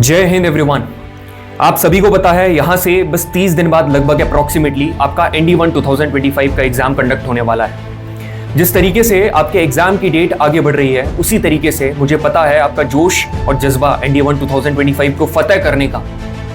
जय हिंद एवरीवन। आप सभी को पता है यहाँ से बस 30 दिन बाद लगभग अप्रॉक्सीमेटली आपका ND1 2025 का एग्जाम कंडक्ट होने वाला है। जिस तरीके से आपके एग्जाम की डेट आगे बढ़ रही है उसी तरीके से मुझे पता है आपका जोश और जज्बा ND1 2025 को फतेह करने का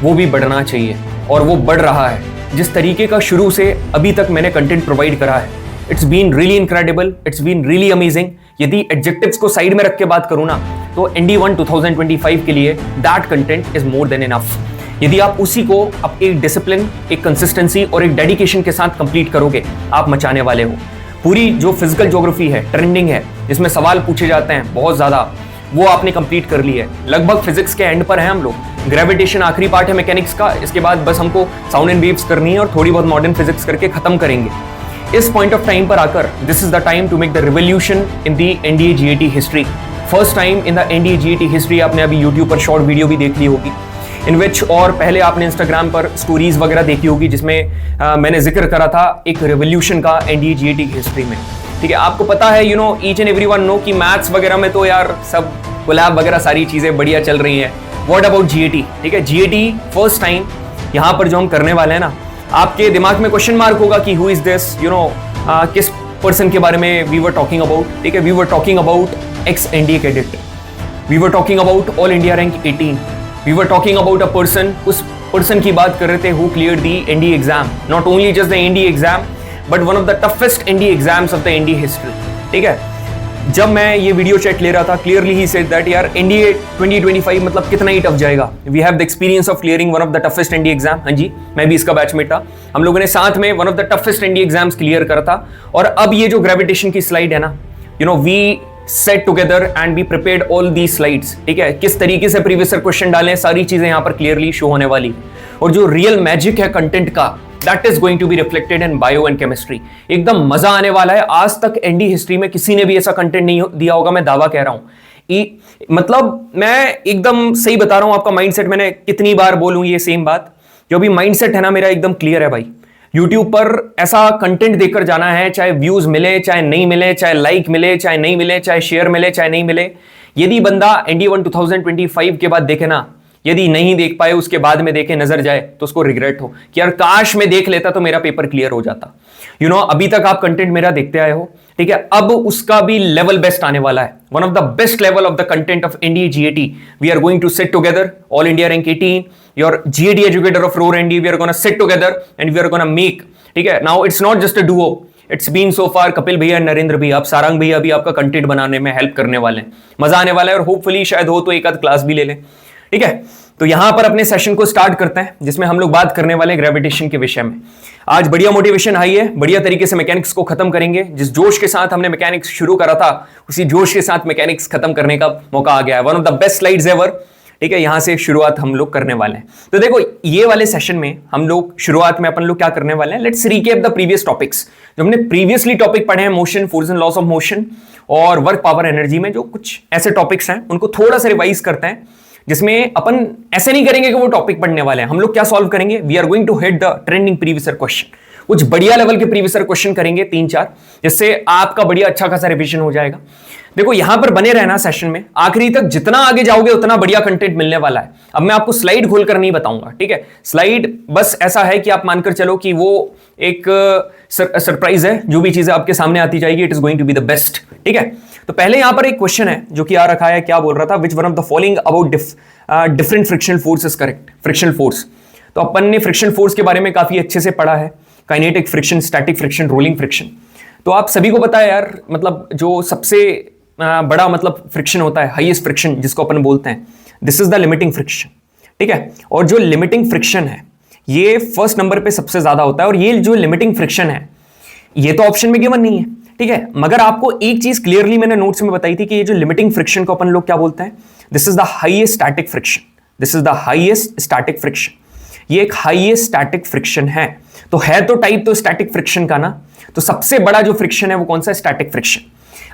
वो भी बढ़ना चाहिए और वो बढ़ रहा है। जिस तरीके का शुरू से अभी तक मैंने कंटेंट प्रोवाइड करा है, it's been really incredible, it's been really amazing. यदि एडजेक्टिव्स को साइड में रख के बात करूँ ना तो ND1 2025 के लिए that content is more than enough. यदि आप उसी को आप एक डिसिप्लिन, एक कंसिस्टेंसी और एक डेडिकेशन के साथ कंप्लीट करोगे, आप मचाने वाले हो। पूरी जो फिजिकल ज्योग्राफी है, ट्रेंडिंग है, जिसमें सवाल पूछे जाते हैं बहुत ज्यादा, वो आपने कंप्लीट कर ली है। लगभग फिजिक्स के एंड पर है हम लोग। ग्रेविटेशन आखिरी पार्ट है मैकेनिक्स का, इसके बाद बस हमको साउंड एंड वेव्स करनी है और थोड़ी बहुत मॉडर्न फिजिक्स करके खत्म करेंगे। इस पॉइंट ऑफ टाइम पर आकर this is the time to make the revolution in the NDA GAT history. First time in the NDA GAT history. आपने अभी यूट्यूब पर शॉर्ट वीडियो भी देख ली होगी इन विच, और पहले आपने इंस्टाग्राम पर स्टोरीज वगैरह देखी होगी जिसमें मैंने जिक्र करा था एक रिवोल्यूशन का NDA GAT हिस्ट्री में। ठीक है, आपको पता है, ईच एंड एवरीवन नो कि मैथ्स वगैरह में तो यार सब कोलैब वगैरह सारी चीजें बढ़िया चल रही हैं। What about GAT? ठीक है, GAT फर्स्ट टाइम यहाँ पर जो हम करने वाले हैं ना, आपके दिमाग में क्वेश्चन मार्क होगा कि हु इज दिस, किस पर्सन के बारे में वी वर टॉकिंग अबाउट। ठीक है, we were talking about ex NDA cadet, we were talking about all India rank 18, we were talking about a person, उस पर्सन की बात कर रहे थे who clear the NDA exam, not only just the NDA exam but one of the toughest NDA exams of the NDA history. ठीक है, जब मैं ये वीडियो चेक ले रहा था, क्लियरली ही सेड दैट यार NDA 2025 मतलब कितना ही टफ जाएगा। We have the experience of clearing one of the toughest NDA exam. हाँ जी, मैं भी इसका बैचमेट था। हम लोगों ने साथ में one of the toughest NDA exams clear करा था। और अब ये जो ग्रेविटेशन की स्लाइड है ना, we sat together and we prepared all the slides. ठीक है, किस तरीके से प्रीवियस क्वेश्चन डालें, सारी चीजें यहाँ पर क्लियरली शो होने वाली। और जो रियल मैजिक है कंटेंट का, that is going to be reflected in bio and chemistry. एकदम मजा आने वाला है। आज तक ND हिस्ट्री में किसी ने भी ऐसा कंटेंट नहीं दिया होगा, मैं दावा कह रहा हूं। मतलब मैं एकदम सही बता रहा हूं। आपका माइंडसेट, मैंने कितनी बार बोलूं ये सेम बात, जो भी माइंडसेट है ना मेरा एकदम क्लियर है भाई। यूट्यूब पर ऐसा कंटेंट देकर जाना है, चाहे व्यूज मिले चाहे नहीं मिले, चाहे लाइक मिले चाहे नहीं मिले, चाहे शेयर मिले चाहे नहीं मिले। यदि बंदा ND1 2025 के बाद देखे ना, यदि नहीं देख पाए उसके बाद में देखे, नजर जाए, तो उसको रिग्रेट हो कि यार काश मैं देख लेता तो मेरा पेपर क्लियर हो जाता। अभी तक आप कंटेंट मेरा देखते आए हो। ठीक है, अब उसका भी लेवल बेस्ट आने वाला है। One of the best level of the content of NDA GAT we are going to sit together, all India rank 18, your GAT educator of roar ND, we are gonna sit together and we are gonna make. ठीक है, now it's not just a duo, it's been so far Kapil भैया, नरेंद्र भैया, आप सारंग भैया भी आपका content बनाने में हेल्प करने वाले हैं। मजा आने वाला है और होपफुली शायद हो तो एक आध क्लास भी ले लें। ठीक है, तो यहां पर अपने सेशन को स्टार्ट करते हैं जिसमें हम लोग बात करने वाले ग्रेविटेशन के विषय में। आज बढ़िया मोटिवेशन हाई है, बढ़िया तरीके से मैकेनिक्स को खत्म करेंगे। जिस जोश के साथ हमने मैकेनिक्स शुरू करा था, उसी जोश के साथ मैकेनिक्स खत्म करने का मौका आ गया है। One of the best slides ever. ठीक है, यहां से शुरुआत हम लोग करने वाले हैं। तो देखो, ये वाले सेशन में हम लोग शुरुआत में अपन लोग क्या करने वाले हैं, let's recap the previous topics. जो हमने प्रीवियसली टॉपिक पढ़े हैं, motion, force and loss of motion और वर्क, पावर, एनर्जी में जो कुछ ऐसे टॉपिक्स हैं उनको थोड़ा सा रिवाइज करते हैं, जिसमें अपन ऐसे नहीं करेंगे कि वो टॉपिक पढ़ने वाले हैं। हम लोग क्या सॉल्व करेंगे, we are going to hit the trending previous question. कुछ बढ़िया लेवल के प्रीवियस क्वेश्चन करेंगे 3-4, जिससे आपका बढ़िया अच्छा खासा रिवीजन हो जाएगा। देखो, यहां पर बने रहना सेशन में, आखिरी तक जितना आगे जाओगे उतना बढ़िया कंटेंट मिलने वाला है। अब मैं आपको स्लाइड खोलकर नहीं बताऊंगा। ठीक है, स्लाइड बस ऐसा है कि आप मानकर चलो कि वो एक सरप्राइज है। जो भी चीजें आपके सामने आती जाएगी, it is going to be the best. ठीक है, तो पहले यहां पर एक क्वेश्चन है जो कि आ रखा है, क्या बोल रहा था, which one of the following about different frictional force is correct. Frictional force, तो अपन ने फ्रिक्शनल फोर्स के बारे में काफी अच्छे से पढ़ा है। Kinetic friction, static friction, rolling friction. तो आप सभी को पता है यार, मतलब जो सबसे बड़ा मतलब फ्रिक्शन होता है, हाईएस्ट फ्रिक्शन जिसको अपन बोलते हैं, this is the limiting friction. ठीक है, और जो लिमिटिंग फ्रिक्शन है ये फर्स्ट नंबर पे सबसे ज्यादा होता है। और ये जो लिमिटिंग फ्रिक्शन है ये तो ऑप्शन में गिवन नहीं है। ठीक है, मगर आपको एक चीज क्लियरली मैंने नोट्स में बताई थी कि ये जो लिमिटिंग फ्रिक्शन को अपन लोग क्या बोलते हैं, this is the highest static friction. This is the highest static friction. ये एक हाईएस्ट स्टैटिक फ्रिक्शन है। तो है तो टाइप तो स्टैटिक फ्रिक्शन का ना, तो सबसे बड़ा जो फ्रिक्शन है वो कौन सा, स्टैटिक फ्रिक्शन।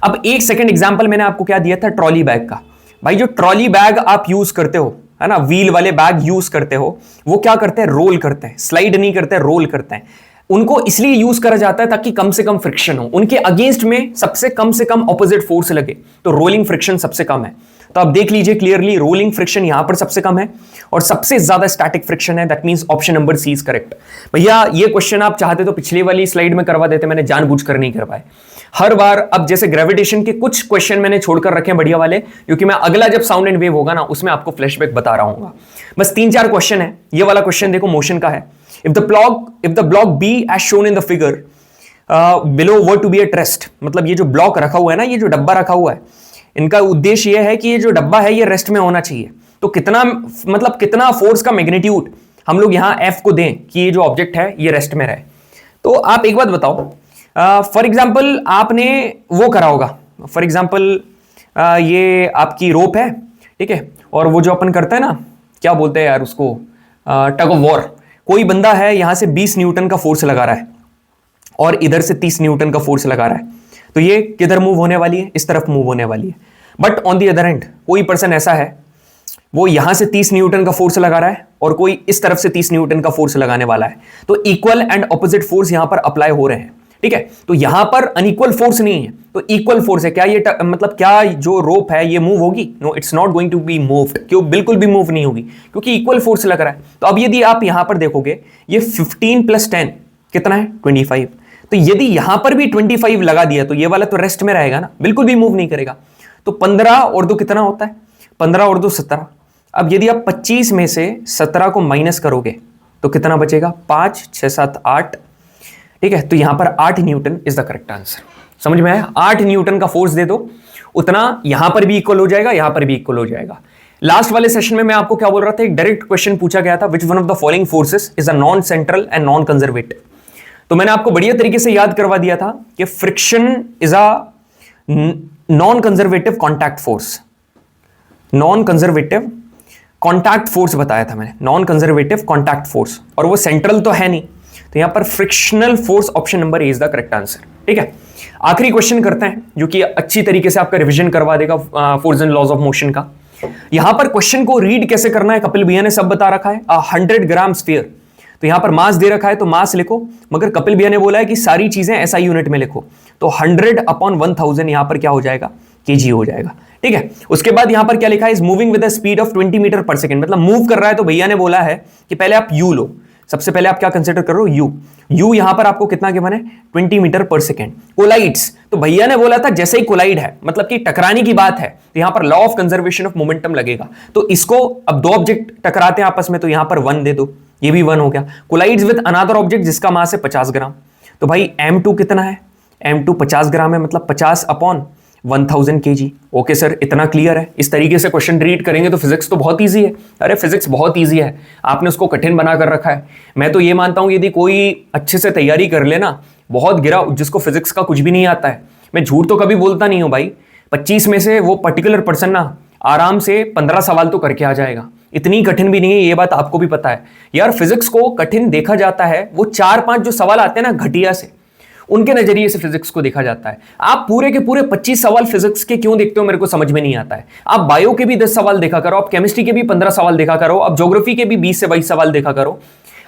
अब एक सेकंड एग्जांपल मैंने आपको क्या दिया था, ट्रॉली बैग का। भाई जो ट्रॉली बैग आप यूज करते हो, है ना, व्हील वाले बैग यूज करते हो, वो क्या करते हैं, रोल करते हैं, स्लाइड नहीं करते, रोल करते हैं। उनको इसलिए यूज करा जाता है ताकि कम से कम फ्रिक्शन हो, उनके अगेंस्ट में सबसे कम से कम ऑपोजिट फोर्स लगे, तो रोलिंग फ्रिक्शन सबसे कम है। तो आप देख लीजिए क्लियरली, रोलिंग फ्रिक्शन यहां पर सबसे कम है और सबसे ज्यादा स्टैटिक फ्रिक्शन है। That means option number C is correct. भैया ये क्वेश्चन आप चाहते तो पिछली वाली स्लाइड में करवा देते, मैंने जानबूझकर नहीं करवाए हर बार। अब जैसे ग्रेविटेशन के कुछ क्वेश्चन मैंने छोड़कर रखे हैं बढ़िया वाले, क्योंकि मैं अगला जब साउंड एंड वेव होगा ना उसमें आपको फ्लैशबैक बता रहा हूँ। बस 3-4 क्वेश्चन है। ये वाला क्वेश्चन देखो मोशन का है। If the block B as shown in the figure below were to be at rest, मतलब ये जो ब्लॉक रखा हुआ है ना, ये जो डब्बा रखा हुआ है, इनका उद्देश्य ये है कि ये जो डब्बा है ये रेस्ट में होना चाहिए। तो कितना, मतलब कितना फोर्स का मैग्नीट्यूड हम लोग यहां एफ को दें कि ये जो ऑब्जेक्ट है ये रेस्ट में रहे। तो आप एक बात बताओ, फॉर एग्जाम्पल आपने वो करा होगा, फॉर एग्जाम्पल ये आपकी रोप है, ठीक है, और वो जो अपन करते हैं ना, क्या बोलते हैं यार उसको, टग ऑफ वॉर। कोई बंदा है यहां से 20 न्यूटन का फोर्स लगा रहा है और इधर से 30 न्यूटन का फोर्स लगा रहा है, तो ये किधर मूव होने वाली है? इस तरफ मूव होने वाली है। But on the other hand कोई पर्सन ऐसा है, वो यहां से 30 न्यूटन का फोर्स लगा रहा है और कोई इस तरफ से 30 न्यूटन का फोर्स लगाने वाला है, तो इक्वल एंड ऑपोजिट फोर्स यहां पर अप्लाई हो रहे हैं, ठीक है। तो यहां पर अनइक्वल फोर्स नहीं है, तो इक्वल फोर्स है। क्या ये मतलब क्या जो रोप है ये मूव होगी? No, it's not going to be moved. क्यों? बिल्कुल भी मूव नहीं होगी, क्योंकि इक्वल फोर्स लग रहा है। तो अब यदि आप यहां पर देखोगे, ये 15 + 10 कितना है? 25। तो यदि यहां पर भी 25 लगा दिया तो ये वाला तो रेस्ट में रहेगा ना, बिल्कुल भी मूव नहीं करेगा। तो 15 और 2 कितना होता है? 15 और 2 17। अब यदि आप 25 में से 17 को माइनस करोगे तो कितना बचेगा? 5 6 7 8, ठीक है। तो यहां पर 8 Newton is the correct answer. समझ में आया? 8 न्यूटन का फोर्स दे दो, उतना यहां पर भी इक्वल हो जाएगा, यहां पर भी इक्वल हो जाएगा। लास्ट वाले सेशन में मैं आपको क्या बोल रहा था, एक डायरेक्ट क्वेश्चन पूछा गया था, which one of the following forces is a non central and non conservative. तो मैंने आपको बढ़िया तरीके से याद करवा दिया था कि friction is a non conservative contact force. Non conservative contact force बताया था मैंने, नॉन कंजर्वेटिव कॉन्टैक्ट फोर्स, और वो सेंट्रल तो है नहीं, तो यहां पर frictional force option number A is the correct answer, ठीक है। आखिरी क्वेश्चन करते हैं जो कि अच्छी तरीके से आपका रिवीजन करवा देगा force and laws of motion का। यहां पर क्वेश्चन को रीड कैसे करना है कपिल भैया ने सब बता रखा है। 100 ग्राम स्फीयर, तो यहां पर मास दे रखा है तो मास लिखो, मगर कपिल भैया ने बोला है कि सारी चीजें SI यूनिट में लिखो, तो 100/1000 यहां पर क्या हो जाएगा? kg हो जाएगा, ठीक है। उसके बाद यहां पर क्या लिखा है? Is moving with the speed of 20 metre per second, मतलब मूव कर रहा है। तो भैया ने बोला है कि पहले आप u लो, सबसे पहले आप क्या कंसीडर करो? u यहां पर आपको कितना गिवन है? 20 मीटर पर सेकंड। कोलाइड्स, तो भैया ने बोला था जैसे ही कोलाइड है, मतलब कि टकराने की बात है, तो यहां पर law of conservation of momentum लगेगा। तो इसको, अब 2 ऑब्जेक्ट टकराते हैं आपस में, तो यहां पर 1 दे दो, ये भी 1 हो गया। कोलाइड्स विद अनदर ऑब्जेक्ट जिसका मास है 50 ग्राम, तो भाई m2 कितना है? m2 50 ग्राम है, मतलब 50/1000 kg। ओके सर, इतना क्लियर है। इस तरीके से क्वेश्चन रीड करेंगे तो फिजिक्स तो बहुत इजी है। अरे फिजिक्स बहुत इजी है, आपने उसको कठिन बना कर रखा है। मैं तो ये मानता हूं यदि कोई अच्छे से तैयारी कर लेना, बहुत गिरा जिसको फिजिक्स का कुछ भी नहीं आता है, मैं झूठ तो कभी बोलता नहीं हूं भाई, 25 में से वो पर्टिकुलर पर्सन ना आराम से 15 सवाल तो करके आ जाएगा। इतनी कठिन भी नहीं है, ये बात आपको भी पता है यार। फिजिक्स को कठिन देखा जाता है, वो 4-5 जो सवाल आते हैं ना घटिया से, उनके नजरिए से फिजिक्स को देखा जाता है। आप पूरे के पूरे 25 सवाल फिजिक्स के क्यों देखते हो, मेरे को समझ में नहीं आता है। आप बायो के भी 10 सवाल देखा करो, आप केमिस्ट्री के भी 15 सवाल देखा करो, आप ज्योग्राफी के भी 20 से 22 सवाल देखा करो।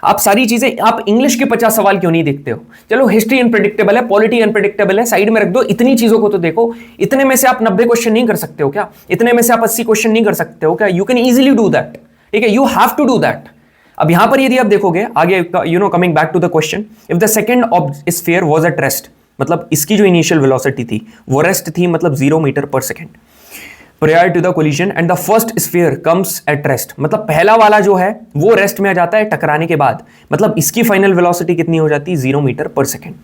आप सारी चीजें, आप इंग्लिश के 50 सवाल क्यों नहीं देखते हो? चलो हिस्ट्री अनप्रेडिक्टेबल है, पॉलिटी अनप्रेडिक्टेबल है, साइड में रख दो। इतनी चीजों को तो देखो। इतने में से आप 90 क्वेश्चन नहीं कर सकते हो क्या? इतने में से आप 80 क्वेश्चन नहीं कर सकते हो क्या? You can easily do that, ठीक है। You have to do that. अब यहां पर यदि आप देखोगे आगे, coming back to the question, if the second sphere was at rest, मतलब इसकी जो इनिशियल वेलोसिटी थी वो रेस्ट थी, मतलब 0 metre per second prior to the collision and the first sphere comes at rest, मतलब पहला वाला जो है वो रेस्ट में आ जाता है टकराने के बाद, मतलब इसकी फाइनल वेलोसिटी कितनी हो जाती है? 0 मीटर पर सेकंड।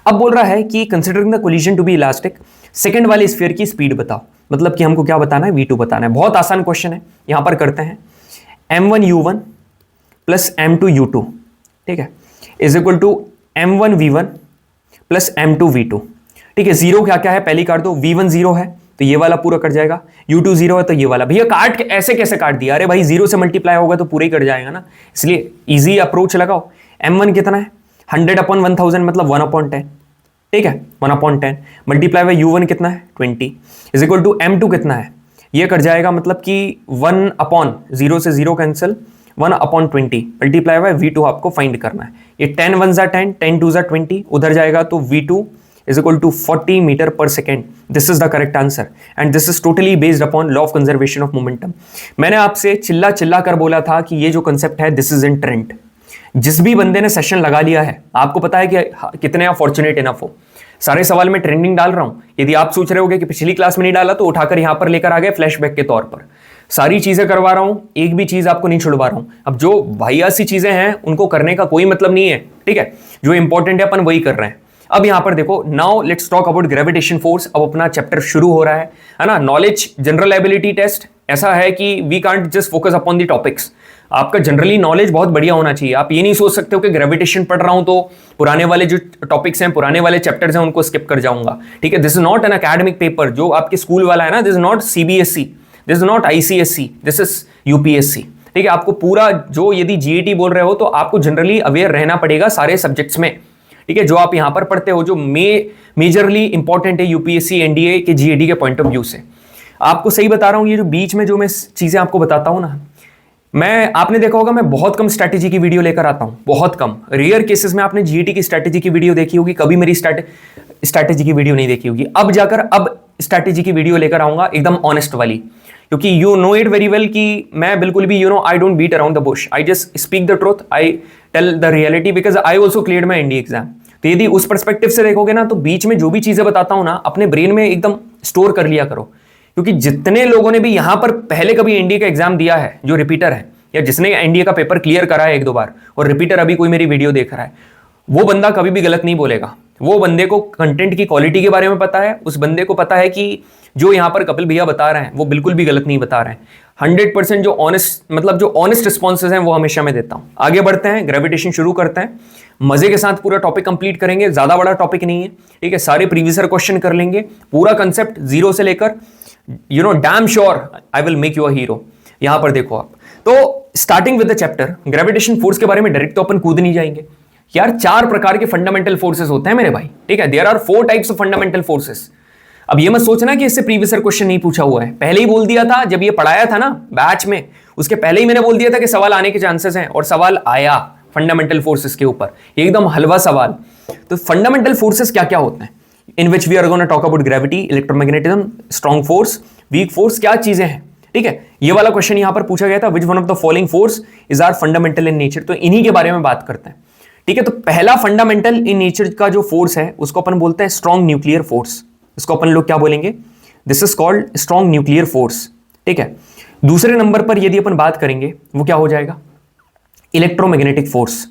अब बोल रहा है कि considering the collision to be elastic, second वाले स्फीयर की स्पीड बताओ, मतलब कि हमको क्या बताना है? v2 बताना है। बहुत आसान क्वेश्चन है, यहां पर करते हैं। m1u1 प्लस m2u2, ठीक है, is equal to m1v1 plus m2v2, ठीक है। जीरो क्या क्या है पहली काट दो, v1 0 है तो ये वाला पूरा कट जाएगा, u2 0 है तो ये वाला। भैया काट के ऐसे कैसे काट दिया? अरे भाई 0 से मल्टीप्लाई होगा तो पूरा ही कट जाएगा ना, इसलिए इजी अप्रोच लगाओ। m1 कितना है? 100/1000 मतलब 1/10, ठीक है, 1/10 मल्टीप्लाई बाय u1 कितना है? 20 इज इक्वल टू m2 कितना है? ये कट जाएगा, मतलब कि 1/0 से 0 कैंसिल, 1/20 मल्टीप्लाई बाय v2 आपको फाइंड करना है। ये 10 1 10, 10 2 20, उधर जाएगा तो v2 is equal to 40 metre per second. This is the correct answer and this is totally based upon law of conservation of momentum. मैंने आपसे चिल्ला चिल्ला कर बोला था कि ये जो कंसेप्ट है दिस इज इन ट्रेंड। जिस भी बंदे ने सेशन लगा लिया है, आपको पता है कि कितने आप फॉर्चुनेट इनफ हो। सारे सवाल में ट्रेंडिंग डाल रहा हूं। यदि आप सोच रहे होगे कि पिछली क्लास में नहीं डाला तो उठाकर यहां पर लेकर आ गए फ्लैशबैक के तौर पर। सारी चीजें करवा रहा हूं, एक भी चीज आपको नहीं छुड़वा रहा हूं। अब जो वाहियात सी चीजें हैं उनको करने का कोई मतलब नहीं है, ठीक है। जो इंपॉर्टेंट है अपन वही कर रहे हैं। अब यहां पर देखो, now let's talk about gravitation force. अब अपना चैप्टर शुरू हो रहा है ना। नॉलेज जनरल एबिलिटी टेस्ट ऐसा है कि we can't just focus upon the topics. आपका जनरली नॉलेज बहुत बढ़िया होना चाहिए। आप ये नहीं सोच सकते हो कि ग्रेविटेशन पढ़ रहा हूं तो पुराने वाले जो टॉपिक्स हैं, पुराने वाले चैप्टर्स हैं, उनको स्किप कर जाऊंगा, ठीक है। This is not an academic paper. जो आपके स्कूल वाला है ना, this is not CBSE, this is not ICSE, this is UPSC, ठीक है। आपको पूरा जो यदि जीईटी बोल रहे हो तो आपको जनरली अवेयर रहना पड़ेगा सारे सब्जेक्ट्स में, ठीक है। जो आप यहां पर पढ़ते हो, जो मेजरली इंपॉर्टेंट है यूपीएससी एनडीए के जीईडी के पॉइंट ऑफ व्यू से। आपको सही बता रहा हूं, ये जो बीच में जो मैं चीजें आपको बताता हूं ना, आपने देखा होगा मैं बहुत कम स्ट्रैटेजी की वीडियो लेकर आता हूं, बहुत कम। रेयर केसेस में आपने जीईटी की स्ट्रैटेजी की वीडियो देखी होगी, कभी मेरी स्ट्रैटेजी की वीडियो नहीं देखी होगी। अब जाकर अब स्ट्रैटेजी की वीडियो लेकर आऊंगा, एकदम ऑनेस्ट वाली, क्योंकि you know it very well कि मैं बिल्कुल भी I don't beat around the bush, I just speak the truth, I tell the reality, because I also cleared my NDA exam. तो यदि उस परस्पेक्टिव से देखोगे ना, तो बीच में जो भी चीजें बताता हूं ना, अपने ब्रेन में एकदम स्टोर कर लिया करो। क्योंकि जितने लोगों ने भी यहां पर पहले कभी एनडीए का एग्जाम दिया है, जो रिपीटर है या जिसने एनडीए का पेपर क्लियर करा है एक दो बार और रिपीटर अभी कोई मेरी वीडियो देख रहा है, वो बंदा कभी भी गलत नहीं बोलेगा। वो बंदे को कंटेंट की क्वालिटी के बारे में पता है, उस बंदे को पता है कि जो यहां पर कपिल भैया बता रहे हैं वो बिल्कुल भी गलत नहीं बता रहे हैं। 100% जो ऑनेस्ट, मतलब जो ऑनेस्ट रिस्पॉन्सेज हैं वो हमेशा मैं देता हूं। आगे बढ़ते हैं, ग्रेविटेशन शुरू करते हैं। मजे के साथ पूरा टॉपिक कंप्लीट करेंगे, ज्यादा बड़ा टॉपिक नहीं है, ठीक है। सारे प्रीवियस क्वेश्चन कर लेंगे, पूरा कंसेप्ट जीरो से लेकर, damn sure I will make you a hero. यहां पर देखो आप, तो starting with the chapter gravitation force के बारे में डायरेक्ट तो अपन कूद नहीं जाएंगे यार। 4 प्रकार के फंडामेंटल फोर्सेस होते हैं मेरे भाई, ठीक है। There are 4 types of fundamental forces. अब ये मत सोचना कि इससे प्रीवियस क्वेश्चन नहीं पूछा हुआ है, पहले ही बोल दिया था जब ये पढ़ाया था ना बैच में, उसके पहले ही मैंने बोल दिया था कि सवाल आने के चांसेस हैं, और सवाल आया फंडामेंटल फोर्सेस के ऊपर, एकदम हलवा सवाल। तो फंडामेंटल फोर्सेस क्या क्या होते हैं, in which we are gonna talk about gravity, electromagnetism, strong force, weak force, क्या चीजें हैं, ठीक है। ये वाला क्वेश्चन यहां पर पूछा गया था, which one of the following force is are fundamental in nature. तो इन्हीं के बारे में बात करते हैं, ठीक है। तो पहला फंडामेंटल इन नेचर का जो फोर्स है उसको अपन बोलते हैं स्ट्रॉन्ग न्यूक्लियर फोर्स। इसको अपन लोग क्या बोलेंगे, this is called strong nuclear force, ठीक है। दूसरे नंबर पर यदि अपन बात करेंगे वो क्या हो जाएगा, electromagnetic force.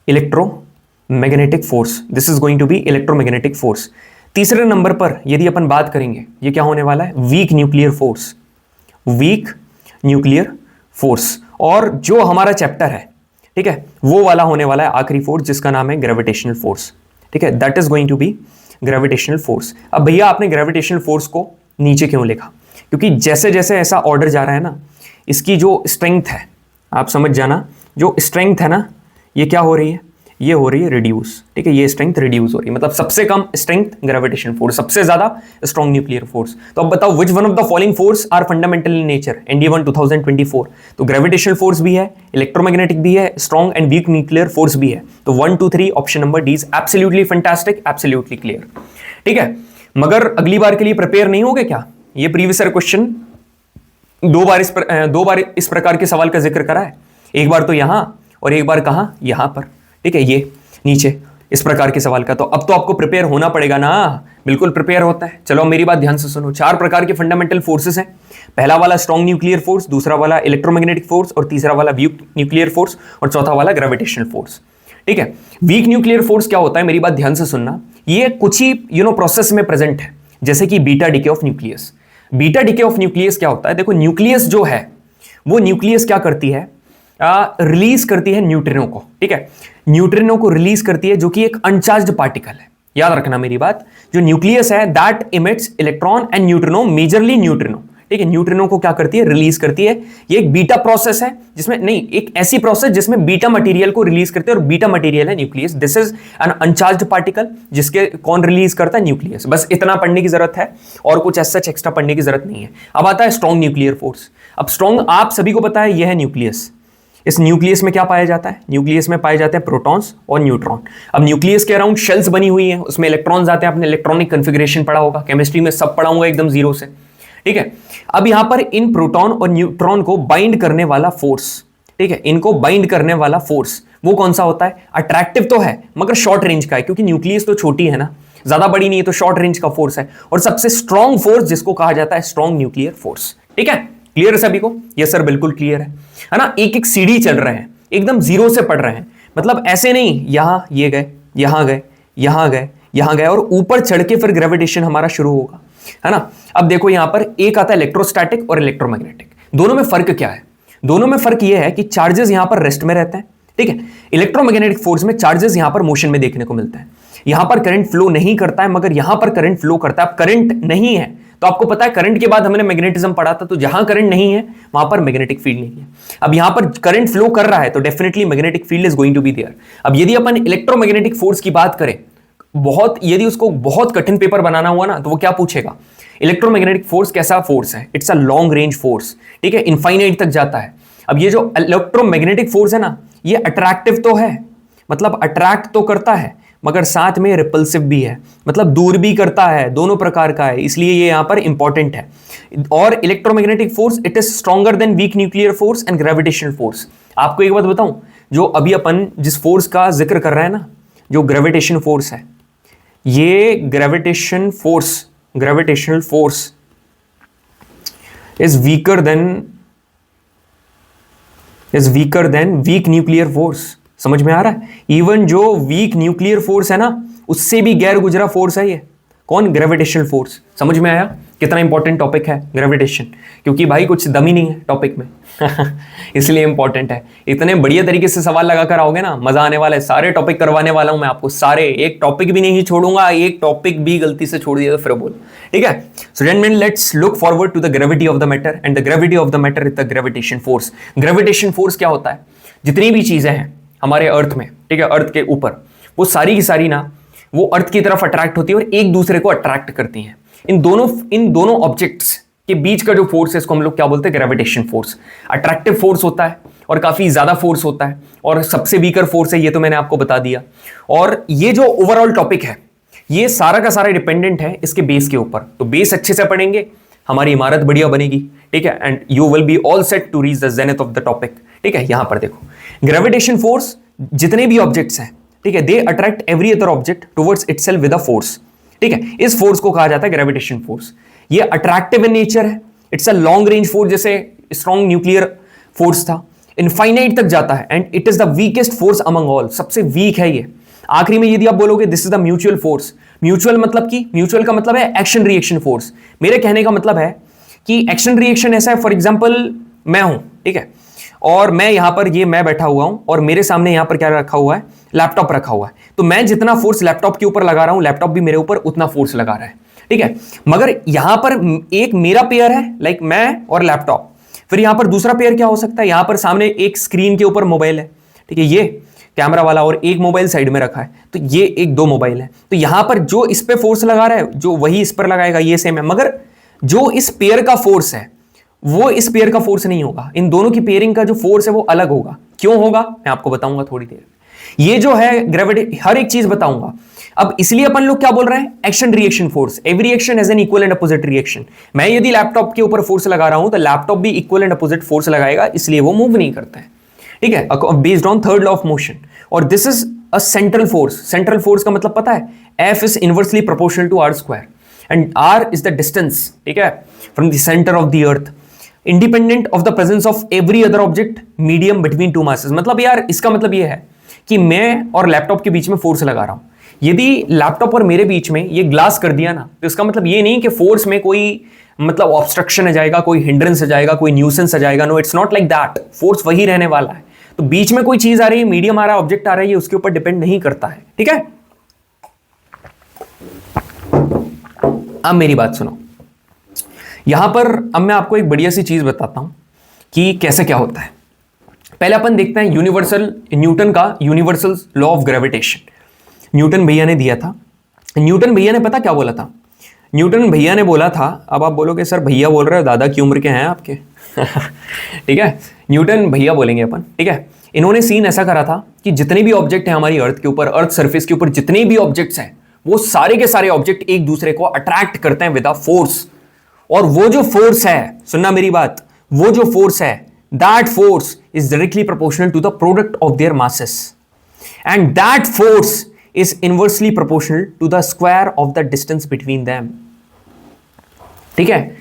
Electromagnetic force, this is going to be electromagnetic force. तीसरे नंबर पर यदि अपन बात करेंगे, ये क्या होने वाला है, weak nuclear force. Weak nuclear force. और जो हमारा चैप्टर है, ठीक है, वो वाला होने वाला है आखिरी फोर्स, जिसका नाम है ग्रेविटेशनल फोर्स, ठीक है। That is going to be gravitational force. अब भैया आपने ग्रेविटेशनल फोर्स को नीचे क्यों लिखा, क्योंकि जैसे जैसे ऐसा ऑर्डर जा रहा है ना, इसकी जो स्ट्रेंथ है, आप समझ जाना, जो स्ट्रेंथ है ना, ये क्या हो रही है, ये हो रही है रिड्यूस, ठीक है। ये स्ट्रेंथ रिड्यूस हो रही है, मतलब सबसे कम स्ट्रेंथ ग्रेविटेशनल फोर्स, सबसे ज्यादा स्ट्रॉन्ग न्यूक्लियर फोर्स। तो अब बताओ which one of the following force are fundamental in nature, NDA-1 2024। तो ग्रेविटेशनल फोर्स भी है, इलेक्ट्रोमैग्नेटिक भी है, strong and weak nuclear force भी है। तो 1 2 3 option number D is absolutely fantastic, absolutely clear, ठीक है। मगर अगली बार के लिए प्रिपेयर नहीं होगे क्या, ये प्रीवियस क्वेश्चन 2 बार इस प्रकार के सवाल का जिक्र करा है, एक बार तो यहां और एक बार कहां, यहां पर, ठीक है, ये नीचे इस प्रकार के सवाल का। तो अब तो आपको प्रिपेयर होना पड़ेगा ना, बिल्कुल प्रिपेयर होता है। चलो मेरी बात ध्यान से सुनो, 4 प्रकार के फंडामेंटल फोर्सेस हैं। पहला वाला स्ट्रॉन्ग न्यूक्लियर फोर्स, दूसरा वाला इलेक्ट्रोमैग्नेटिक फोर्स, और तीसरा वाला वीक न्यूक्लियर फोर्स, और चौथा वाला ग्रेविटेशनल फोर्स, ठीक है। वीक न्यूक्लियर फोर्स क्या होता है, मेरी बात ध्यान से सुनना, ये कुछ ही प्रोसेस में प्रेजेंट है, जैसे कि beta decay of nucleus. Beta decay of nucleus क्या होता है, देखो न्यूक्लियस जो है वो न्यूक्लियस क्या करती है, रिलीज करती है न्यूट्रिनो को, ठीक है। न्यूट्रिनो को रिलीज करती है, जो कि एक अनचार्ज्ड पार्टिकल है। याद रखना मेरी बात, जो न्यूक्लियस है that emits electron and neutrino, majorly neutrino, ठीक है। न्यूट्रिनो को क्या करती है, रिलीज करती है। ये एक बीटा प्रोसेस है, जिसमें नहीं, एक ऐसी प्रोसेस जिसमें बीटा मटेरियल को रिलीज करते हैं, और बीटा मटेरियल है nucleus. This is an uncharged particle, जिसके कौन रिलीज करता है, न्यूक्लियस। बस इतना पढ़ने की जरूरत है, और कुछ ऐसा एक्स्ट्रा पढ़ने की जरूरत नहीं है। अब आता है स्ट्रॉन्ग न्यूक्लियर फोर्स। अब स्ट्रॉन्ग आप सभी को पता है, यह है न्यूक्लियस, इस न्यूक्लियस में क्या पाया जाता है? न्यूक्लियस में पाए जाते हैं प्रोटॉन्स और न्यूट्रॉन। अब न्यूक्लियस के अराउंड शेल्स बनी हुई है, उसमें इलेक्ट्रॉन्स आते हैं। आपने इलेक्ट्रॉनिक कन्फिग्रेशन पढ़ा होगा, केमिस्ट्री में सब पढ़ा होगा एकदम जीरो से, ठीक है। अब यहां पर इन प्रोटॉन और न्यूट्रॉन को बाइंड करने वाला फोर्स, ठीक है, इनको बाइंड करने वाला फोर्स वो कौन सा होता है? अट्रैक्टिव तो है मगर शॉर्ट रेंज का है, क्योंकि न्यूक्लियस तो छोटी है ना, ज्यादा बड़ी नहीं है, तो शॉर्ट रेंज का फोर्स है। और सबसे स्ट्रॉन्ग फोर्स जिसको कहा जाता है स्ट्रॉन्ग न्यूक्लियर फोर्स, ठीक है। क्लियर है सभी को? यस सर, बिल्कुल क्लियर है ना। एक एक सीढ़ी चल रहे हैं, एकदम जीरो से पढ़ रहे हैं, मतलब ऐसे नहीं यहां ये गए, यहां गए, यहां गए, यहां गए, और ऊपर चढ़ के फिर ग्रेविटेशन हमारा शुरू होगा, है ना। अब देखो यहां पर एक आता है इलेक्ट्रोस्टैटिक और इलेक्ट्रोमैग्नेटिक। दोनों में फर्क क्या है? दोनों में फर्क यह है कि चार्जेस यहां पर रेस्ट में रहते हैं, ठीक है। इलेक्ट्रोमैग्नेटिक फोर्स में चार्जेस यहां पर मोशन में देखने को मिलते हैं। यहां पर करंट फ्लो नहीं करता है, मगर यहां पर करंट फ्लो करता है। अब करंट नहीं है तो आपको पता है करंट के बाद हमने मैग्नेटिज्म पढ़ा था, तो जहां करंट नहीं है वहां पर मैग्नेटिक फील्ड नहीं है। अब यहां पर करंट फ्लो कर रहा है तो definitely magnetic field is going to be there. अब यदि अपन इलेक्ट्रोमैग्नेटिक फोर्स की बात करें, यदि उसको बहुत कठिन पेपर बनाना हुआ ना, तो वो क्या पूछेगा? इलेक्ट्रोमैग्नेटिक फोर्स कैसा फोर्स है? It's a long range force, ठीक है, इनफाइनाइट तक जाता है। अब ये जो इलेक्ट्रोमैग्नेटिक फोर्स है ना, ये अट्रैक्टिव तो है, मतलब अट्रैक्ट तो करता है, मगर साथ में रिपल्सिव भी है, मतलब दूर भी करता है, दोनों प्रकार का है, इसलिए ये यहां पर इंपॉर्टेंट है। और electromagnetic force it is stronger than weak nuclear force and gravitational force. आपको एक बात बताऊं, जो अभी अपन जिस फोर्स का जिक्र कर रहे हैं ना, जो ग्रेविटेशन फोर्स है, ये gravitational force is weaker then weak nuclear force. समझ में आ रहा है? इवन जो वीक न्यूक्लियर फोर्स है ना, उससे भी गैर गुजरा फोर्स है ये। कौन? Gravitational force. समझ में आया कितना इंपॉर्टेंट टॉपिक है ग्रेविटेशन? क्योंकि भाई कुछ दम ही नहीं है टॉपिक में इसलिए इंपॉर्टेंट है। इतने बढ़िया तरीके से सवाल लगाकर आओगे ना, मजा आने वाला है। सारे टॉपिक करवाने वाला हूं मैं आपको, सारे, एक टॉपिक भी नहीं छोड़ूंगा। एक टॉपिक भी गलती से छोड़ दिया तो फिर बोल, ठीक है। So gentleman, let's look forward to the gravity of the matter, and the gravity of the matter is the gravitation force. Gravitation force क्या होता है? जितनी भी चीजें हैं हमारे अर्थ में, ठीक है, अर्थ के ऊपर, वो सारी की सारी ना वो अर्थ की तरफ अट्रैक्ट होती है और एक दूसरे को अट्रैक्ट करती हैं। इन दोनों ऑब्जेक्ट्स के बीच का जो फोर्स है इसको हम लोग क्या बोलते हैं? Gravitation force. अट्रैक्टिव फोर्स होता है और काफी ज्यादा फोर्स होता है, और सबसे वीकर फोर्स है, ये तो मैंने आपको बता दिया। और ये जो ओवरऑल टॉपिक है, ये सारा का सारा डिपेंडेंट है इसके बेस के ऊपर। तो बेस अच्छे से पढ़ेंगे, हमारी इमारत बढ़िया बनेगी, ठीक है, and you will be all set to reach the zenith of the topic, ठीक है। यहां पर देखो, ग्रेविटेशन फोर्स, जितने भी ऑब्जेक्ट्स हैं, ठीक है, they attract every other object towards itself with a force, ठीक है। इस फोर्स को कहा जाता है ग्रेविटेशन फोर्स। ये अट्रैक्टिव इन नेचर है, it's a long range force, जैसे स्ट्रॉन्ग न्यूक्लियर फोर्स था, इनफाइनाइट तक जाता है, and it is the weakest force among all. सबसे वीक है ये। आखिरी में यदि आप बोलोगे this is the mutual force, mutual मतलब कि म्यूचुअल का मतलब है एक्शन रिएक्शन फोर्स। मेरे कहने का मतलब है कि एक्शन रिएक्शन ऐसा है, फॉर एग्जांपल मैं हूं, ठीक है, और मैं यहां पर, ये मैं बैठा हुआ हूं और मेरे सामने यहां पर क्या रखा हुआ है? लैपटॉप रखा हुआ है। तो मैं जितना फोर्स लैपटॉप के ऊपर लगा रहा हूं, लैपटॉप भी मेरे ऊपर उतना फोर्स लगा रहा है, ठीक है। मगर यहां पर एक मेरा पेयर है, लाइक मैं और लैपटॉप, फिर यहां पर दूसरा पेयर क्या हो सकता है? यहां पर सामने एक स्क्रीन के ऊपर मोबाइल है, ठीक है, ये कैमरा वाला, और एक मोबाइल साइड में रखा है, तो ये एक दो मोबाइल है। तो यहां पर जो इस पे फोर्स लगा रहा है, जो वही इस पर लगाएगा, ये सेम है, मगर जो इस पेयर का फोर्स है वो इस पेयर का फोर्स नहीं होगा। इन दोनों की पेयरिंग का जो फोर्स है वो अलग होगा। क्यों होगा मैं आपको बताऊंगा थोड़ी देर। ये जो है ग्रेविटी, हर एक चीज बताऊंगा। अब इसलिए अपन लोग क्या बोल रहे हैं? Action reaction force. Every action has an equal and opposite reaction. मैं यदि लैपटॉप के ऊपर फोर्स लगा रहा हूं तो लैपटॉप भी इक्वल एंड अपोजिट फोर्स लगाएगा, इसलिए वो मूव नहीं करता है, ठीक है, based on third law of motion. और this is a central force. Central force का मतलब पता है? F is inversely proportional to R square, and R is the distance, ठीक है, from the centre of the earth, independent of the presence of every other object medium between two masses. मतलब यार इसका मतलब ये है कि मैं और लैपटॉप के बीच में फोर्स लगा रहा हूं। यदि लैपटॉप और मेरे बीच में ये ग्लास कर दिया ना, तो इसका मतलब ये नहीं कि फोर्स में कोई मतलब ऑब्स्ट्रक्शन आ जाएगा, कोई हिंड्रेंस आ जाएगा, कोई न्यूसेंस आ जाएगा। No, it's not like that. Force वही रहने वाला है। तो बीच में कोई चीज आ रही है, मीडियम आ रहा है, ऑब्जेक्ट आ रहा है, ये उसके ऊपर डिपेंड नहीं करता है, ठीक है। अब मेरी बात सुनो, यहां पर अब मैं आपको एक बढ़िया सी चीज बताता हूं कि कैसे क्या होता है। पहले अपन देखते हैं न्यूटन का universal law of gravitation. Newton भैया ने दिया था। न्यूटन भैया ने पता क्या बोला था? न्यूटन भैया ने बोला था, अब आप बोलोगे सर भैया बोल रहे हो, दादा की उम्र के हैं आपके ठीक है, न्यूटन भैया बोलेंगे अपन, ठीक है। इन्होंने सीन ऐसा करा था कि जितने भी ऑब्जेक्ट हैं हमारी अर्थ के ऊपर, अर्थ सरफेस के ऊपर जितने भी ऑब्जेक्ट्स हैं, वो सारे के सारे ऑब्जेक्ट एक दूसरे को अट्रैक्ट करते हैं विद अ फोर्स। और वो जो फोर्स है, सुनना मेरी बात, वो जो फोर्स है, that force is directly proportional to the product of their masses, and that force is inversely proportional to the square of the distance between them. ठीक है,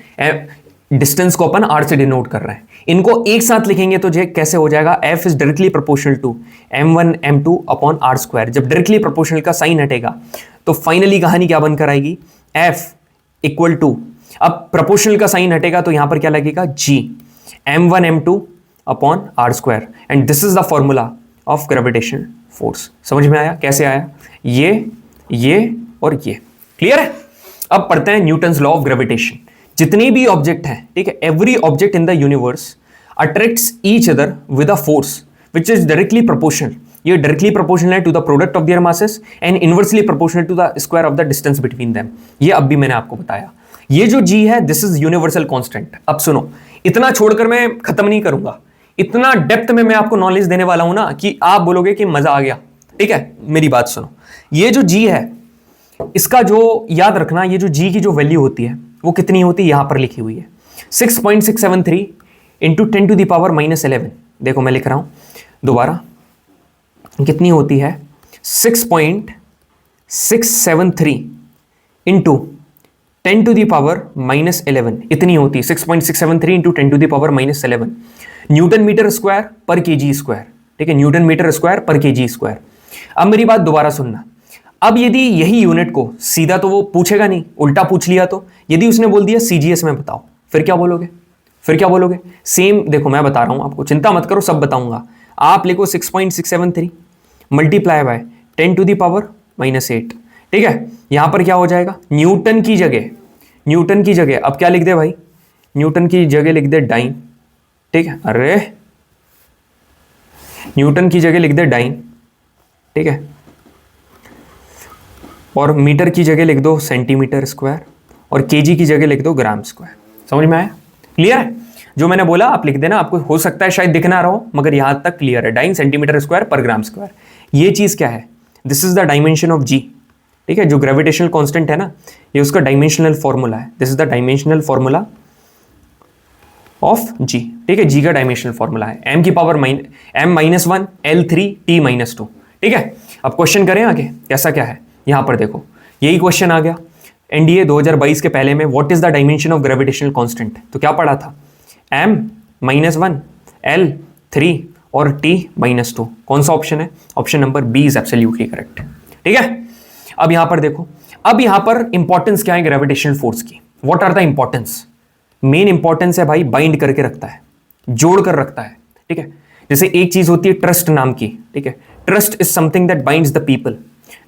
डिस्टेंस को अपन r से डिनोट कर रहे हैं। इनको एक साथ लिखेंगे तो ये कैसे हो जाएगा, f is directly proportional to m1 m2 upon r square. जब डायरेक्टली प्रोपोर्शनल का साइन हटेगा तो फाइनली कहानी क्या बनकर आएगी, f इक्वल टू, अब प्रोपोर्शनल का साइन हटेगा तो यहां पर क्या लगेगा, g m1 m2 upon r square, and this is the formula of gravitational force. समझ में आया कैसे आया, ये और ये क्लियर है। अब पढ़ते हैं न्यूटन्स लॉ ऑफ ग्रेविटेशन। जितने भी ऑब्जेक्ट हैं, ठीक है, every object in the universe attracts each other with a force which is directly proportional. ये डायरेक्टली प्रोपोर्शनल है to the product of their masses and inversely proportional to the square of the distance between them. ये अब भी मैंने आपको बताया। ये जो जी है, दिस इज यूनिवर्सल कांस्टेंट। अब सुनो, इतना छोड़कर मैं खत्म नहीं करूंगा, इतना डेप्थ में मैं आपको नॉलेज देने वाला हूं ना कि आप बोलोगे कि मजा आ गया। ठीक है, मेरी बात सुनो, ये जो जी है, इसका जो याद रखना, ये जो जी की जो वैल्यू होती है वो कितनी होती है, यहां पर लिखी हुई है 6.673 इंटू 10 टू द पावर -11। देखो मैं लिख रहा हूं दोबारा, कितनी होती है 6.673 इंटू 10 टू द पावर -11, इतनी होती है 6.673 into 10 to the power -11 newton metre square per KG square. ठीक है, newton metre square per KG square. अब मेरी बात दोबारा सुनना, अब यदि यही यूनिट को सीधा तो वो पूछेगा नहीं, उल्टा पूछ लिया तो, यदि उसने बोल दिया सीजीएस में बताओ, फिर क्या बोलोगे, फिर क्या बोलोगे। सेम देखो मैं बता रहा हूं आपको, चिंता मत करो, सब बताऊंगा। आप लिखो 6.673 multiply by 10 to the power -8। ठीक है, यहां पर क्या हो जाएगा, न्यूटन की जगह अब क्या लिख दे भाई, न्यूटन की जगह लिख दे डाइन। ठीक है, अरे न्यूटन की जगह लिख दे डाइन। ठीक है, और मीटर की जगह लिख दो सेंटीमीटर स्क्वायर, और केजी की जगह लिख दो ग्राम स्क्वायर। समझ में आया, क्लियर है। जो मैंने बोला आप लिख देना, आपको हो सकता है शायद दिख ना रहा हो, मगर यहां तक क्लियर है। डाइन सेंटीमीटर स्क्वायर पर ग्राम स्क्वायर, ये चीज क्या है, this is the dimension of G. ठीक है, जो ग्रेविटेशनल कांस्टेंट है ना, ये उसका डायमेंशनल फॉर्मूला है। This is the dimensional formula of G. ठीक है, जी का डायमेंशनल फॉर्मूला है m की पावर -1 L3 T -2। ठीक है, अब क्वेश्चन करें आगे कैसा क्या है। यहां पर देखो, यही क्वेश्चन आ गया एनडीए 2022 के पहले में, what is the dimension of gravitational constant. तो क्या पढ़ा था, m -1 L3 और T -2। कौन सा ऑप्शन है, option number B is absolutely correct. ठीक है, अब यहां पर देखो, अब यहां पर इंपॉर्टेंस क्या है ग्रेविटेशनल फोर्स की, what are the importance. Main importance है भाई, बाइंड करके रखता है, जोड़ कर रखता है। ठीक है, जैसे एक चीज होती है ट्रस्ट नाम की। ठीक है, trust is something that binds the people.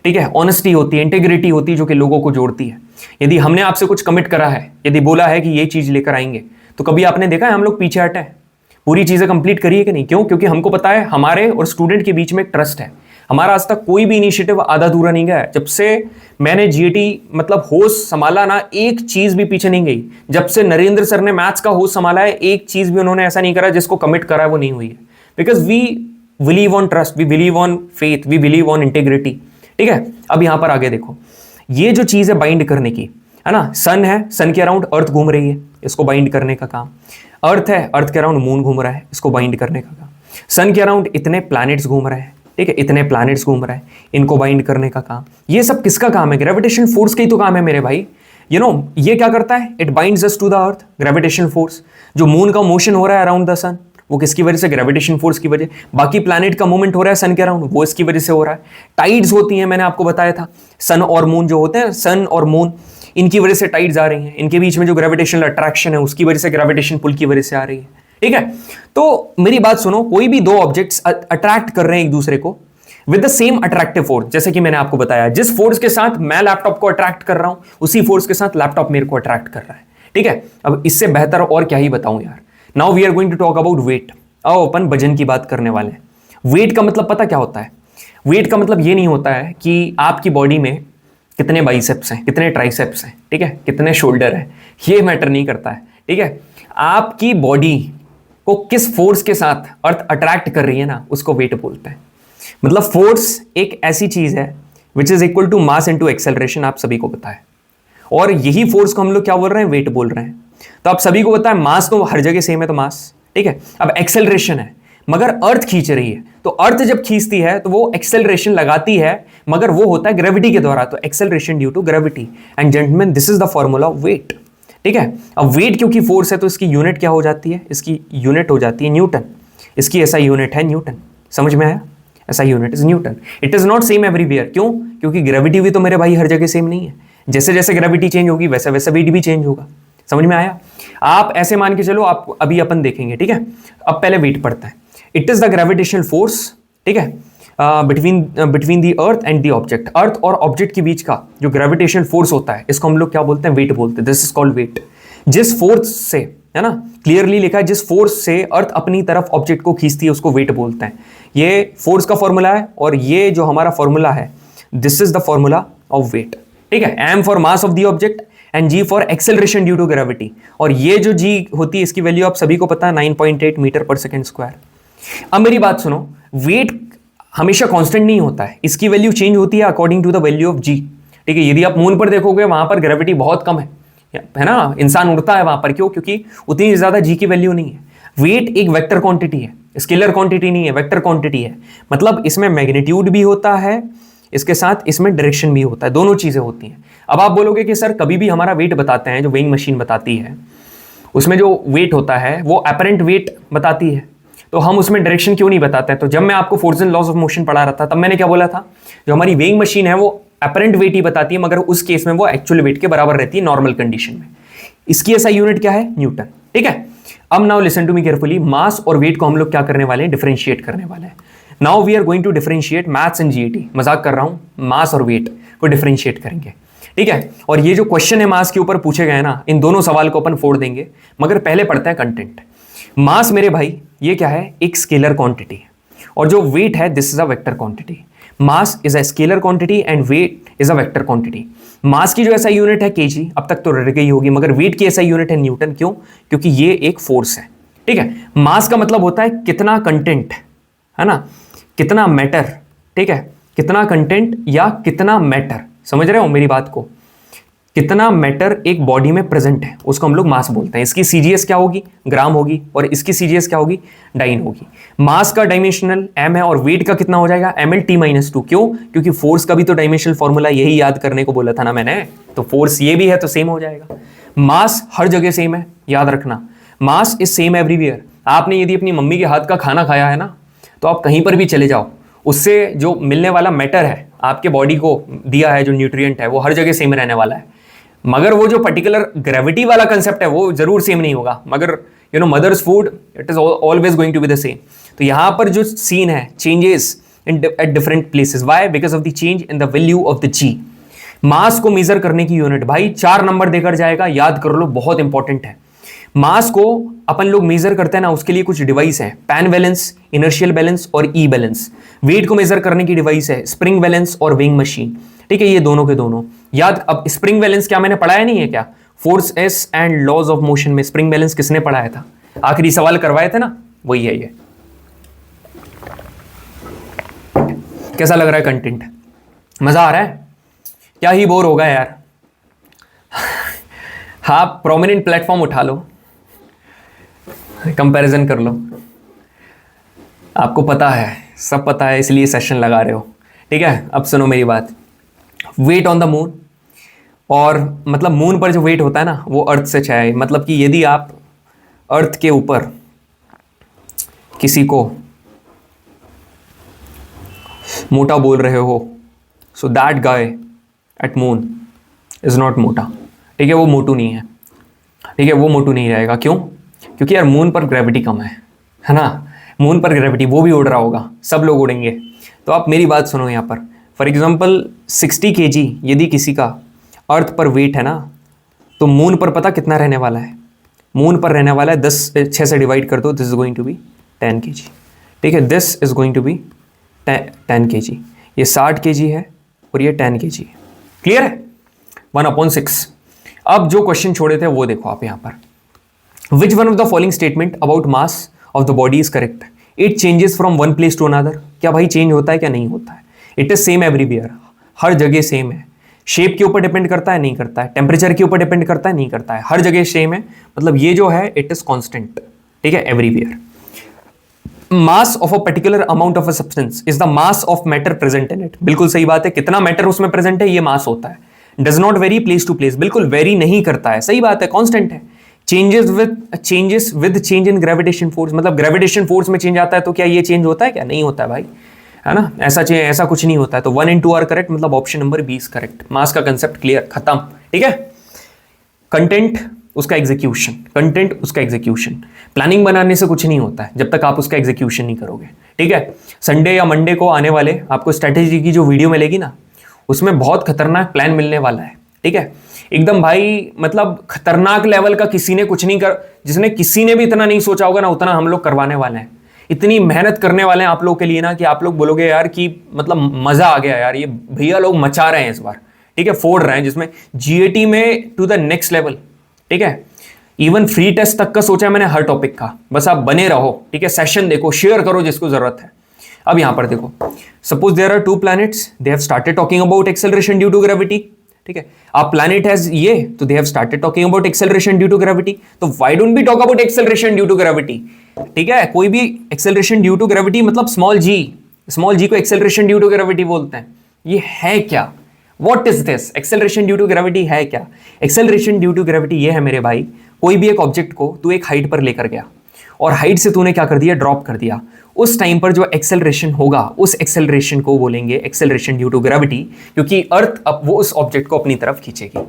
ठीक है, ऑनेस्टी होती है, इंटीग्रिटी होती है, जो कि लोगों को जोड़ती है। यदि हमने आपसे कुछ कमिट करा है, यदि बोला है कि ये चीज लेकर आएंगे, तो कभी आपने देखा है हम लोग पीछे हटे हैं, पूरी चीजें कंप्लीट करिए कि नहीं। क्यों, क्योंकि हमको पता है हमारे और स्टूडेंट के बीच में ट्रस्ट है। हमारा आज तक कोई भी इनिशिएटिव आधा अधूरा नहीं गया है। जब से मैंने जीएटी मतलब होस्ट संभाला ना, एक चीज भी पीछे नहीं गई। जब से नरेंद्र सर ने मैथ्स का होस्ट संभाला है, एक चीज भी उन्होंने ऐसा नहीं करा जिसको कमिट करा है वो नहीं हुई है। Because we believe on trust, we believe on faith, we believe on integrity. ठीक है, अब यहां पर आगे देखो, ये जो चीज है बाइंड करने की, है ना, सन है, सन के अराउंड अर्थ घूम रही है, इसको बाइंड करने का काम। अर्थ है, अर्थ के अराउंड मून घूम रहा है, इसको बाइंड करने का काम। सन के अराउंड इतने प्लैनेट्स घूम रहे हैं। ठीक है, इतने प्लैनेट्स घूम रहे हैं, इनको बाइंड करने का काम। ये सब किसका काम है, ग्रेविटेशनल फोर्स का ही तो काम है मेरे भाई। यू नो, ये क्या करता है, it binds us to the earth, gravitational force. जो मून का मोशन हो रहा है अराउंड द सन, वो किसकी वजह से, ग्रेविटेशन फोर्स की वजह। बाकी प्लैनेट का मूवमेंट हो रहा है सन के अराउंड, वो इसकी वजह से हो रहा है। टाइड्स होती हैं, मैंने आपको बताया था, सन और मून जो होते हैं, सन और मून, इनकी वजह से टाइड्स आ रही हैं। इनके बीच में जो ग्रेविटेशनल अट्रैक्शन है उसकी वजह से, ग्रेविटेशन पुल की वजह से आ रही है। ठीक है, तो मेरी बात सुनो, कोई भी दो ऑब्जेक्ट्स अट्रैक्ट कर रहे हैं एक दूसरे को with the same attractive force, जैसे कि मैंने आपको बताया, जिस फोर्स के साथ मैं लैपटॉप को अट्रैक्ट कर रहा हूं, उसी फोर्स के साथ लैपटॉप मेरे को अट्रैक्ट कर रहा है। ठीक है, अब इससे बेहतर और क्या ही बताऊं यार। Now we are going to talk about weight. आओ अपन वजन की बात करने वाले हैं। वेट का मतलब पता क्या होता है, वेट का मतलब ये नहीं होता है कि आपकी बॉडी में कितने बाइसेप्स हैं, कितने ट्राइसेप्स हैं, ठीक है, कितने शोल्डर हैं, ये मैटर नहीं करता है। ठीक है, आपकी बॉडी को किस फोर्स के साथ अर्थ अट्रैक्ट कर रही है ना, उसको वेट बोलते हैं। मतलब फोर्स एक ऐसी चीज है which is equal to mass into acceleration, आप सभी को पता है। और यही फोर्स को हम लोग क्या बोल रहे हैं, वेट बोल रहे हैं। तो आप सभी को पता है मास तो हर जगह सेम है, तो मास, ठीक है। अब एक्सेलरेशन है, मगर अर्थ खींच रही है, तो अर्थ जब खींचती है तो वो एक्सेलरेशन लगाती है, मगर वो होता है ग्रेविटी के द्वारा, तो acceleration due to gravity. And gentleman, this is the formula of weight, ठीक है। अब वेट क्योंकि फोर्स है तो इसकी यूनिट क्या हो जाती है, इसकी यूनिट हो जाती है न्यूटन। इसकी ऐसा यूनिट है न्यूटन, समझ में आया? ऐसा unit is Newton. It is not same everywhere, क्यों? क्योंकि ग्रेविटी भी तो मेरे भाई हर जगह सेम नहीं है। जैसे जैसे ग्रेविटी चेंज होगी वैसे वैसे वेट भी चेंज होगा, समझ में आया? आप ऐसे मान के चलो, आप अभी अपन देखेंगे, ठीक है। अब पहले वेट पढ़ता है। It is the gravitational force, ठीक है, between the earth and the object. Earth और ऑब्जेक्ट के बीच का जो ग्रेविटेशनल फोर्स होता है, इसको हम लोग क्या बोलते हैं, वेट बोलते हैं। This is called weight. जिस फोर्स से, है ना, क्लियरली लिखा है, जिस फोर्स से अर्थ अपनी तरफ ऑब्जेक्ट को खींचती है उसको वेट बोलते हैं। ये फोर्स का फॉर्मूला है, और ये जो हमारा फॉर्मूला है, this is the formula of weight, ठीक है। M for mass of the object and G for acceleration due to gravity. और ये जो जी होती है इसकी वैल्यू आप सभी को पता है, 9.8 मीटर पर सेकेंड स्क्वायर। अब मेरी बात सुनो, वेट हमेशा कांस्टेंट नहीं होता है, इसकी वैल्यू चेंज होती है according to the value of G, ठीक है। यदि आप मून पर देखोगे वहां पर ग्रेविटी बहुत कम है ना, इंसान उड़ता है वहां पर, क्यों? क्योंकि उतनी ज्यादा जी की वैल्यू नहीं है। वेट एक वेक्टर क्वांटिटी है, स्केलर क्वांटिटी नहीं है, वेक्टर क्वांटिटी है। मतलब इसमें मैग्नीट्यूड भी होता है, इसके साथ इसमें डायरेक्शन भी होता है, दोनों चीजें होती हैं। अब आप बोलोगे कि सर कभी भी हमारा वेट बताते हैं, जो वेइंग मशीन बताती है उसमें जो वेट होता है वो अपरेंट वेट बताती है, तो हम उसमें डायरेक्शन क्यों नहीं बताते हैं? तो जब मैं आपको force and laws of motion पढ़ा रहा था तब मैंने क्या बोला था, जो हमारी वेइंग मशीन है वो अपरेंट वेट ही बताती है, मगर उस केस में वो एक्चुअल वेट के बराबर रहती है नॉर्मल कंडीशन में। इसकी ऐसा यूनिट क्या है, न्यूटन, ठीक है। अब now listen to me carefully, mass और वेट को हम लोग क्या करने वाले हैं, डिफरेंशिएट करने वाले हैं। Now we are going to differentiate maths and GET, मजाक कर रहा हूं, मास और वेट को डिफरेंशिएट करेंगे, ठीक है। और ये जो क्वेश्चन है मास के ऊपर पूछे गए ना, इन दोनों सवाल को अपन फोड़ देंगे, मगर पहले पढ़ते हैं कंटेंट। मास मेरे भाई ये क्या है, एक स्केलर क्वांटिटी, और जो वेट है this is a vector quantity. Mass is a scalar quantity and weight is a vector quantity. Mass की जो ऐसा यूनिट है केजी, अब तक तो रह गई होगी, मगर वेट की ऐसा यूनिट है न्यूटन। क्यों? क्योंकि ये एक फोर्स है, ठीक है। मास का मतलब होता है कितना कंटेंट, है ना, कितना मैटर, ठीक है, कितना कंटेंट या कितना मैटर, समझ रहे हो मेरी बात को? कितना मैटर एक बॉडी में प्रेजेंट है उसको हम लोग मास बोलते हैं। इसकी सीजीएस क्या होगी, ग्राम होगी, और इसकी सीजीएस क्या होगी, डाइन होगी। मास का डायमेंशनल एम है, और वेट का कितना हो जाएगा, ml/-2। क्यों? क्योंकि फोर्स का भी तो डायमेंशनल फॉर्मूला यही याद करने को बोला था ना मैंने, तो फोर्स ये भी है तो सेम हो जाएगा। मास हर जगह सेम है, याद रखना, मास इज सेम एवरीवेयर। आपने यदि अपनी मम्मी के हाथ का खाना खाया है ना, तो आप कहीं पर भी चले जाओ, उससे जो मिलने वाला मैटर है आपके बॉडी को दिया है, जो न्यूट्रिएंट है, वो हर जगह सेम रहने वाला है। मगर वो जो पर्टिकुलर ग्रेविटी वाला कंसेप्ट है वो जरूर सेम नहीं होगा, मगर you know mother's food it is always going to be the same. तो यहां पर जो सीन है, changes at different places, why? Because of the change in the value of the G. Mass को मेजर करने की यूनिट भाई 4 number देकर जाएगा, याद कर लो, बहुत इंपॉर्टेंट है। मास को अपन लोग मेजर करते हैं ना, उसके लिए कुछ डिवाइस है, पैन बैलेंस, इनर्शियल बैलेंस और ई बैलेंस। वेट को मेजर करने की डिवाइस है स्प्रिंग बैलेंस और वेइंग मशीन, ठीक है, ये दोनों के दोनों याद। अब स्प्रिंग बैलेंस क्या मैंने पढ़ाया नहीं है क्या, forces and laws of motion में स्प्रिंग बैलेंस किसने पढ़ाया था, आखिरी सवाल करवाए थे ना, वही है ये। कैसा लग रहा है कंटेंट, मजा आ रहा है? क्या ही बोर होगा यार। हाँ, प्रोमिनेंट प्लेटफॉर्म उठा लो, कंपैरिजन कर लो, आपको पता है, सब पता है, इसलिए सेशन लगा रहे हो, ठीक है। अब सुनो मेरी बात, वेट ऑन द मून, और मतलब मून पर जो वेट होता है ना वो अर्थ से चाहिए। मतलब कि यदि आप अर्थ के ऊपर किसी को मोटा बोल रहे हो, so that guy at moon is not मोटा, ठीक है, वो मोटू नहीं है, ठीक है, वो मोटू नहीं रहेगा। क्यों? क्योंकि यार मून पर ग्रेविटी कम है ना, मून पर ग्रेविटी, वो भी उड़ रहा होगा, सब लोग उड़ेंगे। तो आप मेरी बात सुनो यहाँ पर, फॉर एग्जाम्पल 60 kg यदि किसी का अर्थ पर वेट है ना, तो मून पर पता कितना रहने वाला है, मून पर रहने वाला है 6 से डिवाइड कर दो, this is going to be 10 kg, ठीक है, this is going to be 10 kg। ये 60 kg है और ये 10 kg है, क्लियर है, 1/6। अब जो क्वेश्चन छोड़े थे वो देखो आप यहाँ पर, which one of the following statement about mass of the body is correct? It changes from one place to another. क्या भाई चेंज होता है क्या नहीं होता है? इट इज सेम एवरीवेयर, हर जगह सेम है। शेप के ऊपर डिपेंड करता है नहीं करता है, टेम्परेचर के ऊपर डिपेंड करता है नहीं करता है, हर जगह सेम है। मतलब ये जो है इट इज कांस्टेंट, ठीक है, everywhere. Mass of a particular amount of a substance is the mass of matter present in it. बिल्कुल सही बात है, कितना मैटर उसमें प्रेजेंट है ये मास होता है। Does not vary place to place, बिल्कुल वेरी नहीं करता है, सही बात है, कांस्टेंट है। Changes with change in gravitation force, मतलब ग्रेविटेशन फोर्स में चेंज आता है तो क्या ये चेंज होता है क्या? नहीं होता है भाई, है ना, ऐसा कुछ नहीं होता है। तो 1 and 2 आर करेक्ट, मतलब option number B is correct. Mass का कंसेप्ट क्लियर, खत्म, ठीक है। कंटेंट उसका एग्जीक्यूशन, कंटेंट उसका एग्जीक्यूशन। प्लानिंग बनाने से कुछ नहीं होता है जब तक आप उसका एग्जीक्यूशन नहीं करोगे, ठीक है। संडे या मंडे को आने वाले आपको स्ट्रेटेजी की जो वीडियो मिलेगी ना, उसमें बहुत खतरनाक प्लान मिलने वाला है, ठीक है, एकदम भाई, मतलब खतरनाक लेवल का। जिसने किसी ने भी इतना नहीं सोचा होगा ना, उतना हम लोग करवाने वाले हैं। इतनी मेहनत करने वाले हैं आप लोग के लिए ना कि आप लोग बोलोगे यार कि मतलब मजा आ गया यार, ये भैया लोग मचा रहे हैं इस बार, ठीक है, फोड़ रहे हैं, जिसमें जीएटी में टू द नेक्स्ट लेवल, ठीक है। इवन फ्री टेस्ट तक का सोचा है मैंने हर टॉपिक का। बस आप बने रहो, ठीक है, सेशन देखो, शेयर करो जिसको जरूरत है। अब यहां पर देखो, suppose there are two planets, they have started talking about acceleration due to gravity, ठीक है। अब प्लैनेट हैज ये, तो they have started talking about acceleration due to gravity, तो why don't we talk about acceleration due to gravity, ठीक है। कोई भी एक्सेलरेशन ड्यू टू ग्रेविटी मतलब स्मॉल जी को एक्सेलरेशन ड्यू टू ग्रेविटी बोलते हैं। ये है क्या? What is this? Acceleration due to gravity है क्या? एक्सेलरेशन ड्यू टू ग्रेविटी ये है मेरे भाई, कोई भी एक ऑब्जेक्ट को तू एक हाइट पर लेकर गया और हाइट से तूने क्या कर दिया, ड्रॉप कर दिया। उस टाइम पर जो एक्सेलरेशन होगा, उस एक्सेलरेशन को बोलेंगे एक्सेलरेशन ड्यू टू ग्रेविटी, क्योंकि अर्थ अब वो उस ऑब्जेक्ट को अपनी तरफ खींचेगी,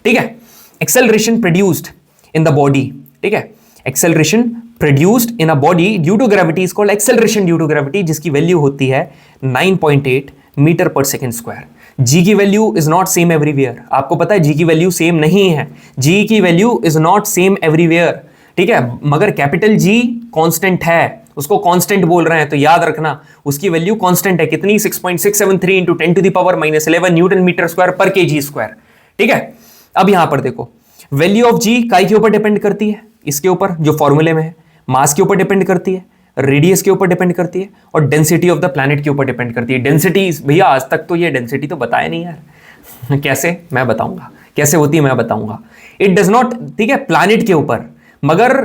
ठीक है। Acceleration produced in the body, ठीक है, acceleration produced in a body due to gravity is called acceleration due to gravity, जिसकी वैल्यू होती है 9.8 metre per second square. G की value is not same everywhere, आपको पता है जी की वैल्यू सेम नहीं है, जी की value is not same everywhere, ठीक है। मगर कैपिटल जी कांस्टेंट है, उसको कांस्टेंट बोल रहे हैं, तो याद रखना उसकी वैल्यू कांस्टेंट है। कितनी? 6.673 into 10 to the power -11 newton metre square per KG square, ठीक है। अब यहां पर देखो, वैल्यू ऑफ जी काय के ऊपर डिपेंड करती है? इसके ऊपर जो फॉर्मूले में है। मास के ऊपर डिपेंड करती है, रेडियस के ऊपर डिपेंड करती है, और डेंसिटी ऑफ द प्लैनेट के ऊपर डिपेंड करती है। डेंसिटी भैया आज तक तो ये डेंसिटी तो बताया नहीं यार कैसे? मैं बताऊंगा कैसे होती है, मैं बताऊंगा। इट डज नॉट, ठीक है, प्लैनेट के ऊपर, मगर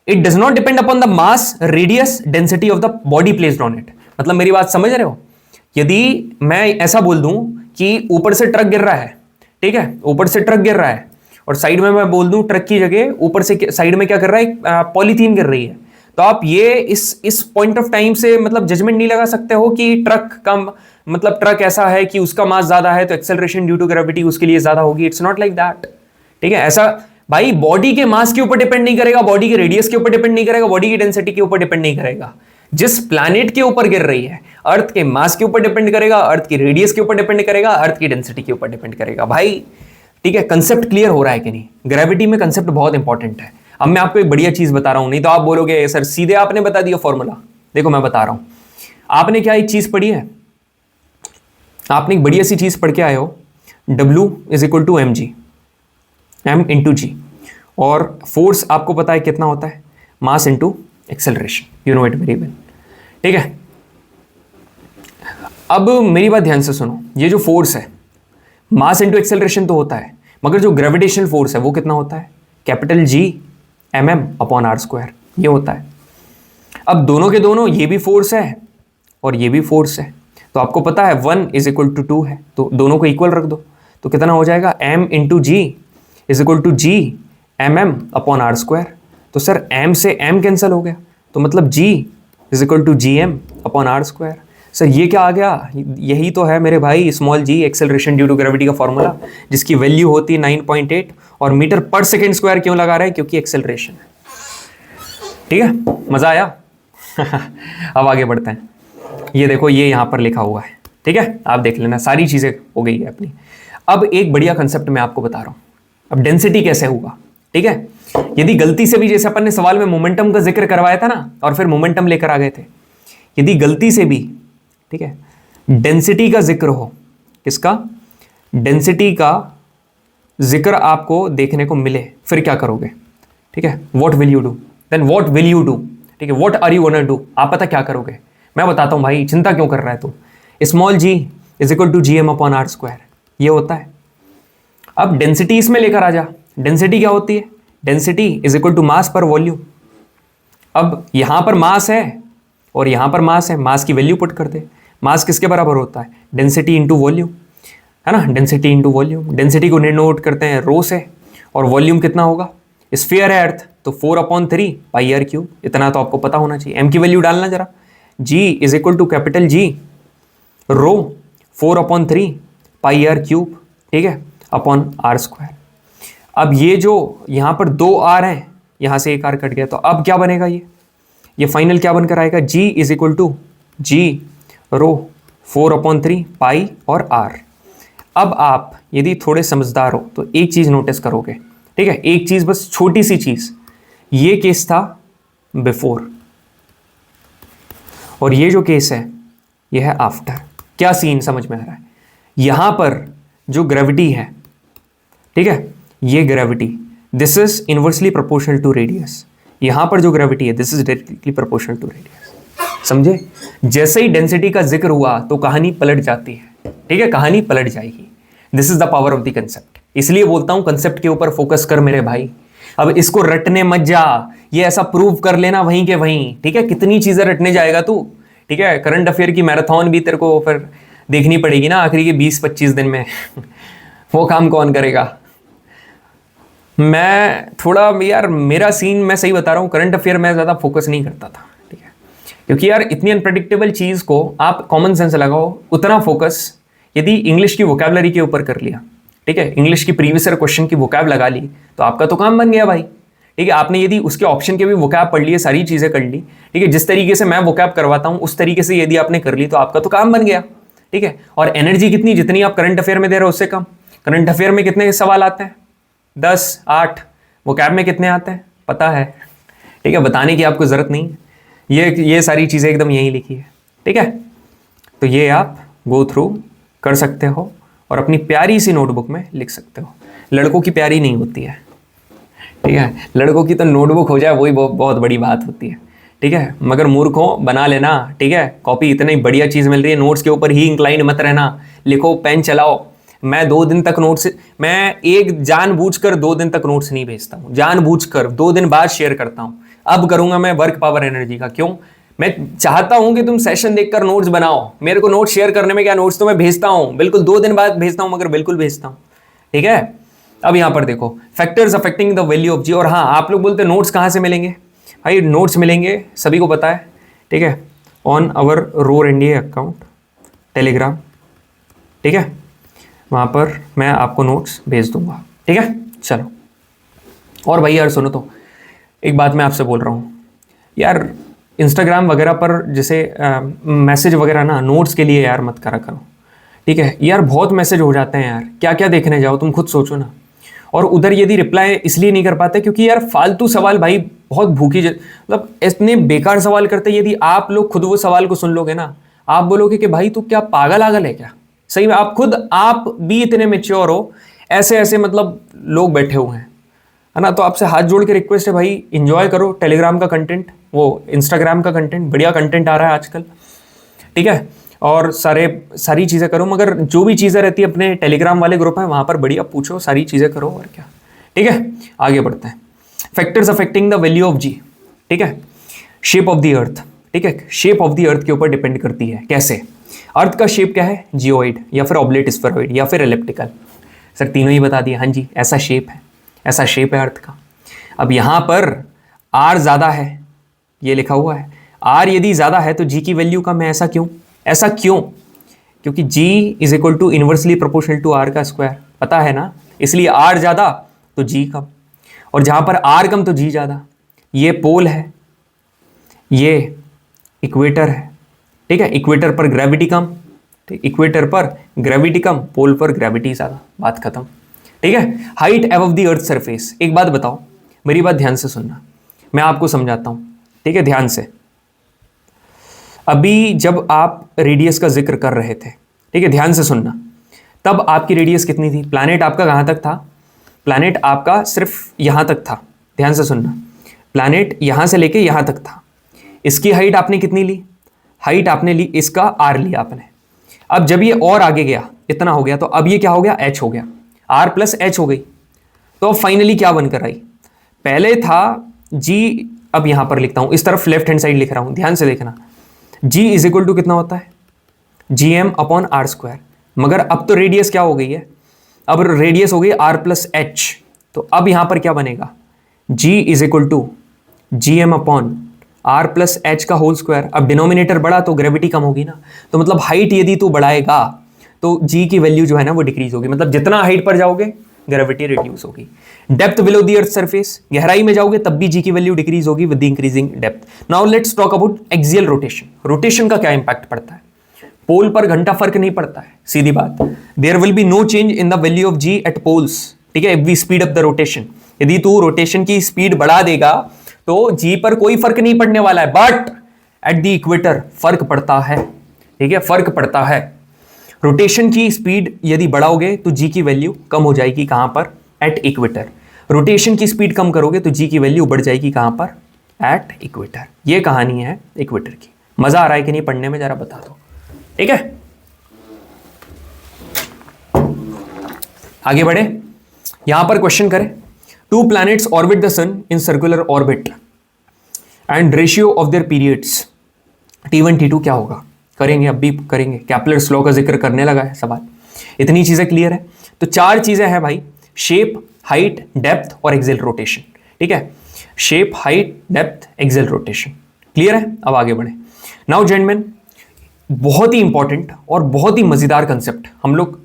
it does not depend upon the mass, radius, density of the body placed on it. मतलब मेरी बात समझ रहे हो? यदि मैं ऐसा बोल दूं कि ऊपर से ट्रक गिर रहा है, ठीक है, ऊपर से ट्रक गिर रहा है, और साइड में मैं बोल दूं ट्रक की जगह ऊपर से साइड में क्या कर रहा है, पॉलीथीन गिर रही है, तो आप ये इस पॉइंट ऑफ टाइम से मतलब जजमेंट नहीं लगा सकते हो कि ट्रक का मतलब ट्रक ऐसा है कि उसका मास ज्यादा है तो एक्सेलरेशन ड्यू टू ग्रेविटी उसके लिए ज्यादा होगी। इट्स नॉट लाइक दैट, ठीक है। ऐसा भाई बॉडी के मास के ऊपर डिपेंड नहीं करेगा, बॉडी के रेडियस के ऊपर डिपेंड नहीं करेगा, बॉडी की डेंसिटी के ऊपर डिपेंड नहीं करेगा। जिस प्लैनेट के ऊपर गिर रही है, अर्थ के मास के ऊपर डिपेंड करेगा, अर्थ की रेडियस के ऊपर डिपेंड करेगा, अर्थ की डेंसिटी के ऊपर डिपेंड करेगा भाई, ठीक है। कंसेप्ट क्लियर हो रहा है कि नहीं? ग्रेविटी में कंसेप्ट बहुत इंपॉर्टेंट है। अब मैं आपको एक बढ़िया चीज बता रहा हूं, नहीं तो आप बोलोगे सर सीधे आपने बता दिया फॉर्मूला। देखो मैं बता रहा हूं, आपने क्या एक चीज पढ़ी है, आपने एक बढ़िया सी चीज पढ़ के आए हो, W is equal to mg, m into G, और फोर्स आपको पता है कितना होता है, mass into acceleration, you know it very well, ठीक है। अब मेरी बात ध्यान से सुनो, ये जो फोर्स है मास इंटू एक्सेलरेशन तो होता है, मगर जो ग्रेविटेशनल फोर्स है वो कितना होता है, capital G mm upon r square, ये होता है। अब दोनों के दोनों, ये भी फोर्स है और ये भी फोर्स है, तो आपको पता है 1 इज इक्वल टू 2 है, तो दोनों को इक्वल रख दो, तो कितना हो जाएगा, m into G is equal to G mm upon r square. तो सर m से m कैंसिल हो गया, तो मतलब G is equal to GM upon r square. Sir ये क्या आ गया, यही तो है मेरे भाई small g acceleration due to gravity का फॉर्मूला, जिसकी वैल्यू होती है 9.8, और मीटर पर सेकेंड स्क्वायर क्यों लगा रहा है, क्योंकि एक्सेलरेशन है, ठीक है। मजा आया अब आगे बढ़ते हैं। ये देखो ये यहां पर लिखा हुआ है, ठीक है, आप देख लेना, सारी चीजें हो गई है अपनी। अब एक बढ़िया कंसेप्ट मैं आपको बता रहा हूं, अब डेंसिटी कैसे होगा, ठीक है। यदि गलती से भी, जैसे अपन ने सवाल में मोमेंटम का जिक्र करवाया था ना, और फिर मोमेंटम लेकर आ गए थे, यदि गलती से भी, ठीक है, डेंसिटी का जिक्र हो, किसका, डेंसिटी का जिक्र आपको देखने को मिले, फिर क्या करोगे, ठीक है, what will you do, then what will you do, ठीक है, what are you gonna do, आप पता क्या करोगे, मैं बताता हूं भाई, चिंता क्यों कर रहा है तू। Small G is equal to GM upon R square, ये होता है। अब डेंसिटी इसमें लेकर आ जा, डेंसिटी क्या होती है, density is equal to mass per volume. अब यहां पर मास है और यहां पर मास है, मास की वैल्यू पुट कर दे, मास किसके बराबर होता है, डेंसिटी इंटू वॉल्यूम, है ना, डेंसिटी इंटू वॉल्यूम। डेंसिटी को नोट करते हैं रो से, और वॉल्यूम कितना होगा, स्फीयर है अर्थ, तो 4/3 पाई आर क्यूब, इतना तो आपको पता होना चाहिए। एम की वैल्यू डालना जरा, G is equal to capital G rho 4/3 pi R cube, ठीक है, अपॉन आर स्क्वायर। अब ये जो यहां पर 2 आर हैं, यहां से एक आर कट गया, तो अब क्या बनेगा, ये फाइनल क्या बनकर आएगा, जी is equal to ji rho 4/3 pi और आर। अब आप यदि थोड़े समझदार हो तो एक चीज नोटिस करोगे, ठीक है, एक चीज, बस छोटी सी चीज, ये केस था बिफोर और ये जो केस है ये है आफ्टर। क्या सीन समझ में आ रहा है, यहां पर जो ग्रेविटी है, ठीक है, ये gravity this is inversely proportional to radius, यहां पर जो ग्रेविटी है this is directly proportional to radius, समझे। जैसे ही डेंसिटी का जिक्र हुआ तो कहानी पलट जाती है, ठीक है, कहानी पलट जाएगी। This is the power of the concept, इसलिए बोलता हूं कंसेप्ट के ऊपर फोकस कर मेरे भाई। अब इसको रटने मत जा, ये ऐसा प्रूव कर लेना वहीं के वहीं, ठीक है, कितनी चीजें रटने जाएगा तू, ठीक है, करंट अफेयर की मैराथन भी तेरे को फिर देखनी पड़ेगी ना आखिरी के 20-25 दिन में वो काम कौन करेगा। मैं थोड़ा यार, मेरा सीन मैं सही बता रहा हूँ, करंट अफेयर में ज़्यादा फोकस नहीं करता था, ठीक है, क्योंकि यार इतनी अनप्रेडिक्टेबल चीज़ को आप कॉमन सेंस लगाओ, उतना फोकस यदि इंग्लिश की वोकैबुलरी के ऊपर कर लिया, ठीक है, इंग्लिश की प्रीवियस ईयर क्वेश्चन की वोकैब लगा ली, तो आपका तो काम बन गया भाई, ठीक है। आपने यदि उसके ऑप्शन के भी वोकैब पढ़ लिए, सारी चीज़ें कर ली, ठीक है, जिस तरीके से मैं वोकैब करवाता हूँ उस तरीके से यदि आपने कर ली तो आपका तो काम बन गया, ठीक है। और एनर्जी कितनी, जितनी आप करंट अफेयर में दे रहे हो उससे कम। करंट अफेयर में कितने सवाल आते हैं, 10, 8, वोकैब में कितने आते हैं पता है, ठीक है, बताने की आपको जरूरत नहीं है, ये सारी चीज़ें एकदम यही लिखी है, ठीक है। तो ये आप गो थ्रू कर सकते हो और अपनी प्यारी सी नोटबुक में लिख सकते हो। लड़कों की प्यारी नहीं होती है, ठीक है, लड़कों की तो नोटबुक हो जाए वही बहुत बड़ी बात होती है, ठीक है, मगर मूर्खों बना लेना, ठीक है, कॉपी इतनी बढ़िया चीज़ मिल रही है, नोट्स के ऊपर ही इंक्लाइन मत रहना, लिखो, पेन चलाओ। मैं 2 दिन तक नोट्स, मैं एक जानबूझकर 2 दिन तक नोट्स नहीं भेजता हूँ, जानबूझकर 2 दिन बाद शेयर करता हूँ। अब करूंगा मैं वर्क पावर एनर्जी का, क्यों, मैं चाहता हूं कि तुम सेशन देखकर नोट्स बनाओ, मेरे को नोट्स शेयर करने में क्या, नोट्स तो मैं भेजता हूं, बिल्कुल 2 दिन बाद भेजता हूं, मगर बिल्कुल भेजता हूं, ठीक है। अब यहां पर देखो factors affecting the value of G, और हाँ आप लोग बोलते हैं नोट्स कहां से मिलेंगे, भाई नोट्स मिलेंगे सभी को पता है, ठीक है, on our Roar India account Telegram, ठीक है, वहां पर मैं आपको नोट्स भेज दूंगा, ठीक है। चलो, और भाई यार सुनो, तो एक बात मैं आपसे बोल रहा हूँ यार, इंस्टाग्राम वगैरह पर जैसे मैसेज वगैरह ना नोट्स के लिए यार मत करा करो, ठीक है यार, बहुत मैसेज हो जाते हैं यार, क्या क्या देखने जाओ, तुम खुद सोचो ना। और उधर यदि रिप्लाई इसलिए नहीं कर पाते क्योंकि यार फालतू सवाल भाई बहुत भूखी, मतलब इतने बेकार सवाल करते, यदि आप लोग खुद वो सवाल को सुन लोगे ना, आप बोलोगे कि भाई तू क्या पागल आगल है क्या, सही में आप भी इतने मेच्योर हो, ऐसे ऐसे मतलब लोग बैठे हुए हैं, है ना। तो आपसे हाथ जोड़ के रिक्वेस्ट है भाई, एंजॉय करो टेलीग्राम का कंटेंट, वो इंस्टाग्राम का कंटेंट, बढ़िया कंटेंट आ रहा है आजकल, ठीक है, और सारी चीज़ें करो, मगर जो भी चीज़ें रहती है अपने टेलीग्राम वाले ग्रुप है वहाँ पर बढ़िया पूछो, सारी चीज़ें करो, और क्या, ठीक है। आगे बढ़ते हैं, factors affecting the value of G, ठीक है, शेप ऑफ द अर्थ, ठीक है, शेप ऑफ द अर्थ के ऊपर डिपेंड करती है, कैसे, अर्थ का शेप क्या है, जियोइड या फिर ऑब्लेट स्फेरॉइड या फिर एलिप्टिकल, सर तीनों ही बता दिए, हाँ जी ऐसा शेप है, ऐसा शेप है अर्थ का। अब यहां पर आर ज्यादा है, ये लिखा हुआ है, आर यदि ज्यादा है तो जी की वैल्यू कम है, ऐसा क्यों, ऐसा क्यों, क्योंकि G is equal to inversely proportional to R का स्क्वायर, पता है ना, इसलिए आर ज्यादा तो जी कम, और जहां पर आर कम तो जी ज्यादा। ये पोल है, ये इक्वेटर है, ठीक है, इक्वेटर पर ग्रेविटी कम, ठीक, इक्वेटर पर ग्रेविटी कम, पोल पर ग्रेविटी ज्यादा, बात खत्म, ठीक है। Height above the earth surface, एक बात बताओ, मेरी बात ध्यान से सुनना, मैं आपको समझाता हूं, ठीक है, ध्यान से। अभी जब आप रेडियस का जिक्र कर रहे थे, ठीक है, ध्यान से सुनना, तब आपकी रेडियस कितनी थी, प्लैनेट आपका कहां तक था, प्लैनेट आपका सिर्फ यहां तक था, ध्यान से सुनना, प्लैनेट यहां से लेके यहां तक था, इसकी हाइट आपने कितनी ली, हाइट आपने ली, इसका आर लिया आपने। अब जब ये और आगे गया, इतना हो गया, तो अब ये क्या हो गया, एच हो गया, आर प्लस एच हो गई। तो अब फाइनली क्या बनकर आई, पहले था जी, अब यहां पर लिखता हूं, इस तरफ लेफ्ट हैंड साइड लिख रहा हूं, ध्यान से देखना, जी इज इक्वल टू कितना होता है, G M upon R square. मगर अब तो रेडियस क्या हो गई है, अब रेडियस हो गई आर प्लस एच। तो अब यहां पर क्या बनेगा, G is equal to G M upon R plus H का होल स्क्वायर। अब डिनोमिनेटर बढ़ा तो ग्रेविटी कम होगी ना, तो मतलब हाइट यदि तू बढ़ाएगा तो जी की वैल्यू जो है ना वो डिक्रीज होगी, मतलब जितना हाइट पर जाओगे ग्रेविटी रिड्यूस होगी। Depth below the earth surface, गहराई में जाओगे तब भी जी की वैल्यू डिक्रीज होगी with the increasing depth. Now let's talk about axial rotation. Rotation का क्या इंपैक्ट पड़ता है, पोल पर घंटा फर्क नहीं पड़ता है, सीधी बात, there will be no change in the value of g at poles, ठीक है, if we speed up the rotation. यदि तू रोटेशन की स्पीड बढ़ा देगा तो जी पर कोई फर्क नहीं पड़ने वाला है, बट एट द इक्वेटर फर्क पड़ता है, ठीक है, फर्क पड़ता है। रोटेशन की स्पीड यदि बढ़ाओगे तो जी की वैल्यू कम हो जाएगी, कहां पर, एट इक्वेटर। रोटेशन की स्पीड कम करोगे तो जी की वैल्यू बढ़ जाएगी, कहां पर, एट इक्वेटर। ये कहानी है इक्वेटर की। मजा आ रहा है कि नहीं पढ़ने में, जरा बता दो, ठीक है। आगे बढ़े, यहां पर क्वेश्चन करें, two planets orbit the sun in circular orbit and ratio of their periods T1 T2 क्या होगा, करेंगे, अब भी करेंगे, कैपलर्स लॉ का जिक्र करने लगा है सवाल। इतनी चीजें क्लियर है, तो चार चीजें हैं भाई, शेप, हाइट, डेप्थ और एक्सियल रोटेशन, ठीक है, shape, height, depth, axial rotation, clear है। अब आगे बढ़े। नाउ जेंटलमैन, बहुत ही इंपॉर्टेंट और बहुत ही मजेदार कंसेप्ट हम लोग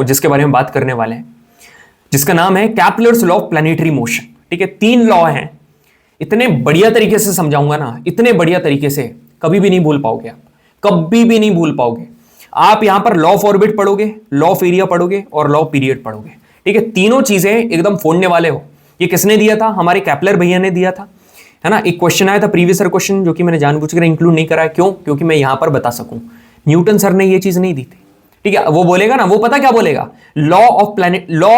जिसके बारे में बात करने वाले हैं, जिसका नाम है Kepler's law of planetary motion, ठीक है। तीन लॉ हैं, इतने बढ़िया तरीके से समझाऊंगा ना, इतने बढ़िया तरीके से, कभी भी नहीं भूल पाओगे आप, कभी भी नहीं भूल पाओगे आप। यहां पर लॉ ऑफ ऑर्बिट पढ़ोगे, लॉ ऑफ एरिया पढ़ोगे और लॉ ऑफ पीरियड पढ़ोगे, ठीक है। तीनों चीजें एकदम फोड़ने वाले हो। ये किसने दिया था, हमारे कैपलर भैया ने दिया था, है ना। एक क्वेश्चन आया था प्रीवियस ईयर क्वेश्चन, जो कि मैंने जानबूझकर इंक्लूड नहीं करा है, क्यों, क्योंकि मैं यहां पर बता सकूं। न्यूटन सर ने ये चीज नहीं दी थी, ठीक है। वो बोलेगा ना, वो पता क्या बोलेगा, law of planet, law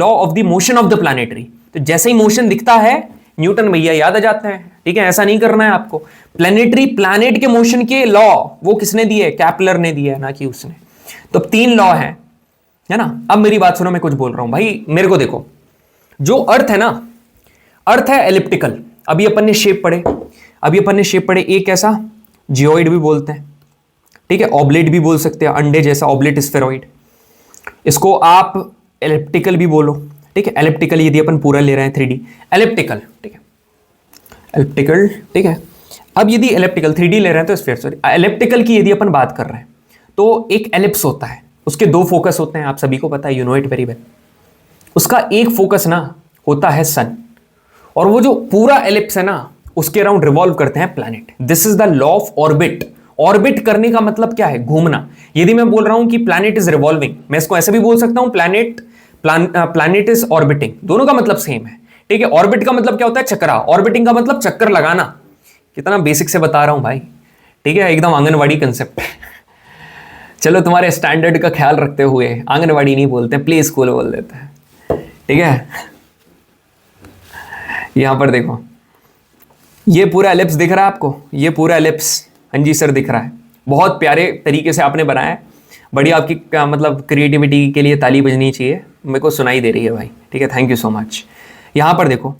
of the motion of the planetary. तो जैसे ही मोशन दिखता है न्यूटन भैया याद आ जाते हैं, ठीक है। ऐसा नहीं करना है आपको, प्लैनेटरी, प्लैनेट के मोशन के लॉ वो किसने दिए, कैपलर ने दिया है, ना कि उसने। तो तीन लॉ है ना। अब मेरी बात सुनो, मैं कुछ बोल रहा हूं भाई, मेरे को देखो, जो अर्थ है ना, अर्थ है एलिप्टिकल। अभी अपन ने शेप पढ़े, एक ऐसा जियोइड भी बोलते हैं, ठीक है, ऑब्लेट भी बोल सकते हैं, अंडे जैसा ऑब्लेट स्फेरॉइड, इसको आप एलिप्टिकल भी बोलो, ठीक है। एलिप्टिकल यदि अपन पूरा ले रहे हैं 3D एलिप्टिकल, ठीक है, एलिप्टिकल, ठीक है। अब यदि एलिप्टिकल 3D ले रहे हैं तो स्फीयर, सॉरी, एलिप्टिकल की यदि अपन बात कर रहे हैं तो एक एलिप्स होता है, उसके दो फोकस होते हैं, आप सभी को पता है, you know it very well. उसका एक फोकस ना होता है सन, और वो जो पूरा एलिप्स है ना उसके अराउंड रिवॉल्व करते हैं planet. This is the law of orbit. Orbit करने का मतलब क्या है, घूमना। यदि मैं बोल रहा हूं कि प्लैनेट इज रिवॉल्विंग, मैं इसको ऐसे भी बोल सकता हूं, प्लैनेट इज ऑर्बिटिंग, दोनों का मतलब सेम है, ठीक है। ऑर्बिट का मतलब क्या होता है, चक्रा, ऑर्बिटिंग का मतलब चक्कर लगाना। कितना बेसिक से बता रहा हूं भाई, ठीक है, एकदम आंगनवाड़ी कंसेप्ट। चलो तुम्हारे स्टैंडर्ड का ख्याल रखते हुए आंगनवाड़ी नहीं बोलते, प्ले स्कूल बोल देते हैं, ठीक है। यहां पर देखो, ये पूरा एलिप्स दिख रहा है आपको, ये पूरा एलिप्स, हाँ जी सर दिख रहा है, बहुत प्यारे तरीके से आपने बनाया है, बढ़िया। आपकी मतलब क्रिएटिविटी के लिए ताली बजनी चाहिए, मेरे को सुनाई दे रही है भाई, ठीक है, थैंक यू सो मच। यहां पर देखो,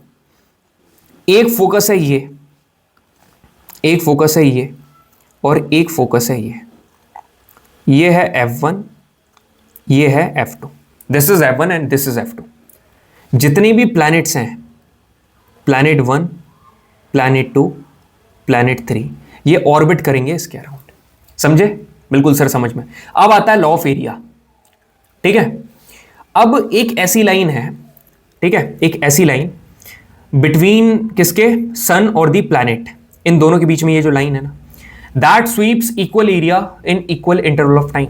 एक फोकस है ये, एक फोकस है ये, और एक फोकस है ये है F1, ये है F2, this is F1 and this is F2। जितने भी प्लैनेट्स हैं, प्लैनेट 1, प्लैनेट 2, प्लैनेट 3, ये ऑर्बिट करेंगे इसके अराउंड, समझे, बिल्कुल सर समझ में। अब आता है लॉ ऑफ एरिया, ठीक है। अब एक ऐसी लाइन है, ठीक है, एक ऐसी लाइन बिटवीन किसके, सन और दी प्लैनेट, इन दोनों के बीच में ये जो लाइन है ना, that sweeps equal area in equal interval of time.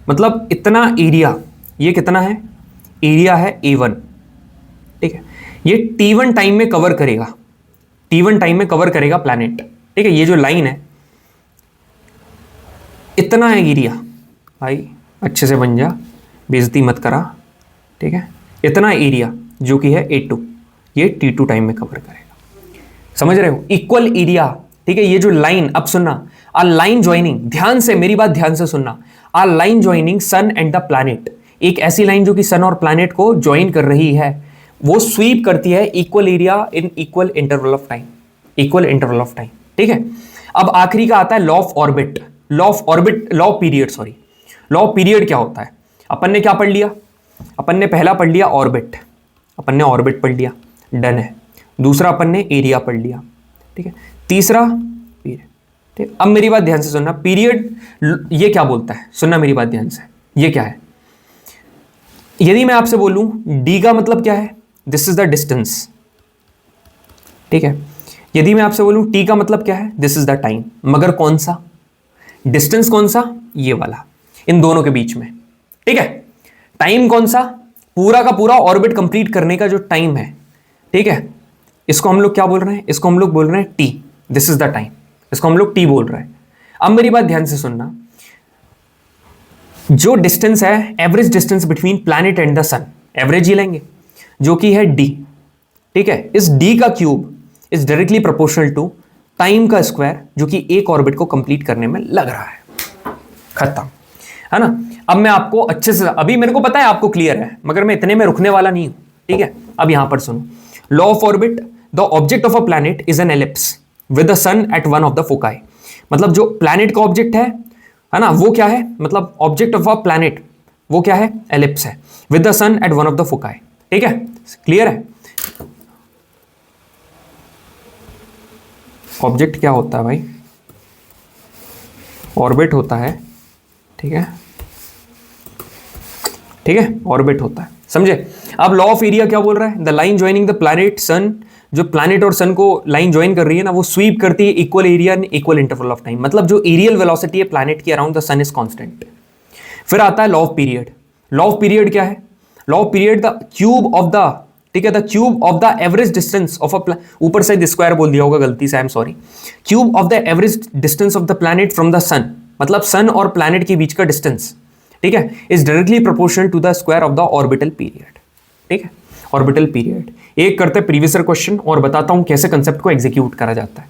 मतलब इतना एरिया, ये कितना है, एरिया है A1, ठीक है, ये T1 टाइम में कवर करेगा, T1 टाइम में कवर करेगा प्लैनेट, ठीक है। ये जो लाइन है, इतना है एरिया, भाई अच्छे से बन जा, बेइज्जती मत करा, ठीक है। इतना एरिया जो कि है A2, ये T2 टाइम में कवर करेगा। समझ रहे हो? इक्वल एरिया, ठीक है। ये जो लाइन, अब सुनना, आ लाइन ज्वाइनिंग, ध्यान से मेरी बात ध्यान से सुनना, a line joining sun and the planet, एक ऐसी लाइन जो कि सन और प्लैनेट को ज्वाइन कर रही है, वो स्वीप करती है equal area in equal interval of time, equal interval of time, ठीक है। अब आखिरी का आता है law of orbit, law of orbit, law of period, sorry. Law of period क्या होता है? अपन ने क्या पढ़ लिया? अपन ने पहला पढ़ लिया ऑर्बिट, अपन ने ऑर्बिट पढ़ लिया, डन है। दूसरा अपन ने एरिया पढ़ लिया, ठीक है। तीसरा पीरियड, ठीक। अब मेरी बात ध्यान से सुनना, पीरियड ये क्या बोलता है, सुनना मेरी बात ध्यान से, ये क्या है? यदि मैं आपसे बोलूं डी का मतलब क्या है, दिस इज द डिस्टेंस, ठीक है। यदि मैं आपसे बोलूं टी का मतलब क्या है, दिस इज द टाइम, मगर कौन सा डिस्टेंस, कौन सा? ये वाला, इन दोनों के बीच में, ठीक है। टाइम कौन सा? पूरा का पूरा ऑर्बिट कंप्लीट करने का जो टाइम है, ठीक है, इसको हम लोग क्या बोल रहे हैं? इसको हम लोग बोल रहे हैं T, this is the time, इसको हम लोग टी बोल रहे हैं। अब मेरी बात ध्यान से सुनना, जो डिस्टेंस है, average distance between planet and the sun, average ही लेंगे, जो कि है डी, ठीक है। इस डी का cube is directly proportional to time का स्क्वायर, जो कि एक ऑर्बिट को कंप्लीट करने में लग रहा है। खत्म, है ना। अब मैं आपको अच्छे से, अभी मेरे को पता है आपको क्लियर है, मगर मैं इतने में रुकने वाला नहीं हूं, ठीक है। अब यहां पर सुनो, law of orbit, the object of a planet is an ellipse with the sun at one of the foci. मतलब जो प्लैनेट का ऑब्जेक्ट है ना, वो क्या है? मतलब ऑब्जेक्ट ऑफ अ प्लैनेट वो क्या है? एलिप्स है, with the sun at one of the foci, ठीक है। क्लियर है? ऑब्जेक्ट क्या होता है भाई? ऑर्बिट होता है, ठीक है, ठीक है, ऑर्बिट होता है, समझे। अब लॉ ऑफ एरिया क्या बोल रहा है? The line joining the planet sun, जो प्लैनेट और सन को लाइन ज्वाइन कर रही है ना, वो स्वीप करती है equal area in equal interval of time. मतलब जो एरियल वेलोसिटी है प्लैनेट की around the sun is constant. फिर आता है law of period. Law of period क्या है? Law of period, the cube of the, ठीक है, the cube of the average distance of a, ऊपर से स्क्वायर बोल दिया होगा गलती से, I am sorry. Cube of the average distance of the planet from the सन, मतलब सन और प्लैनेट के बीच का डिस्टेंस, ठीक है, is directly proportional to the square of the orbital period, ठीक है, ऑर्बिटल पीरियड। एक करते हैं प्रीवियस क्वेश्चन और बताता हूं कैसे कंसेप्ट को एग्जीक्यूट करा जाता है।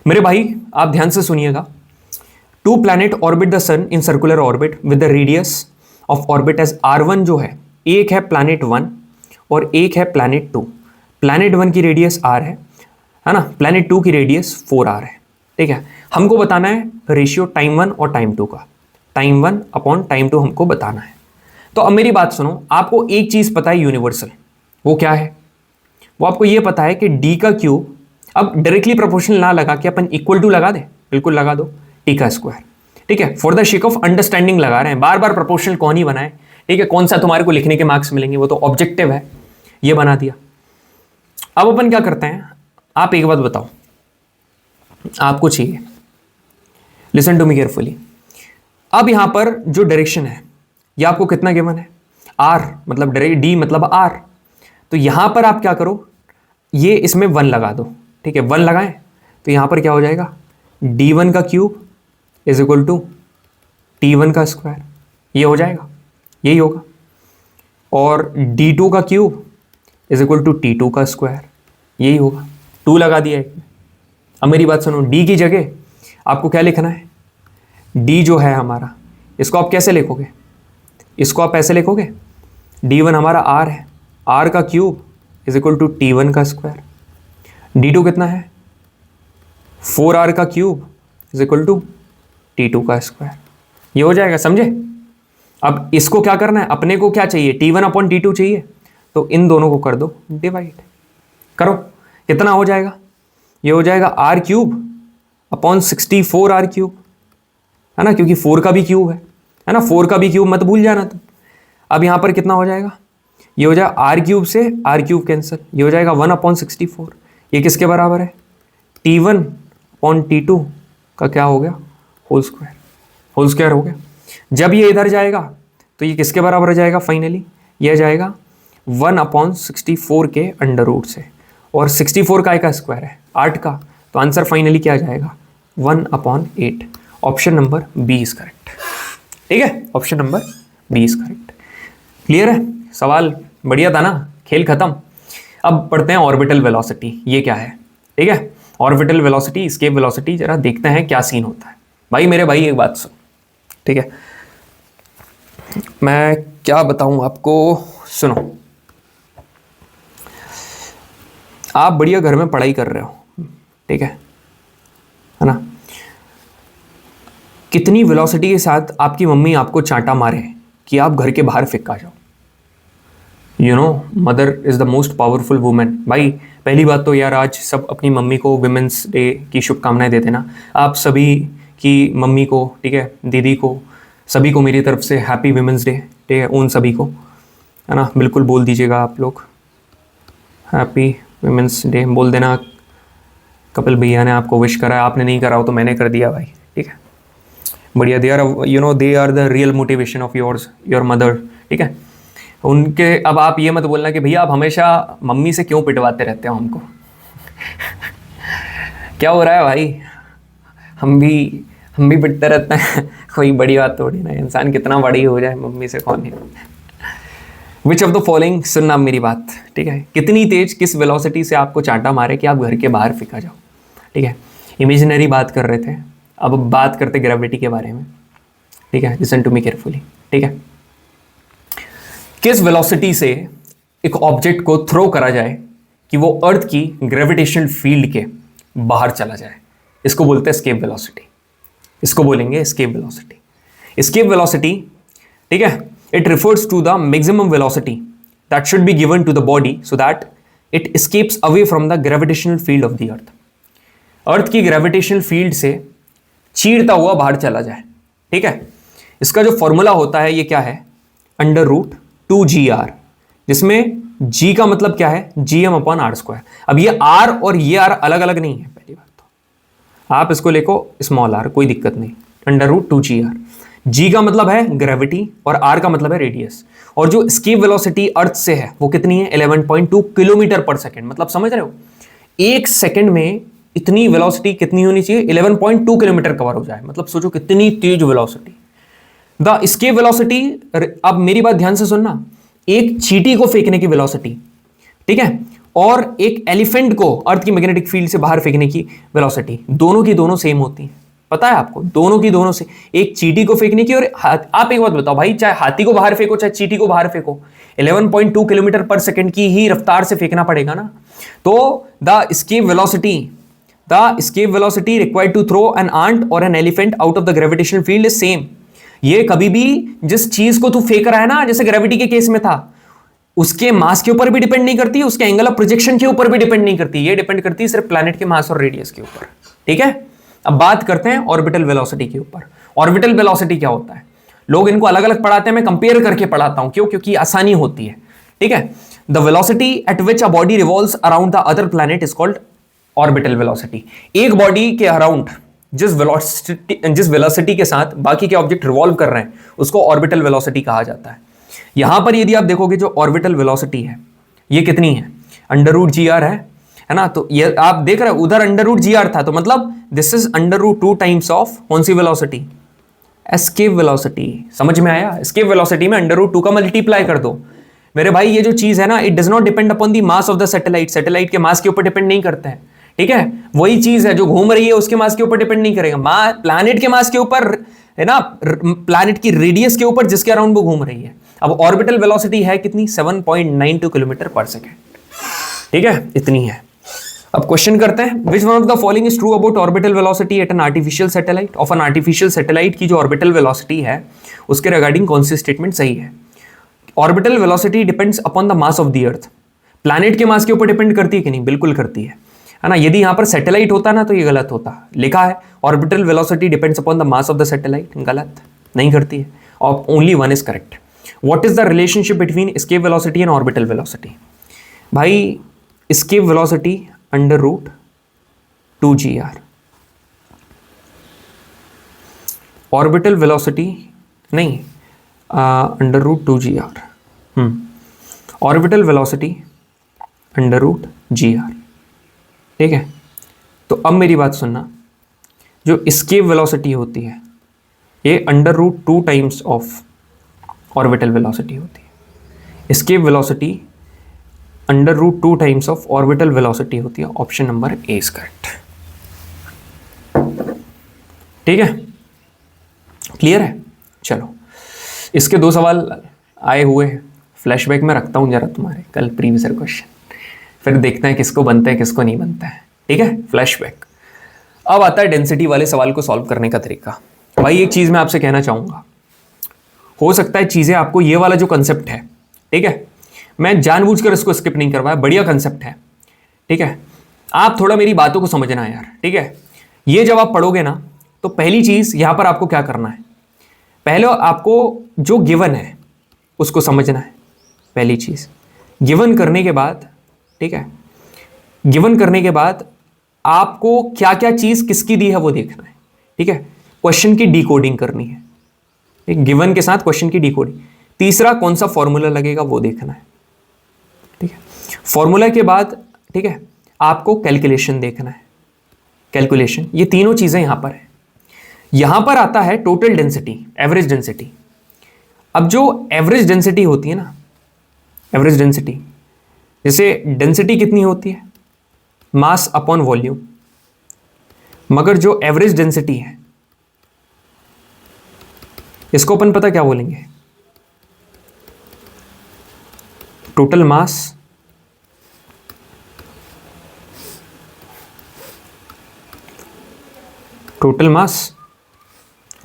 मेरे भाई आप ध्यान से सुनिएगा। Two planet orbit the sun in circular orbit with the radius of orbit as r1, जो है, एक है प्लैनेट 1 और एक है प्लैनेट 2। प्लैनेट 1 की रेडियस r है ना, प्लैनेट 2 की रेडियस 4r है, ठीक है। हमको बताना है रेशियो टाइम 1 और टाइम 2 का, टाइम 1 अपॉन टाइम 2 हमको बताना है। तो अब मेरी बात सुनो, आपको एक चीज पता है यूनिवर्सल, वो क्या है? वो आपको ये पता है कि डी का क्यूब, अब डायरेक्टली प्रोपोर्शनल ना लगा के अपन इक्वल टू लगा दे, बिल्कुल लगा दो, टी का स्क्वायर, ठीक है। For the shake of understanding लगा रहे हैं, बार बार प्रोपोर्शनल कौन ही बनाए, ठीक है, कौन सा तुम्हारे को लिखने के मार्क्स मिलेंगे, वो तो ऑब्जेक्टिव है, ये बना दिया। अब अपन क्या करते हैं, आप एक बात बताओ, आपको चाहिए, लिसन टू मी केयरफुली। अब यहां पर जो डायरेक्शन है, ये आपको कितना गिवन है? आर, मतलब डी मतलब आर। तो यहां पर आप क्या करो, ये इसमें 1 लगा दो, ठीक है, 1 लगाएं तो यहां पर क्या हो जाएगा? d1 का cube is equal to t1 का स्क्वायर, ये हो जाएगा, यही होगा। और d2 का cube is equal to t2 का स्क्वायर, यही होगा। 2 लगा दिया एक में। अब मेरी बात सुनो, d की जगह आपको क्या लिखना है? d जो है हमारा, इसको आप कैसे लिखोगे? इसको आप ऐसे लिखोगे, d1 हमारा r है, r का cube is equal to t1 का स्क्वायर। d2 कितना है? 4r का cube is equal to t2 का स्क्वायर, ये हो जाएगा, समझे। अब इसको क्या करना है, अपने को क्या चाहिए? t1 अपॉन t2 चाहिए, तो इन दोनों को कर दो डिवाइड, करो, कितना हो जाएगा? ये हो जाएगा r cube upon 64r cube, है ना, क्योंकि 4 का भी क्यूब है ना, 4 का भी क्यूब मत भूल जाना तुम। अब यहां पर कितना हो जाएगा? ये हो जाएगा r क्यूब से r क्यूब कैंसिल, ये हो जाएगा 1 अपॉन 64। ये किसके बराबर है? t1 अपॉन t2 का क्या हो गया? होल स्क्वायर, होल स्क्वायर हो गया। जब ये इधर जाएगा तो ये किसके बराबर हो जाएगा? फाइनली ये जाएगा 1 अपॉन 64 के अंडर रूट से, और 64 का स्क्वायर है 8 का, तो आंसर फाइनली क्या जाएगा? 1 upon 8। Option number B is correct, ठीक है, option number B is correct. Clear है? सवाल बढ़िया था ना, खेल खत्म। अब पढ़ते हैं ऑर्बिटल वेलोसिटी, ये क्या है, ठीक है। ऑर्बिटल वेलोसिटी, एस्केप वेलोसिटी, जरा देखते हैं क्या सीन होता है। भाई मेरे भाई एक बात सुन, ठीक है, मैं क्या बताऊं आपको, सुनो। आप बढ़िया घर में पढ़ाई कर रहे हो, ठीक है ना, कितनी वेलोसिटी के साथ आपकी मम्मी आपको चांटा मारे कि आप घर के बाहर फेंका जाओ। You know, mother is the most powerful women. भाई पहली बात तो यार, आज सब अपनी मम्मी को विमेंस डे की शुभकामनाएं देते ना। आप सभी की मम्मी को, ठीक है, दीदी को, सभी को मेरी तरफ से हैप्पी विमेंस डे, ठीक है, उन सभी को, है ना, बिल्कुल बोल दीजिएगा आप लोग, हैप्पी विमेंस डे बोल देना। कपिल भैया ने आपको विश करा है, आपने नहीं करा हो तो मैंने कर दिया भाई, ठीक है, बढ़िया। They are, you know, they are the real motivation of yours, your mother, ठीक है, उनके। अब आप ये मत बोलना कि भैया आप हमेशा मम्मी से क्यों पिटवाते रहते हो हमको क्या हो रहा है भाई, हम भी पिटते रहते हैं कोई बड़ी बात थोड़ी ना, इंसान कितना बड़ी हो जाए मम्मी से कौन है। विच ऑफ द फॉलोइंग, सुनना मेरी बात, ठीक है, कितनी तेज, किस वेलोसिटी से आपको चांटा मारे कि आप घर के बाहर फेंका जाओ, ठीक है। इमेजिनरी बात कर रहे थे, अब बात करते ग्रेविटी के बारे में, ठीक है, लिसन टू मी केयरफुली, ठीक है। किस वेलोसिटी से एक ऑब्जेक्ट को थ्रो करा जाए कि वो अर्थ की ग्रेविटेशनल फील्ड के बाहर चला जाए, इसको बोलते हैं एस्केप वेलोसिटी, इसको बोलेंगे एस्केप वेलोसिटी। एस्केप वेलोसिटी, ठीक है, it refers to the maximum velocity that should be given to the body so that it escapes away from the gravitational field of the earth. Earth की gravitational field से चीरता हुआ बाहर चला जाए, ठीक है। इसका जो फॉर्मूला होता है ये क्या है, √2gr, जिसमें g का मतलब क्या है, gm/r²। अब ये r और ये r अलग अलग नहीं है, पहली बात तो आप इसको लिखो स्मॉल r, कोई दिक्कत नहीं, √2gr। g का मतलब है ग्रेविटी और r का मतलब है रेडियस, और जो एस्केप वेलोसिटी अर्थ से है वो कितनी है, 11.2 किलोमीटर पर सेकेंड। मतलब समझ रहे हो, एक सेकेंड में इतनी वेलोसिटी कितनी होनी चाहिए, 11.2 किलोमीटर कवर हो जाए। मतलब सोचो कितनी तेज वेलोसिटी। द एस्केप वेलोसिटी, अब मेरी बात ध्यान से सुनना, एक चींटी को फेंकने की वेलोसिटी, ठीक है, और एक एलिफेंट को अर्थ की मैग्नेटिक फील्ड से बाहर फेंकने की वेलोसिटी, दोनों की दोनों सेम होती है, पता है आपको, दोनों की दोनों से, एक चींटी को फेंकने की और आप एक बात बताओ भाई, चाहे हाथी को बाहर फेंको चाहे चींटी को बाहर फेंको, 11.2 किलोमीटर पर सेकेंड की ही रफ्तार से फेंकना पड़ेगा ना। तो the escape velocity required to throw an ant और an elephant out of the gravitational field is same. ये कभी भी जिस चीज को तू फेंक रहा है ना, जैसे ग्रेविटी के केस में था, उसके मास के ऊपर भी डिपेंड नहीं करती, उसके एंगल ऑफ प्रोजेक्शन के ऊपर भी डिपेंड नहीं करती, ये डिपेंड करती है सिर्फ प्लैनेट के मास और रेडियस के ऊपर, ठीक है। अब बात करते हैं ऑर्बिटल वेलोसिटी के ऊपर। ऑर्बिटल वेलोसिटी क्या होता है, लोग इनको अलग अलग पढ़ाते हैं, मैं कंपेयर करके पढ़ाता हूं, क्यों, क्योंकि आसानी होती है, ठीक है। The velocity at which a body revolves around the other planet is called orbital velocity. एक बॉडी के अराउंड जिस वेलोसिटी के साथ बाकी के ऑब्जेक्ट रिवॉल्व कर रहे हैं उसको ऑर्बिटल वेलोसिटी कहा जाता है। यहां पर यदि आप देखोगे जो ऑर्बिटल वेलोसिटी है ये कितनी है, √gr है ना। तो ये आप देख रहे हो उधर √gr था, तो मतलब दिस इज √2 टाइम्स ऑफ कौन सी वेलोसिटी, एस्केप वेलोसिटी। समझ में आया, एस्केप वेलोसिटी में √2 का मल्टीप्लाई कर दो मेरे भाई। ये जो चीज है ना, it does not depend upon the mass of the satellite, satellite के मास के ऊपर डिपेंड नहीं करता है, ठीक है। वही चीज है जो घूम रही है उसके मास के ऊपर डिपेंड नहीं करेगा, प्लैनेट के मास के ऊपर है ना, प्लैनेट की रेडियस के ऊपर जिसके अराउंड वो घूम रही है। अब ऑर्बिटल वेलोसिटी है कितनी, 7.92 किलोमीटर पर सेकेंड, ठीक है, इतनी है। अब क्वेश्चन करते हैं, विच one of the following is true about orbital velocity at an artificial satellite. Of an artificial satellite की जो ऑर्बिटल वेलोसिटी है उसके रिगार्डिंग कौन सी स्टेटमेंट सही है। Orbital velocity depends upon the mass of the earth. Planet के मास के ऊपर डिपेंड करती है कि नहीं, बिल्कुल करती है ना। यदि यहां पर सैटेलाइट होता ना तो ये गलत होता, लिखा है orbital velocity depends upon the mass of the satellite, गलत, नहीं करती है, और only one is correct. What is the relationship between escape velocity and orbital velocity. भाई escape velocity √2gr, orbital velocity नहीं, √2gr, ऑर्बिटल वेलोसिटी √gr, ठीक है। तो अब मेरी बात सुनना, जो एस्केप वेलोसिटी होती है ये √2 टाइम्स ऑफ ऑर्बिटल वेलोसिटी होती है। Escape velocity √2 times of orbital velocity होती है। Option number A is correct. ठीक है, क्लियर है। चलो, इसके 2 सवाल आए हुए हैं, फ्लैशबैक में रखता हूं जरा तुम्हारे कल प्रीवियस क्वेश्चन, फिर देखते हैं किसको बनता है किसको नहीं बनता है। ठीक है, फ्लैशबैक। अब आता है डेंसिटी वाले सवाल को सॉल्व करने का तरीका। भाई एक चीज मैं आपसे कहना चाहूंगा, हो सकता है चीजें आपको, ये वाला जो कंसेप्ट है, ठीक है, मैं जानबूझकर इसको स्किप नहीं करवाया, बढ़िया कंसेप्ट है। ठीक है, आप थोड़ा मेरी बातों को समझना है यार। ठीक है, ये जब आप पढ़ोगे ना, तो पहली चीज यहां पर आपको क्या करना है, पहले आपको जो गिवन है उसको समझना है। पहली चीज गिवन करने के बाद, ठीक है, गिवन करने के बाद आपको क्या क्या चीज किसकी दी है वो देखना है। ठीक है, क्वेश्चन की डिकोडिंग करनी है, एक गिवन के साथ क्वेश्चन की डिकोडिंग। तीसरा, कौन सा फॉर्मूला लगेगा वो देखना है। ठीक है, फॉर्मूला के बाद, ठीक है, आपको कैलकुलेशन देखना है, कैलकुलेशन। ये तीनों चीजें यहां पर है। यहां पर आता है टोटल डेंसिटी, एवरेज डेंसिटी। अब जो एवरेज डेंसिटी होती है ना, एवरेज डेंसिटी, जैसे डेंसिटी कितनी होती है, मास अपॉन वॉल्यूम, मगर जो एवरेज डेंसिटी है इसको अपन पता क्या बोलेंगे, total mass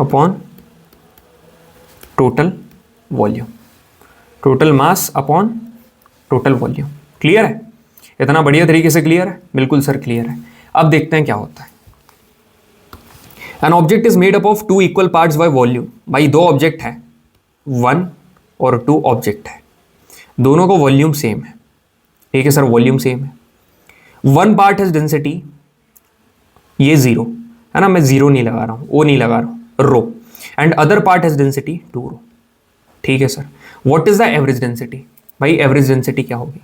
upon total volume, total mass upon total volume. Clear है? इतना बढ़िया तरीके से क्लियर है? बिल्कुल सर क्लियर है। अब देखते हैं क्या होता है। An object is made up of 2 equal parts by volume. भाई 2 ऑब्जेक्ट है, 1 और 2 ऑब्जेक्ट है, दोनों को वॉल्यूम सेम है। ठीक है सर, वॉल्यूम सेम है। 1 पार्ट हैज डेंसिटी, ये 0 है ना, मैं 0 नहीं लगा रहा हूं, ओ नहीं लगा रहा हूं, rho, and other part has density 2 rho. ठीक है sir, what is the average density? भाई एवरेज डेंसिटी क्या होगी?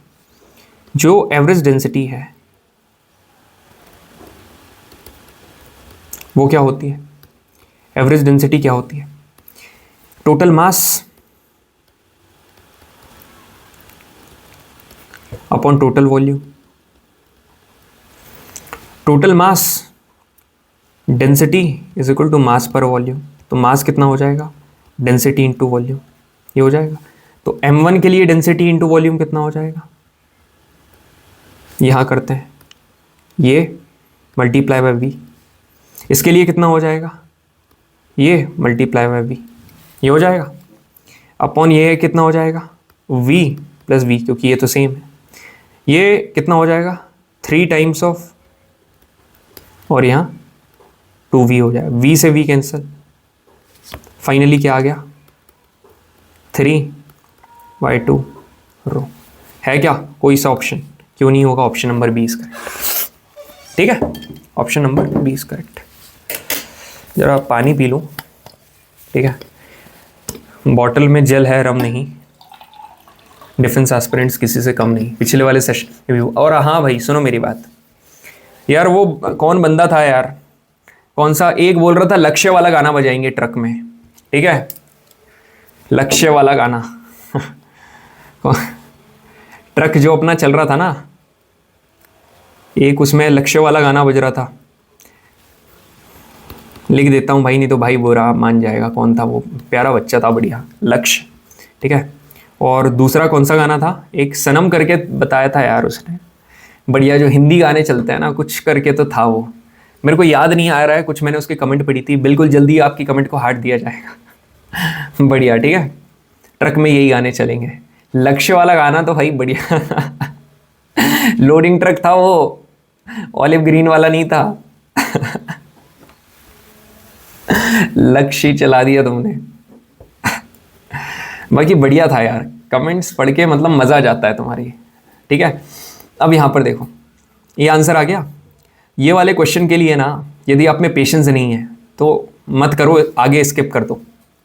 जो एवरेज डेंसिटी है वो क्या होती है? एवरेज डेंसिटी क्या होती है? Total mass upon total volume. Total mass density is equal to mass per volume. तो मास कितना हो जाएगा? डेंसिटी इंटू वॉल्यूम, ये हो जाएगा। तो m1 के लिए डेंसिटी इंटू वॉल्यूम कितना हो जाएगा? यहां करते हैं, ये मल्टीप्लाई बाय v। इसके लिए कितना हो जाएगा? ये मल्टीप्लाई बाय v, ये हो जाएगा। अपॉन ये कितना हो जाएगा? v प्लस v, क्योंकि ये तो सेम है। ये कितना हो जाएगा? 3 टाइम्स ऑफ, और यहाँ 2v हो जाएगा। v से v कैंसिल, फाइनली क्या आ गया? 3/2 रो। है क्या कोई सा ऑप्शन? क्यों नहीं होगा? Option number 20 correct. ठीक है, ऑप्शन नंबर 20 करेक्ट। जरा पानी पी लूँ। ठीक है, बॉटल में जल है, रम नहीं। डिफेंस एस्पिरेंट्स किसी से कम नहीं, पिछले वाले सेशन। और हाँ भाई सुनो मेरी बात यार, वो कौन बंदा था यार, कौन सा एक बोल रहा था लक्ष्य वाला गाना बजाएंगे ट्रक में। ठीक है, लक्ष्य वाला गाना ट्रक जो अपना चल रहा था ना, एक उसमें लक्ष्य वाला गाना बज रहा था। लिख देता हूँ भाई, नहीं तो भाई बुरा मान जाएगा। कौन था वो? प्यारा बच्चा था, बढ़िया, लक्ष्य। ठीक है, और दूसरा कौन सा गाना था? एक सनम करके बताया था यार उसने, बढ़िया। जो हिंदी गाने चलते हैं ना, कुछ करके तो था वो, मेरे को याद नहीं आ रहा है। कुछ मैंने उसकी कमेंट पढ़ी थी, बिल्कुल जल्दी आपकी कमेंट को हार्ट दिया जाएगा। बढ़िया, ठीक है, ट्रक में यही गाने चलेंगे। लक्ष्य वाला गाना तो भाई बढ़िया लोडिंग ट्रक था वो, ऑलिव ग्रीन वाला नहीं था लक्ष्य चला दिया तुमने बाकी बढ़िया था यार, कमेंट्स पढ़ के मतलब मजा आ जाता है तुम्हारी। ठीक है, अब यहां पर देखो, ये आंसर आ गया। ये वाले क्वेश्चन के लिए ना, यदि आप में पेशेंस नहीं है तो मत करो, आगे स्किप कर दो।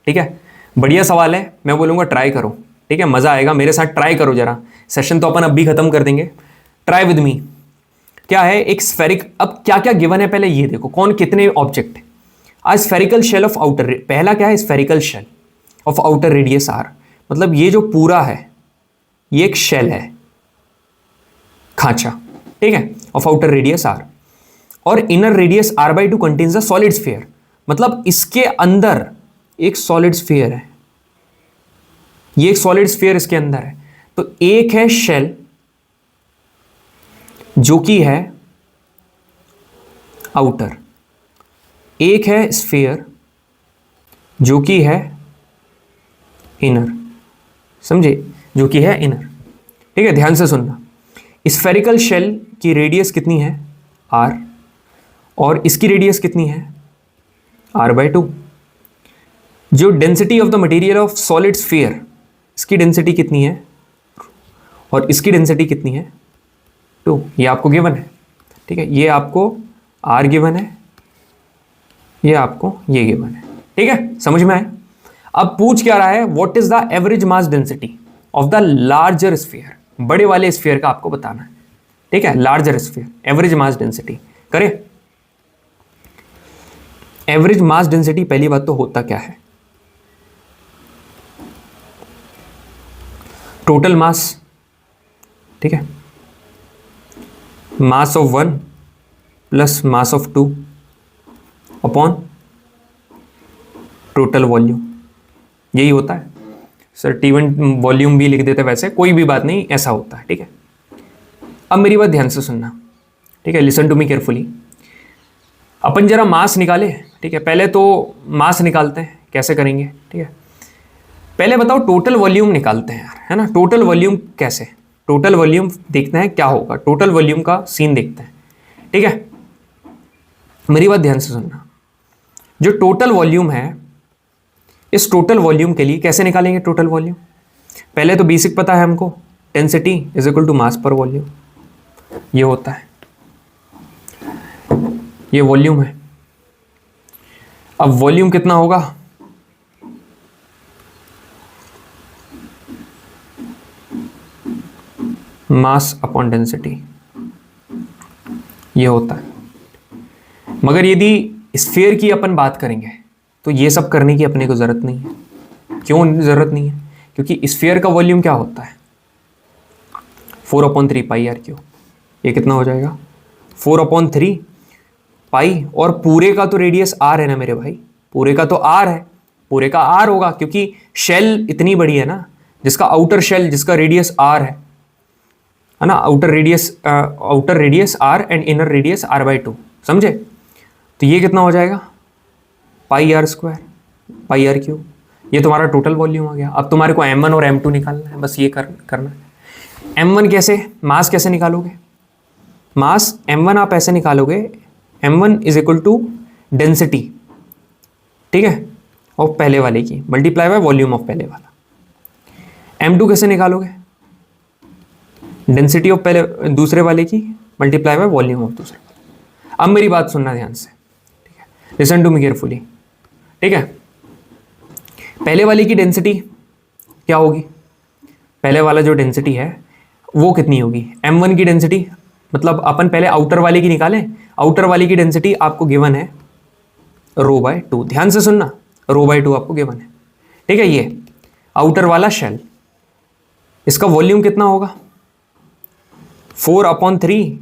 ठीक है, बढ़िया सवाल है, मैं बोलूँगा ट्राई करो। ठीक है, मज़ा आएगा, मेरे साथ ट्राई करो जरा। सेशन तो अपन अभी ख़त्म कर देंगे, ट्राई विद मी। क्या है एक स्फेरिक, अब क्या क्या गिवन है पहले ये देखो, कौन कितने ऑब्जेक्ट है। आज स्फेरिकल शेल ऑफ आउटर, पहला क्या है? Spherical shell of outer radius R, मतलब ये जो पूरा है ये एक शेल है। खांचा, ठीक है, ऑफ आउटर रेडियस आर, और inner radius R by two contains a solid sphere, मतलब इसके अंदर एक सॉलिड स्फीयर है, ये एक सॉलिड स्फीयर इसके अंदर है। तो एक है शेल जो कि है आउटर, एक है स्फीयर जो कि है इनर, समझे, जो कि है इनर, ठीक है। ध्यान से सुनना, स्फेरिकल शेल की रेडियस कितनी है आर, और इसकी रेडियस कितनी है आर बाई टू। जो density of the material of solid sphere, इसकी डेंसिटी कितनी है और इसकी डेंसिटी कितनी है 2, ये आपको गिवन है, ठीक है। ये आपको आर गिवन है, ये आपको ये गिवन है, ठीक है, समझ में आए। अब पूछ क्या रहा है, what is the average mass density of the larger sphere, बड़े वाले स्फीयर का आपको बताना है, ठीक है, larger sphere, average mass density करें। एवरेज मास डेंसिटी पहली बात तो होता क्या है, टोटल मास, ठीक है, mass of 1 plus mass of 2 upon total volume, यही होता है सर। T1 वॉल्यूम भी लिख देते, वैसे कोई भी बात नहीं, ऐसा होता है, ठीक है। अब मेरी बात ध्यान से सुनना, ठीक है, लिसन टू मी केयरफुली। अपन जरा मास निकाले, ठीक है, पहले तो मास निकालते हैं, कैसे करेंगे, ठीक है। पहले बताओ टोटल वॉल्यूम निकालते हैं यार, है ना। टोटल वॉल्यूम कैसे, टोटल वॉल्यूम देखते हैं क्या होगा, टोटल वॉल्यूम का सीन देखते हैं, ठीक है। मेरी बात ध्यान से सुनना, जो टोटल वॉल्यूम है, इस टोटल वॉल्यूम के लिए कैसे निकालेंगे टोटल वॉल्यूम। पहले तो बेसिक पता है हमको, density is equal to mass per volume, ये होता है, ये वॉल्यूम है। अब वॉल्यूम कितना होगा, मास अपॉन डेंसिटी, ये होता है। मगर यदि स्फीयर की अपन बात करेंगे तो ये सब करने की अपने को जरूरत नहीं है। क्यों जरूरत नहीं है, क्योंकि स्फीयर का वॉल्यूम क्या होता है 4/3 पाई आर क्यू, ये कितना हो जाएगा 4/3 पाई, और पूरे का तो रेडियस आर है ना मेरे भाई, पूरे का तो आर है, पूरे का आर होगा, क्योंकि शेल इतनी बड़ी है ना, जिसका आउटर शेल, जिसका रेडियस आर है ना, outer radius R and inner radius R by 2, समझे। तो ये कितना हो जाएगा pi R square pi R cube, ये तुम्हारा टोटल वॉल्यूम आ गया। अब तुम्हारे को m1 और m2 निकालना है, बस ये करना है। m1 कैसे, मास कैसे निकालोगे, मास m1 आप ऐसे निकालोगे, m1 is equal to density, ठीक है, ऑफ पहले वाले की मल्टीप्लाई बाय वॉल्यूम ऑफ पहले वाला। m2 कैसे निकालोगे, डेंसिटी ऑफ पहले दूसरे वाले की मल्टीप्लाई बाय वॉल्यूम ऑफ दूसरे वाले। अब मेरी बात सुनना ध्यान से, ठीक है, लिसन टू मी केयरफुली, ठीक है। पहले वाले की डेंसिटी क्या होगी, पहले वाला जो डेंसिटी है वो कितनी होगी, m1 की डेंसिटी, मतलब अपन पहले आउटर वाले की निकालें, आउटर वाले की डेंसिटी आपको गिवन है ρ/2, ध्यान से सुनना, ρ/2 आपको गिवन है, ठीक है। ये आउटर वाला शेल, इसका वॉल्यूम कितना होगा 4/3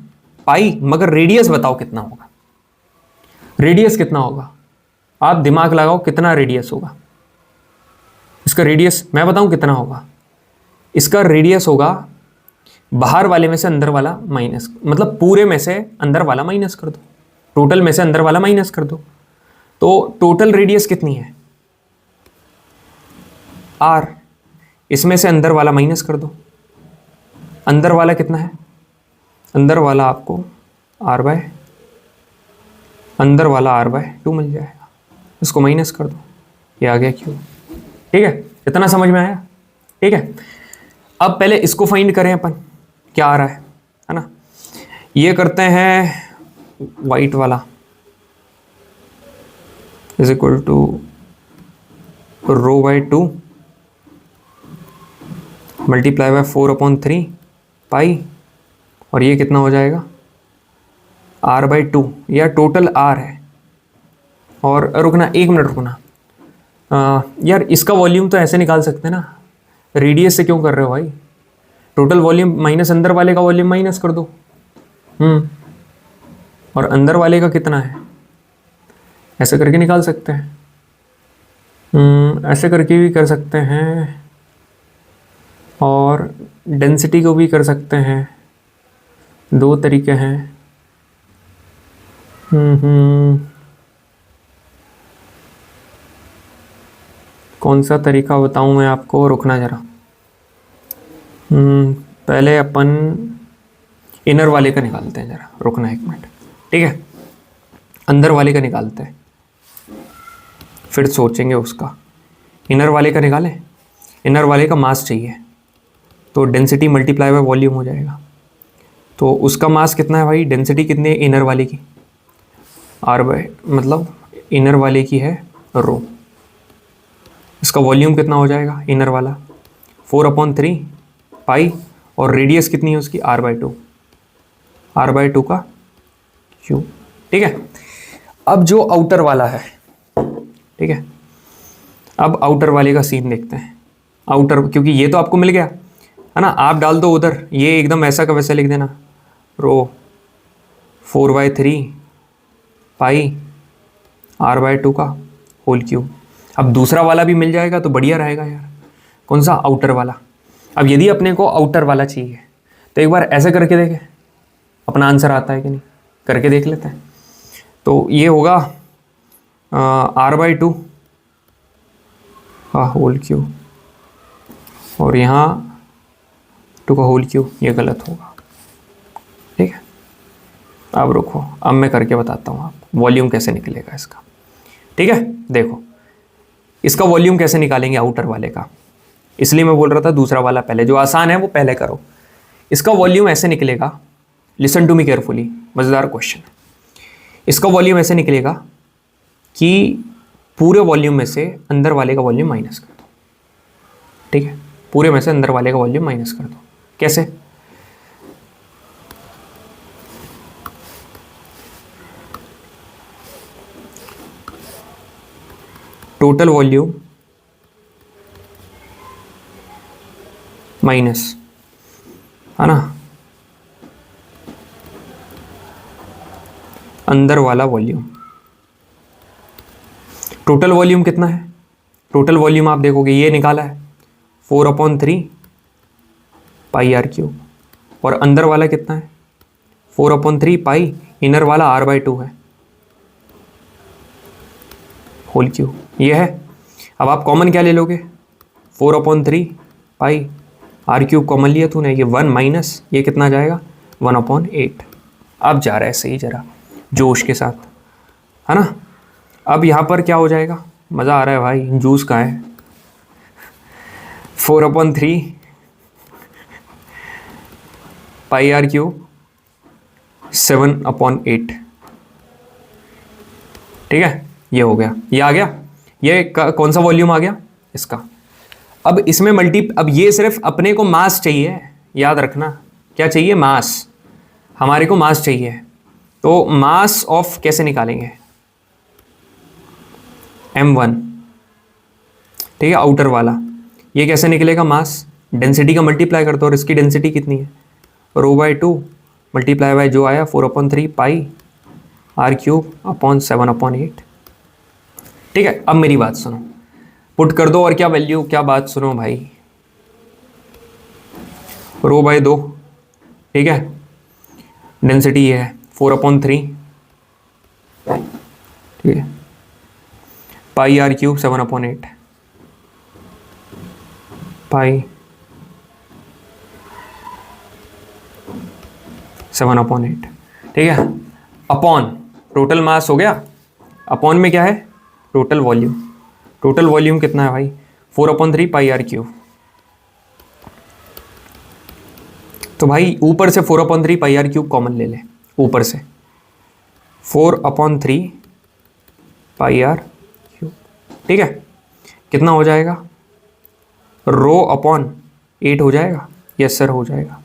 पाई, मगर रेडियस बताओ कितना होगा, रेडियस कितना होगा, आप दिमाग लगाओ कितना रेडियस होगा। इसका रेडियस मैं बताऊं कितना होगा, इसका रेडियस होगा बाहर वाले में से अंदर वाला माइनस, मतलब पूरे में से अंदर वाला माइनस कर दो, टोटल में से अंदर वाला माइनस कर दो, तो टोटल रेडियस कितनी है r, इसमें से अंदर वाला माइनस कर दो, अंदर वाला कितना है, अंदर वाला आपको अंदर वाला r/2 मिल जाएगा, इसको माइनस कर दो, ये आ गया क्यूब, ठीक है। इतना समझ में आया, ठीक है। अब पहले इसको फाइंड करें अपन, क्या आ रहा है ना। ये करते हैं वाइट वाला is equal to ρ/2 multiply by 4/3 pi, और ये कितना हो जाएगा r/2, या टोटल r है। और रुकना, एक मिनट रुकना, यार इसका वॉल्यूम तो ऐसे निकाल सकते हैं ना, रेडियस से क्यों कर रहे हो भाई, टोटल वॉल्यूम माइनस अंदर वाले का वॉल्यूम माइनस कर दो। और अंदर वाले का कितना है, ऐसे करके निकाल सकते हैं। ऐसे करके भी कर सकते हैं, और डेंसिटी को भी कर सकते हैं। दो तरीके हैं। कौन सा तरीका बताऊं मैं आपको, रुकना ज़रा। पहले अपन इनर वाले का निकालते हैं, ज़रा रुकना 1 मिनट, ठीक है। अंदर वाले का निकालते हैं, फिर सोचेंगे उसका। इनर वाले का निकालें। इनर वाले का मास चाहिए, तो डेंसिटी मल्टीप्लाई बाय वॉल्यूम हो जाएगा। तो उसका मास कितना है भाई, डेंसिटी कितनी है इनर वाले की, आर बाय, मतलब इनर वाले की है रो। इसका वॉल्यूम कितना हो जाएगा इनर वाला, 4/3 पाई, और रेडियस कितनी है उसकी, r/2, r/2 का क्यूब, ठीक है। अब जो आउटर वाला है, ठीक है, अब आउटर वाले का सीन देखते हैं। आउटर, क्योंकि ये तो आपको मिल गया है ना, आप डाल दो उधर, ये एकदम ऐसा का वैसा लिख देना, रो 4/3 पाई r/2 का होल क्यूब। अब दूसरा वाला भी मिल जाएगा तो बढ़िया रहेगा यार। कौन सा, आउटर वाला। अब यदि अपने को आउटर वाला चाहिए तो एक बार ऐसे करके देखें अपना आंसर आता है कि नहीं, करके देख लेते हैं। तो ये होगा r/2 का होल क्यूब, और यहाँ 2 का होल क्यूब, ये गलत होगा, ठीक है। अब रुको, अब मैं करके बताता हूँ आपको वॉल्यूम कैसे निकलेगा इसका, ठीक है। देखो इसका वॉल्यूम कैसे निकालेंगे आउटर वाले का, इसलिए मैं बोल रहा था दूसरा वाला पहले, जो आसान है वो पहले करो। इसका वॉल्यूम ऐसे निकलेगा, लिसन टू मी केयरफुली, मज़ेदार क्वेश्चन। इसका वॉल्यूम ऐसे निकलेगा कि पूरे वॉल्यूम में से अंदर वाले का वॉल्यूम माइनस कर दो, ठीक है। पूरे में से अंदर वाले का वॉल्यूम माइनस कर दो। कैसे, टोटल वॉल्यूम माइनस, है ना, अंदर वाला वॉल्यूम। टोटल वॉल्यूम कितना है, टोटल वॉल्यूम आप देखोगे ये निकाला है 4/3 पाई r क्यूब, और अंदर वाला कितना है 4/3 पाई, इनर वाला r/2 है होल क्यूब, ये है। अब आप कॉमन क्या ले लोगे, 4/3 पाई, r क्यूब कॉमन लिया तूने, ये 1 माइनस ये कितना जाएगा 1/8। अब जा रहा है सही जरा जोश के साथ, है ना। अब यहाँ पर क्या हो जाएगा, मज़ा आ रहा है भाई, जूस कहाँ है, 4/3 पाई r क्यूब 7/8, ठीक है। ये हो गया, ये आ गया, ये कौन सा वॉल्यूम आ गया इसका। अब इसमें अब ये सिर्फ अपने को मास चाहिए, याद रखना क्या चाहिए, मास, हमारे को मास चाहिए। तो मास ऑफ कैसे निकालेंगे, m1, ठीक है, आउटर वाला। ये कैसे निकलेगा मास, डेंसिटी का मल्टीप्लाई करते हो, और इसकी डेंसिटी कितनी है रो/2 मल्टीप्लाई बाय जो आया 4/3 पाई r क्यूब अपॉन 7/8, ठीक है। अब मेरी बात सुनो, पुट कर दो, और क्या वैल्यू, क्या बात सुनो भाई, रो/2, ठीक है, डेंसिटी ये है 4/3, ठीक है, पाई r क्यूब 7/8 पाई 7/8, ठीक है, अपॉन टोटल मास हो गया, अपॉन में क्या है टोटल वॉल्यूम। टोटल वॉल्यूम कितना है भाई 4/3 पाई r क्यूब। तो भाई ऊपर से 4/3 पाई r क्यूब कॉमन ले ले, ऊपर से 4/3 पाई r क्यूब, ठीक है। कितना हो जाएगा, रो/8 हो जाएगा, यस सर हो जाएगा,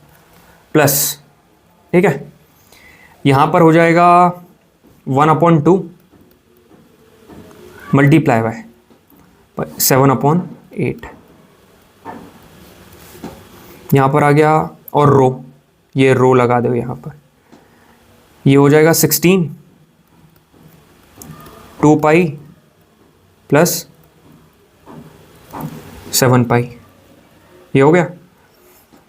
प्लस, ठीक है, यहाँ पर हो जाएगा 1/2 मल्टीप्लाई बाय 7/8, यहाँ पर आ गया और रो, ये रो लगा दो यहाँ पर, ये हो जाएगा 16 2 पाई प्लस 7 पाई, ये हो गया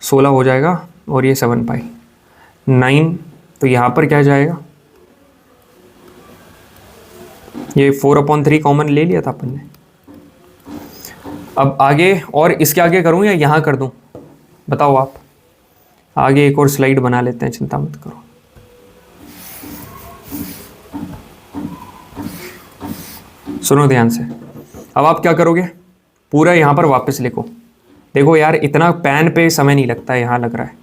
16 हो जाएगा और ये 7 पाई 9। तो यहाँ पर क्या जाएगा, ये 4/3 कॉमन ले लिया था अपन ने। अब आगे, और इसके आगे करूँ या यहाँ कर दूँ, बताओ आप। आगे एक और स्लाइड बना लेते हैं, चिंता मत करो। सुनो ध्यान से, अब आप क्या करोगे, पूरा यहाँ पर वापस लिखो। देखो यार, इतना पेन पे समय नहीं लगता है, यहाँ लग रहा है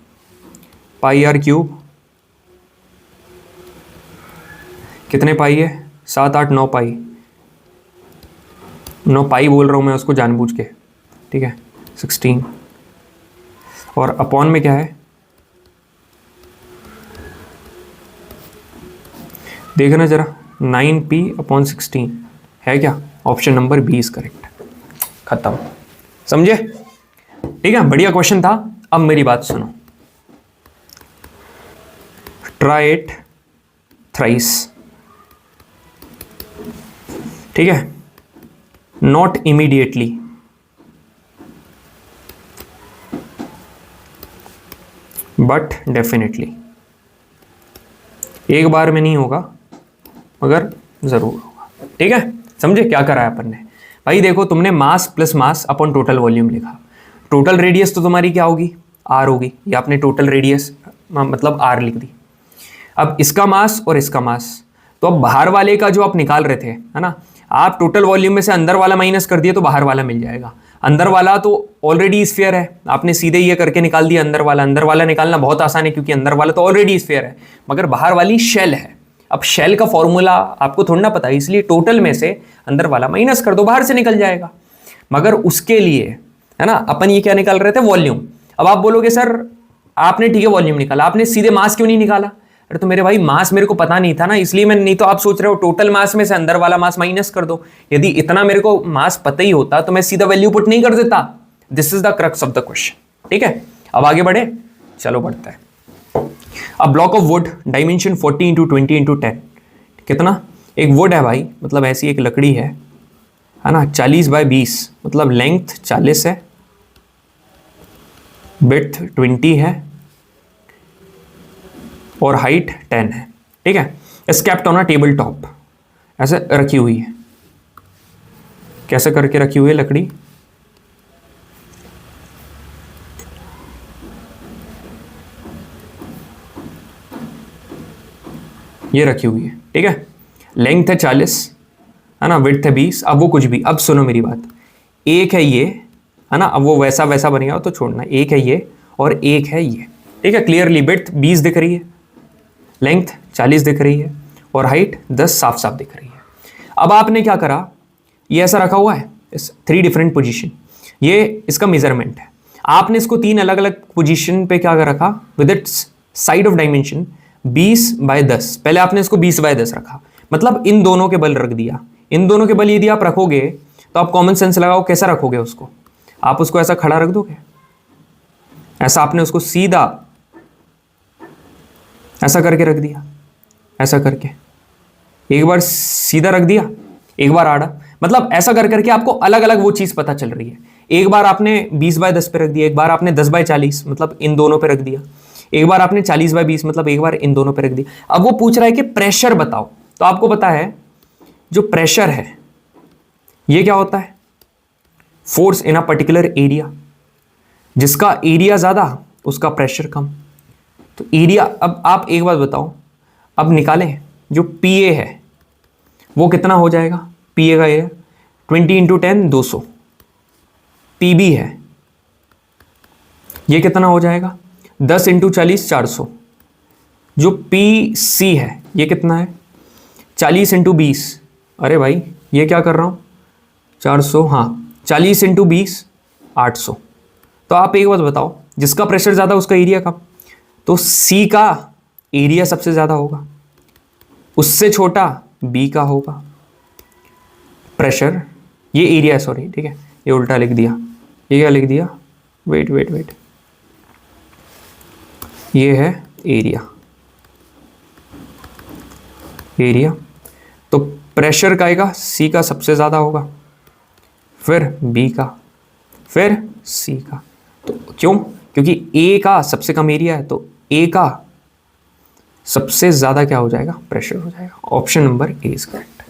पाई आर क्यूब, कितने पाई है, 7 8 9 पाई, 9 पाई बोल रहा हूँ मैं उसको जानबूझ के, ठीक है 16, और अपॉन में क्या है, देखना जरा, 9p/16 है क्या, option number B is correct. खत्म, समझे, ठीक है, बढ़िया क्वेश्चन था। अब मेरी बात सुनो, ट्राई इट थ्राइस, ठीक है, नॉट इमीडिएटली, बट डेफिनेटली। एक बार में नहीं होगा मगर जरूर होगा, ठीक है, समझे क्या करा है अपन ने। भाई देखो, तुमने mass plus mass upon total volume लिखा, टोटल रेडियस तो तुम्हारी क्या होगी, आर होगी, या आपने टोटल रेडियस मतलब आर लिख दी। अब इसका मास और इसका मास, तो अब बाहर वाले का जो आप निकाल रहे थे, है ना, आप टोटल वॉल्यूम में से अंदर वाला माइनस कर दिए तो बाहर वाला मिल जाएगा। अंदर वाला तो ऑलरेडी स्फीयर है, आपने सीधे ये करके निकाल दिया अंदर वाला। अंदर वाला निकालना बहुत आसान है क्योंकि अंदर वाला तो ऑलरेडी स्फीयर है, मगर बाहर वाली शेल है। अब शेल का फॉर्मूला आपको थोड़ा ना पता है, इसलिए टोटल में से अंदर वाला माइनस कर दो, बाहर से निकल जाएगा। मगर उसके लिए, है ना, अपन ये क्या निकाल रहे थे, वॉल्यूम। अब आप बोलोगे सर आपने ठीक है वॉल्यूम निकाला, आपने सीधे मास क्यों नहीं निकाला। अरे तो मेरे भाई मास मेरे को पता नहीं था ना, इसलिए मैं, नहीं तो आप सोच रहे हो टोटल मास में से अंदर वाला मास माइनस कर दो। यदि इतना मेरे को मास पता ही होता तो मैं सीधा वैल्यू पुट नहीं कर देता। This is the crux of the question, ठीक है। अब आगे बढ़े, चलो बढ़ता है। अब ब्लॉक ऑफ वुड, डायमेंशन 40 × 20 × 10, कितना, एक वुड है भाई, मतलब ऐसी एक लकड़ी है ना, 40/20, मतलब लेंथ 40 है, विड्थ 20 है और हाइट 10 है, ठीक है। इस kept on a table top, ऐसे रखी हुई है। कैसे करके रखी हुई है लकड़ी, ये रखी हुई है, ठीक है। लेंथ है 40, है ना, विड्थ है 20। अब वो कुछ भी, अब सुनो मेरी बात, एक है ये, है ना, अब वो वैसा वैसा बनेगा तो छोड़ना, एक है ये और एक है ये, ठीक है। क्लियरली विड्थ 20 दिख रही है, लेंथ 40 दिख रही है और हाइट 10 साफ साफ दिख रही है। अब आपने क्या करा, ये ऐसा रखा हुआ है, इस 3 डिफरेंट पोजीशन, ये इसका मेजरमेंट है। आपने इसको 3 अलग अलग पोजीशन पे क्या कर रखा, with its side of dimension 20/10। पहले आपने इसको 20/10 रखा, मतलब इन दोनों के बल रख दिया। इन दोनों के बल यदि आप रखोगे तो आप कॉमन सेंस लगाओ, कैसा रखोगे उसको, आप उसको ऐसा खड़ा रख दोगे, ऐसा आपने उसको सीधा ऐसा करके रख दिया, ऐसा करके एक बार सीधा रख दिया, एक बार आड़ा, मतलब ऐसा कर करके आपको अलग अलग वो चीज पता चल रही है। एक बार आपने 20/10 पे रख दिया, एक बार आपने 10/40 मतलब इन दोनों पे रख दिया, एक बार आपने 40/20 मतलब एक बार इन दोनों पे रख दिया। अब वो पूछ रहा है कि प्रेशर बताओ, तो आपको पता है जो प्रेशर है ये क्या होता है, force in a particular area, जिसका एरिया ज्यादा उसका प्रेशर कम। तो एरिया, अब आप एक बात बताओ, अब निकालें, जो पीए है वो कितना हो जाएगा, पीए का एरिया 20 × 10 200, पीबी है ये कितना हो जाएगा 10 × 40 400, जो पी सी है ये कितना है 40 × 20, अरे भाई ये क्या कर रहा हूँ 400, हाँ 40 × 20 800। तो आप एक बात बताओ, जिसका प्रेशर ज़्यादा उसका एरिया कम, तो सी का एरिया सबसे ज़्यादा होगा, उससे छोटा बी का होगा प्रेशर, ये एरिया, सॉरी ठीक है, ये उल्टा लिख दिया, ये क्या लिख दिया, वेट वेट वेट, ये है एरिया, एरिया तो प्रेशर का आएगा सी का सबसे ज़्यादा होगा, फिर बी का, फिर सी का। तो क्यों? क्योंकि ए का सबसे कम एरिया है, तो ए का सबसे ज़्यादा क्या हो जाएगा? प्रेशर हो जाएगा। Option number A is correct.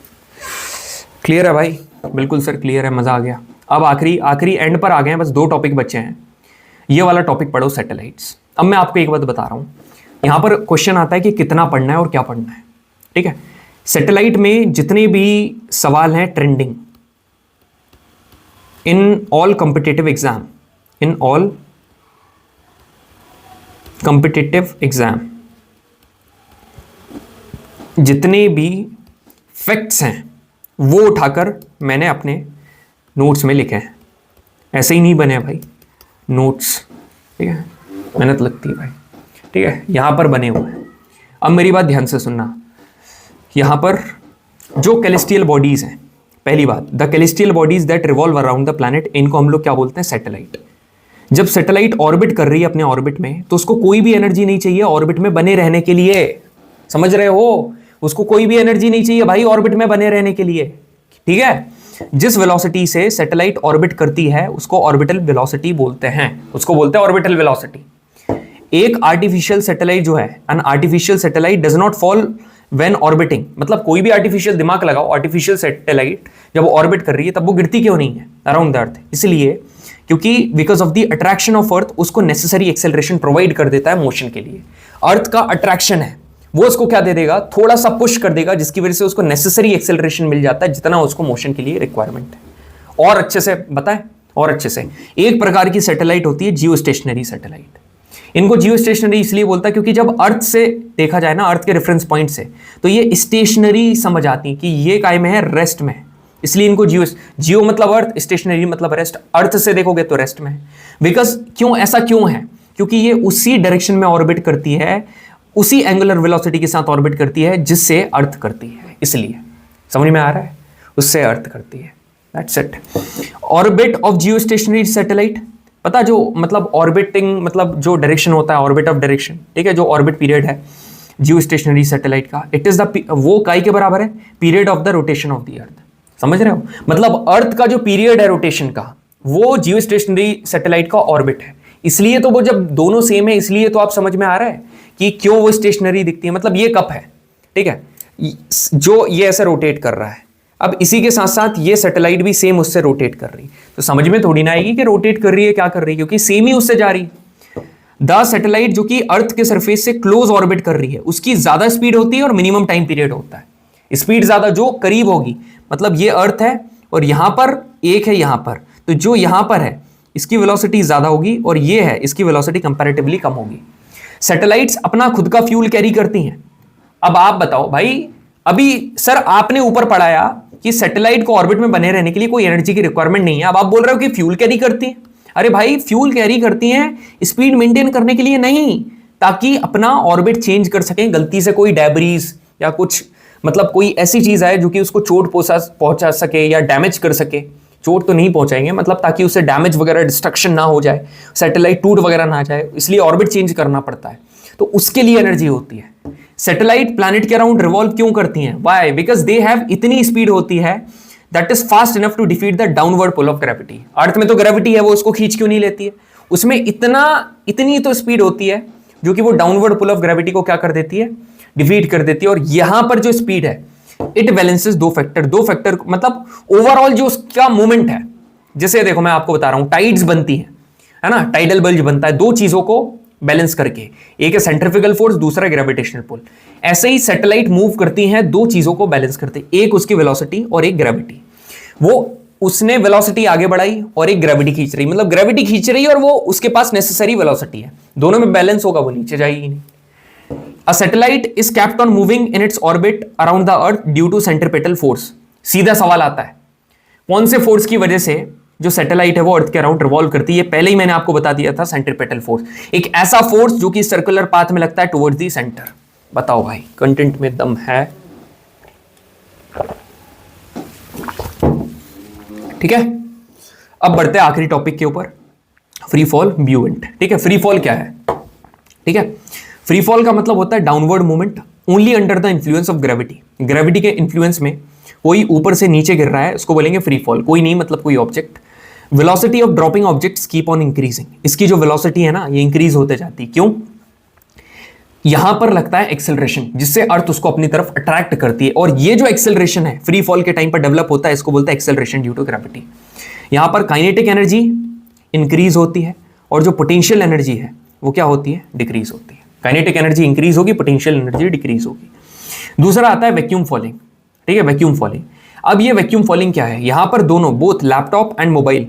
Clear है भाई? बिल्कुल सर क्लियर है, मज़ा आ गया। अब आखिरी एंड पर आ गए हैं, बस 2 टॉपिक बचे हैं। ये वाला टॉपिक पढ़ो, सैटेलाइट्स। अब मैं आपको एक बात बता रहा हूँ, यहाँ पर क्वेश्चन आता है कि कितना पढ़ना है और क्या पढ़ना है, ठीक है। सैटेलाइट में जितने भी सवाल हैं trending in all competitive exam, in all competitive exam, जितने भी फैक्ट्स हैं वो उठाकर मैंने अपने नोट्स में लिखे हैं। ऐसे ही नहीं बने भाई नोट्स, ठीक है, मेहनत लगती है भाई, ठीक है, यहां पर बने हुए हैं। अब मेरी बात ध्यान से सुनना, यहां पर जो कैलेस्टियल बॉडीज हैं, पहली बात, the celestial bodies that revolve around the planet, इनको हम लोग क्या बोलते हैं? सैटेलाइट। जब सैटेलाइट ऑर्बिट कर रही है अपने ऑर्बिट में, तो उसको कोई भी एनर्जी नहीं चाहिए ऑर्बिट में बने रहने के लिए, समझ रहे हो? उसको कोई भी एनर्जी नहीं चाहिए भाई ऑर्बिट में बने रहने के लिए, ठीक है। जिस वेलोसिटी से सैटेलाइट ऑर्बिट करती है उसको ऑर्बिटल वेलोसिटी बोलते हैं, उसको बोलते हैं ऑर्बिटल वेलोसिटी। एक आर्टिफिशियल सैटेलाइट जो है, an artificial satellite does not fall when orbiting, मतलब कोई भी आर्टिफिशियल, दिमाग लगाओ, आर्टिफिशियल सैटेलाइट जब ऑर्बिट कर रही है तब वो गिरती क्यों नहीं है अराउंड द अर्थ? इसलिए क्योंकि because of the attraction of earth उसको नेसेसरी एक्सेलरेशन प्रोवाइड कर देता है मोशन के लिए। अर्थ का अट्रैक्शन है, वो उसको क्या दे देगा? थोड़ा सा पुश कर देगा, जिसकी वजह से उसको नेसेसरी एक्सेलरेशन मिल जाता है जितना उसको मोशन के लिए रिक्वायरमेंट है। और अच्छे से बताएं, और अच्छे से, एक प्रकार की सैटेलाइट होती है जियो स्टेशनरी सैटेलाइट। इनको जियो स्टेशनरी इसलिए बोलता है क्योंकि जब अर्थ से देखा जाए ना, अर्थ के रेफरेंस पॉइंट से, तो ये स्टेशनरी समझ आती कि ये काय में है? रेस्ट में, इसलिए इनको जियो मतलब अर्थ, स्टेशनरी मतलब रेस्ट। अर्थ से देखोगे तो रेस्ट में है। बिकॉज क्यों, ऐसा क्यों है? क्योंकि ये उसी डायरेक्शन में ऑर्बिट करती है, उसी एंगुलर वेलोसिटी के साथ ऑर्बिट करती है जिससे अर्थ करती है, इसलिए। समझ में आ रहा है? उससे अर्थ करती है, that's it. Orbit of Jio stationery satellite, पता जो मतलब ऑर्बिटिंग मतलब जो डायरेक्शन होता है, ऑर्बिट ऑफ डायरेक्शन, ठीक है, जो ऑर्बिट पीरियड है जियो स्टेशनरी सैटेलाइट का, इट इज द, वो काय के बराबर है? Period of the rotation of the अर्थ। समझ रहे हो? मतलब अर्थ का जो पीरियड है रोटेशन का, वो जियो स्टेशनरी सैटेलाइट का ऑर्बिट है। इसलिए तो वो जब दोनों सेम है, इसलिए तो आप समझ में आ रहा है कि क्यों वो स्टेशनरी दिखती है। मतलब ये कप है, ठीक है, जो ये ऐसे रोटेट कर रहा है, अब इसी के साथ साथ ये सैटेलाइट भी सेम उससे रोटेट कर रही है, तो समझ में थोड़ी ना आएगी कि रोटेट कर रही है, क्या कर रही है, क्योंकि सेम ही उससे जा रही है। द सैटेलाइट जो कि अर्थ के सरफेस से क्लोज ऑर्बिट कर रही है, उसकी ज्यादा स्पीड होती है और मिनिमम टाइम पीरियड होता है। स्पीड ज्यादा जो करीब होगी, मतलब ये अर्थ है और यहां पर एक है यहां पर, तो जो यहां पर है इसकी वेलोसिटी ज्यादा होगी और ये है इसकी वेलोसिटी कंपैरेटिवली कम होगी। सैटेलाइट्स अपना खुद का फ्यूल कैरी करती हैं। अब आप बताओ भाई, अभी सर आपने ऊपर पढ़ाया कि सैटेलाइट को ऑर्बिट में बने रहने के लिए कोई एनर्जी की रिक्वायरमेंट नहीं है, अब आप बोल रहे हो कि फ्यूल कैरी करती हैं। अरे भाई, फ्यूल कैरी करती हैं स्पीड मेंटेन करने के लिए नहीं, ताकि अपना ऑर्बिट चेंज कर सकें, गलती से कोई डेब्रीज या कुछ मतलब कोई ऐसी चीज आए जो कि उसको चोट पहुंचा सके या डैमेज कर सके। चोट तो नहीं पहुंचाएंगे, मतलब ताकि उससे डैमेज वगैरह डिस्ट्रक्शन ना हो जाए, सैटेलाइट टूट वगैरह ना जाए, इसलिए ऑर्बिट चेंज करना पड़ता है, तो उसके लिए एनर्जी होती है। सैटेलाइट प्लैनेट के अराउंड रिवॉल्व क्यों करती हैं? व्हाई? बिकॉज दे हैव इतनी स्पीड होती है that is fast enough to defeat the downward pull of gravity. Earth में तो ग्रेविटी है, वो उसको खींच क्यों नहीं लेती है? उसमें इतनी तो स्पीड होती है जो कि वो डाउनवर्ड पुल ऑफ ग्रेविटी को क्या कर देती है? डिफीट कर देती है। और यहां पर जो स्पीड है इट बैलेंसेस दो फैक्टर मतलब ओवरऑल जो उसका मूवमेंट है। जैसे देखो मैं आपको बता रहा हूं, टाइड्स बनती है ना, टाइडल बल्ज बनता है दो चीजों को बैलेंस करके, एक है सेंट्रिफ्यूगल फोर्स, दूसरा ग्रेविटेशनल पुल। ऐसे ही सैटेलाइट मूव करती हैं दो चीजों को बैलेंस करते, एक उसकी वेलोसिटी और एक ग्रेविटी। वो उसने वेलोसिटी आगे बढ़ाई और एक ग्रेविटी खींच रही, मतलब ग्रेविटी खींच रही है और वो उसके पास नेसेसरी वेलोसिटी है, दोनों में बैलेंस होगा, वो नीचे जाएगी नहीं। A satellite is kept on moving in its orbit around the earth due to centripetal force। सीधा सवाल आता है, कौन से फोर्स की वजह से जो सैटेलाइट है वो अर्थ के अराउंड रिवॉल्व करती है? पहले ही मैंने आपको बता दिया था, सेंट्रिपेटल फोर्स, एक ऐसा फोर्स जो कि सर्कुलर पाथ में लगता है टुवर्ड्स दी सेंटर। बताओ भाई, कंटेंट में दम है? ठीक है, अब बढ़ते हैं आखिरी टॉपिक के ऊपर, फ्री फॉल ब्यूएंट। ठीक है, फ्री फॉल क्या है? ठीक है। फ्री फॉल का मतलब होता है downward movement only under the influence of gravity. Gravity के इन्फ्लुएंस में कोई ऊपर से नीचे गिर रहा है, उसको बोलेंगे फ्री फॉल। कोई नहीं मतलब कोई object. Velocity of dropping objects keep on increasing. इसकी जो वेलोसिटी है ना ये इंक्रीज होते जाती है। क्यों? यहां पर लगता है एक्सेलरेशन, जिससे अर्थ उसको अपनी तरफ अट्रैक्ट करती है। और ये जो एक्सेलरेशन है फ्री फॉल के टाइम पर डेवलप होता है, इसको बोलते हैं एक्सेलरेशन ड्यू टू ग्रेविटी। यहां पर काइनेटिक एनर्जी इंक्रीज होती है और जो पोटेंशियल एनर्जी है वो क्या होती है? डिक्रीज होती है। काइनेटिक एनर्जी इंक्रीज होगी, पोटेंशियल एनर्जी डिक्रीज होगी। दूसरा आता है वैक्यूम फॉलिंग। ठीक है, वैक्यूम फॉलिंग। अब ये वैक्यूम फॉलिंग क्या है? यहां पर दोनों, both laptop and mobile,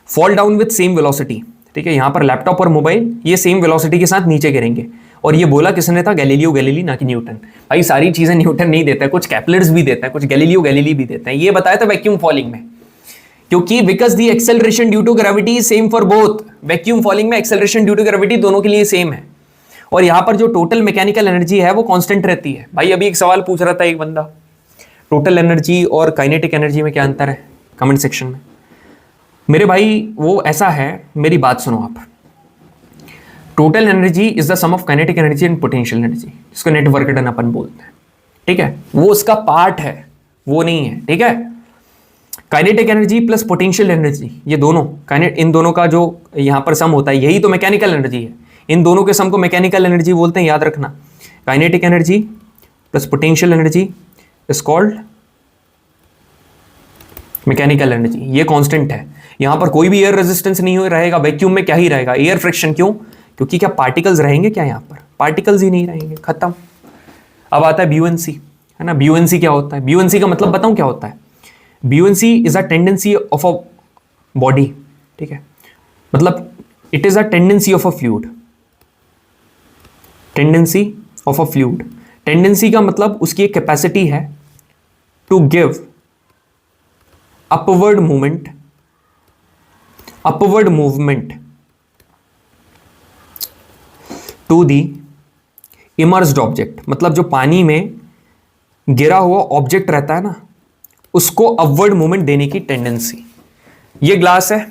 fall down with same velocity. ठीक है, यहां पर लैपटॉप और मोबाइल ये सेम वेलोसिटी के साथ नीचे गिरेंगे। और ये बोला किसने था? गैलीलियो गैलीली, ना कि न्यूटन। भाई सारी चीजें न्यूटन नहीं देता है, कुछ कैपलर्स भी देता है, कुछ गैलीलियो गैलीली भी देते हैं। ये बताया था वैक्यूम फॉलिंग में, क्योंकि because the acceleration due to gravity same for both. Vacuum falling में एक्सेलरेशन ड्यू टू ग्रेविटी दोनों के लिए सेम है। और यहां पर जो टोटल मैकेनिकल एनर्जी है वो कांस्टेंट रहती है। भाई अभी एक सवाल पूछ रहा था एक बंदा, टोटल एनर्जी और काइनेटिक एनर्जी में क्या अंतर है? कमेंट सेक्शन में। मेरे भाई वो ऐसा है, मेरी बात सुनो आप। Total energy is the sum of kinetic energy and potential energy, जिसको नेट वर्क डन अपन बोलते हैं। ठीक है, वो उसका पार्ट है, वो नहीं है। ठीक है, kinetic energy plus potential energy, ये दोनों इन दोनों का जो यहां पर सम होता है यही तो मैकेनिकल एनर्जी है। इन दोनों के सम को मैकेनिकल एनर्जी बोलते हैं, याद रखना। Kinetic energy plus potential energy is called mechanical energy. ये कांस्टेंट है। यहां पर कोई भी एयर रेजिस्टेंस नहीं हो रहेगा। वैक्यूम में क्या ही रहेगा? Air friction. क्यों? क्योंकि क्या पार्टिकल्स रहेंगे क्या? यहां पर पार्टिकल्स ही नहीं रहेंगे, खत्म। अब आता है ब्यूएनसी, है ना। ब्यूएनसी क्या होता है? ब्यूएनसी का मतलब बताऊं क्या होता है? Buoyancy is a tendency of a body. ठीक है, मतलब it is a tendency of a fluid. Tendency of a fluid. Tendency का मतलब उसकी एक कैपेसिटी है to give upward movement, upward movement to the immersed object. मतलब जो पानी में गिरा हुआ ऑब्जेक्ट रहता है ना, उसको अपवर्ड मूवमेंट देने की टेंडेंसी। ये ग्लास है,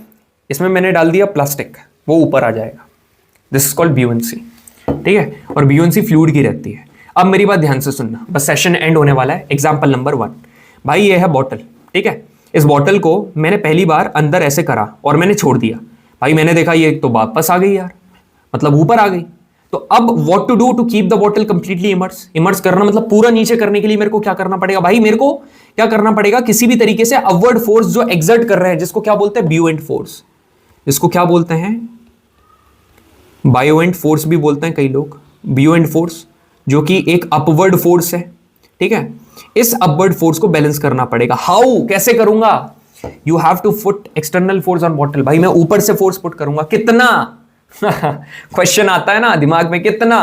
इसमें मैंने डाल दिया प्लास्टिक, वो ऊपर आ जाएगा। This is called buoyancy. ठीक है, और ब्यूएंसी फ्लूइड की रहती है। अब मेरी बात ध्यान से सुनना, बस सेशन एंड होने वाला है। एग्जाम्पल नंबर 1, भाई ये है बॉटल। ठीक है, इस बॉटल को मैंने पहली बार अंदर ऐसे करा और मैंने छोड़ दिया। भाई मैंने देखा ये तो वापस आ गई यार, मतलब ऊपर आ गई। तो अब what to do to keep the bottle completely immerse? Immerse करना मतलब पूरा नीचे करने के लिए मेरे को क्या करना पड़ेगा? भाई मेरे को क्या करना पड़ेगा? किसी भी तरीके से अपवर्ड फोर्स जो एक्सर्ट कर रहे हैं, जिसको क्या बोलते हैं? ब्यूएंट फोर्स। जिसको क्या बोलते हैं? बायोएंट फोर्स भी बोलते हैं कई लोग। ब्यूएंट फोर्स जो कि एक अपवर्ड फोर्स है। ठीक है, इस अपवर्ड फोर्स को बैलेंस करना पड़ेगा। हाउ? कैसे करूंगा? You have to put external force on bottle. भाई मैं ऊपर से फोर्स पुट करूंगा। कितना? क्वेश्चन आता है ना दिमाग में, कितना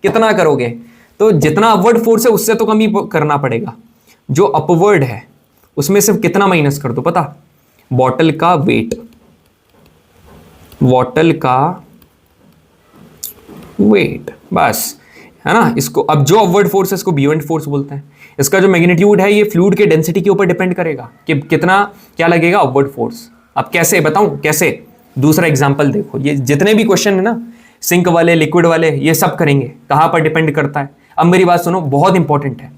कितना करोगे? तो जितना अपवर्ड फोर्स है उससे तो कम ही करना पड़ेगा। जो अपवर्ड है उसमें सिर्फ कितना माइनस कर दो पता? बॉटल का वेट, बॉटल का वेट, बस, है ना। इसको अब जो अपवर्ड फोर्स है इसको ब्यूएंट फोर्स बोलते हैं। इसका जो मैग्नीट्यूड है ये फ्लूइड के डेंसिटी के ऊपर डिपेंड करेगा कि कितना क्या लगेगा अपवर्ड फोर्स। अब कैसे बताऊं? कैसे? दूसरा एग्जांपल देखो, ये जितने भी क्वेश्चन है ना, सिंक वाले, लिक्विड वाले, ये सब करेंगे। कहां पर डिपेंड करता है? अब मेरी बात सुनो, बहुत इंपॉर्टेंट है।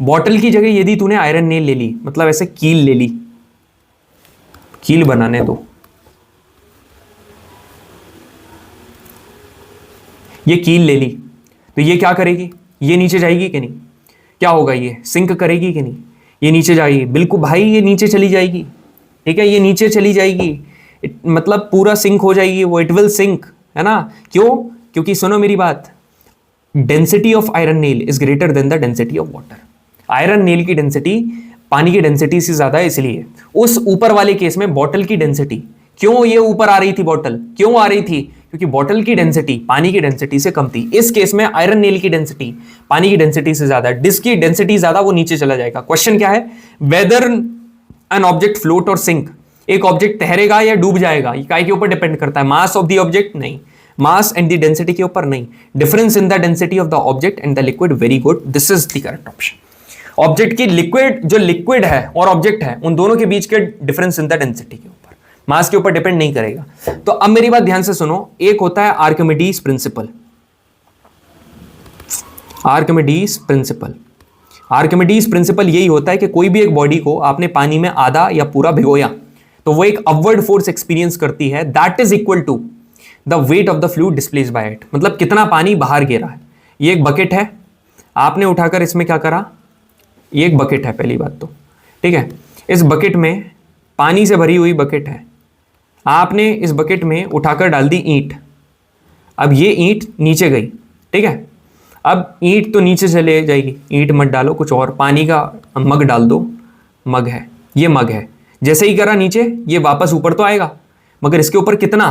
बॉटल की जगह यदि तूने आयरन नेल ले ली, मतलब ऐसे कील ले ली, कील बनाने दो, ये कील ले ली, तो ये क्या करेगी? ये नीचे जाएगी कि नहीं? क्या होगा? ये सिंक करेगी कि नहीं? ये नीचे जाएगी, बिल्कुल भाई, ये नीचे चली जाएगी। ठीक है, ये नीचे चली जाएगी, मतलब पूरा सिंक हो जाएगी वो, इट विल सिंक, है ना। क्यों? क्योंकि सुनो मेरी बात, density of iron nail is greater than the density of water. Iron nail की डेंसिटी पानी की डेंसिटी से ज्यादा है, इसलिए उस ऊपर वाले केस में बॉटल की डेंसिटी, क्यों ये ऊपर आ रही थी बॉटल? क्यों आ रही थी? क्योंकि बॉटल की डेंसिटी पानी की डेंसिटी से कम थी। इस केस में आयरन नेल की डेंसिटी पानी की डेंसिटी से ज्यादा है, डिस्क की डेंसिटी ज्यादा, वो नीचे चला जाएगा। क्वेश्चन क्या है? वेदर एन ऑब्जेक्ट फ्लोट और सिंक, एक ऑब्जेक्ट तैरेगा या डूब जाएगा, ये काय के ऊपर डिपेंड करता है? मास ऑफ द ऑब्जेक्ट? नहीं। मास एंड द डेंसिटी के ऊपर? नहीं। Difference in the density of the object and the liquid. Very good, this is the correct option. Object की लिक्विड, जो लिक्विड है और ऑब्जेक्ट है, उन दोनों के बीच के डिफरेंस इन द डेंसिटी के ऊपर, मास के ऊपर डिपेंड नहीं करेगा। तो अब मेरी बात ध्यान से सुनो, एक होता है Archimedes principal, Archimedes principal. Archimedes principal यही होता है कि कोई भी एक बॉडी को आपने पानी में आधा या पूरा भिगोया तो वो एक अपवर्ड फोर्स एक्सपीरियंस करती है, that is equal to the weight of the fluid displaced by it. मतलब कितना पानी बाहर गिरा है। ये एक बकेट है, आपने उठाकर इसमें क्या करा, ये एक बकेट है पहली बात तो, ठीक है। इस बकेट में पानी से भरी हुई बकेट है, आपने इस बकेट में उठाकर डाल दी ईंट। अब ये ईंट नीचे गई, ठीक है। अब ईंट तो नीचे चले जाएगी, ईंट मत डालो, कुछ और पानी का मग डाल दो। मग है, ये मग है, जैसे ही करा नीचे ये वापस ऊपर तो आएगा, मगर इसके ऊपर कितना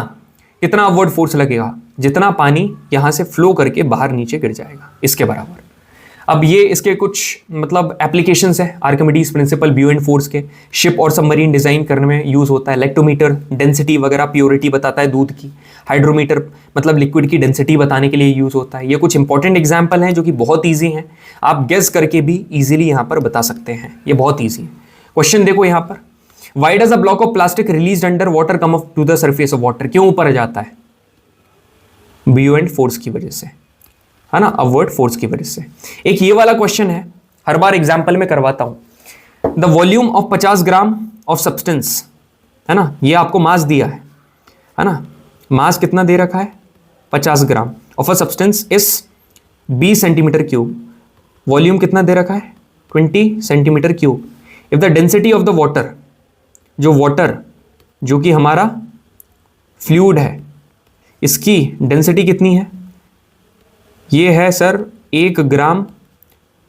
कितना अपवर्ड फोर्स लगेगा, जितना पानी यहां से फ्लो करके बाहर नीचे गिर जाएगा, इसके बराबर। अब ये इसके कुछ मतलब एप्लीकेशंस है आर्किमिडीज प्रिंसिपल ब्यूएंट फोर्स के। शिप और सबमरीन डिजाइन करने में यूज होता है। इलेक्ट्रोमीटर डेंसिटी वगैरह प्योरिटी बताता है दूध की। हाइड्रोमीटर मतलब लिक्विड की डेंसिटी बताने के लिए यूज होता है। ये कुछ इंपॉर्टेंट एग्जाम्पल हैं जो कि बहुत ईजी हैं, आप गेस करके भी ईजिली यहाँ पर बता सकते हैं, ये बहुत ईजी है। क्वेश्चन देखो यहाँ पर, why does a block of plastic release under water come up to the surface of water. क्यों ऊपर जाता है? ब्यूएंट फोर्स की वजह से, है ना, अपवर्ड फोर्स की वजह से। एक ये वाला क्वेश्चन है, हर बार एग्जाम्पल में करवाता हूं। The volume of 50 gram of substance, है ना, ये आपको मास दिया है ना, मास कितना दे रखा है 50 ग्राम ऑफ अ सब्सटेंस इस 20 सेंटीमीटर क्यूब। वॉल्यूम कितना दे रखा है 20 centimetre cube. If the density of the water, जो वाटर जो कि हमारा फ्लूइड है, इसकी डेंसिटी कितनी है, ये है sir 1 gram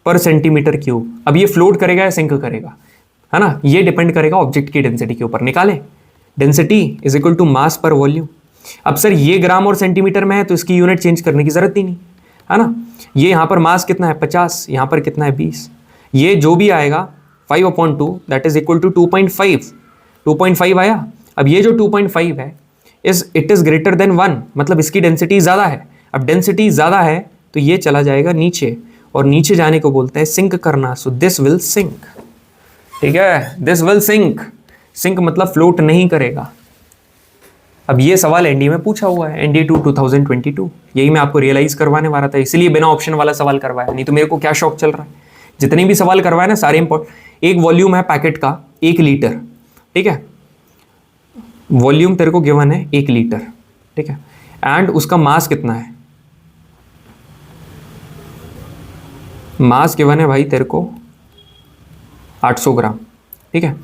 per centimetre cube. अब ये फ्लोट करेगा या सिंक करेगा, है ना, ये डिपेंड करेगा ऑब्जेक्ट की डेंसिटी के ऊपर। निकालें, density is equal to mass per volume. अब सर ये ग्राम और सेंटीमीटर में है तो इसकी यूनिट चेंज करने की जरूरत ही नहीं, है ना। ये यहाँ पर मास कितना है 50, यहाँ पर कितना है 20, ये जो भी आएगा 5/2 दैट इज इक्वल टू 2.5। 2.5 आया। अब ये जो 2.5 है इट इज ग्रेटर देन 1, मतलब इसकी डेंसिटी ज़्यादा है। अब डेंसिटी ज़्यादा है तो ये चला जाएगा नीचे, और नीचे जाने को बोलते हैं सिंक करना। सो दिस विल सिंक, ठीक है, दिस विल सिंक। सिंक मतलब फ्लोट नहीं करेगा। अब ये सवाल एनडीए में पूछा हुआ है, एनडीए 2022। यही मैं आपको रियलाइज करवाने वाला था, इसलिए बिना ऑप्शन वाला सवाल करवाया, नहीं तो मेरे को क्या शौक चल रहा है। जितने भी सवाल करवाए ना सारे इंपॉर्टेंट। एक वॉल्यूम है पैकेट का 1 लीटर, ठीक है, वॉल्यूम तेरे को गिवन है 1 लीटर, ठीक है, एंड उसका मास कितना है, मास गिवन है भाई तेरे को 800 ग्राम, ठीक है।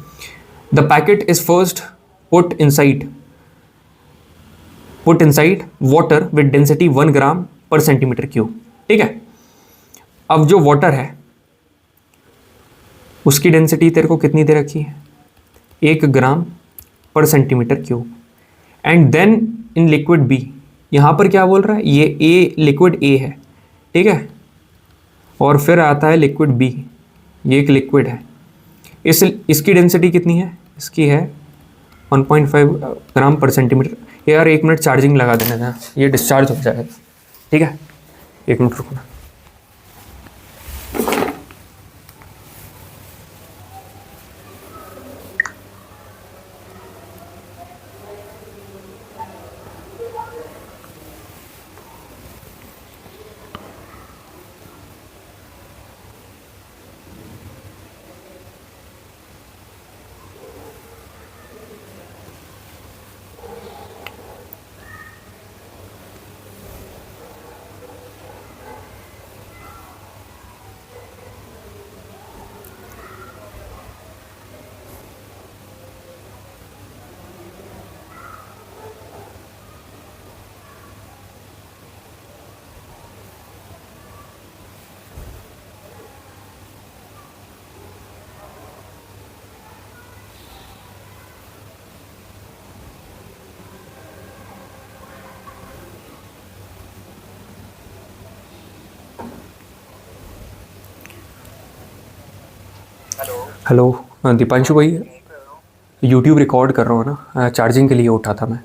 The packet is first put inside water with density 1 gram per centimetre cube, ठीक है। अब जो वाटर है उसकी डेंसिटी तेरे को कितनी दे रखी है 1 gram per centimetre cube, and then in liquid B, यहाँ पर क्या बोल रहा है, ये ए लिक्विड ए है, ठीक है, और फिर आता है लिक्विड बी, ये एक लिक्विड है। इसकी डेंसिटी कितनी है, इसकी है 1.5 ग्राम पर सेंटीमीटर। यार 1 मिनट चार्जिंग लगा देना था, ये डिस्चार्ज हो जाएगा, ठीक है, 1 मिनट रुकना। हेलो दीपांशु भाई, यूट्यूब रिकॉर्ड कर रहा हूँ ना, चार्जिंग के लिए उठा था मैं,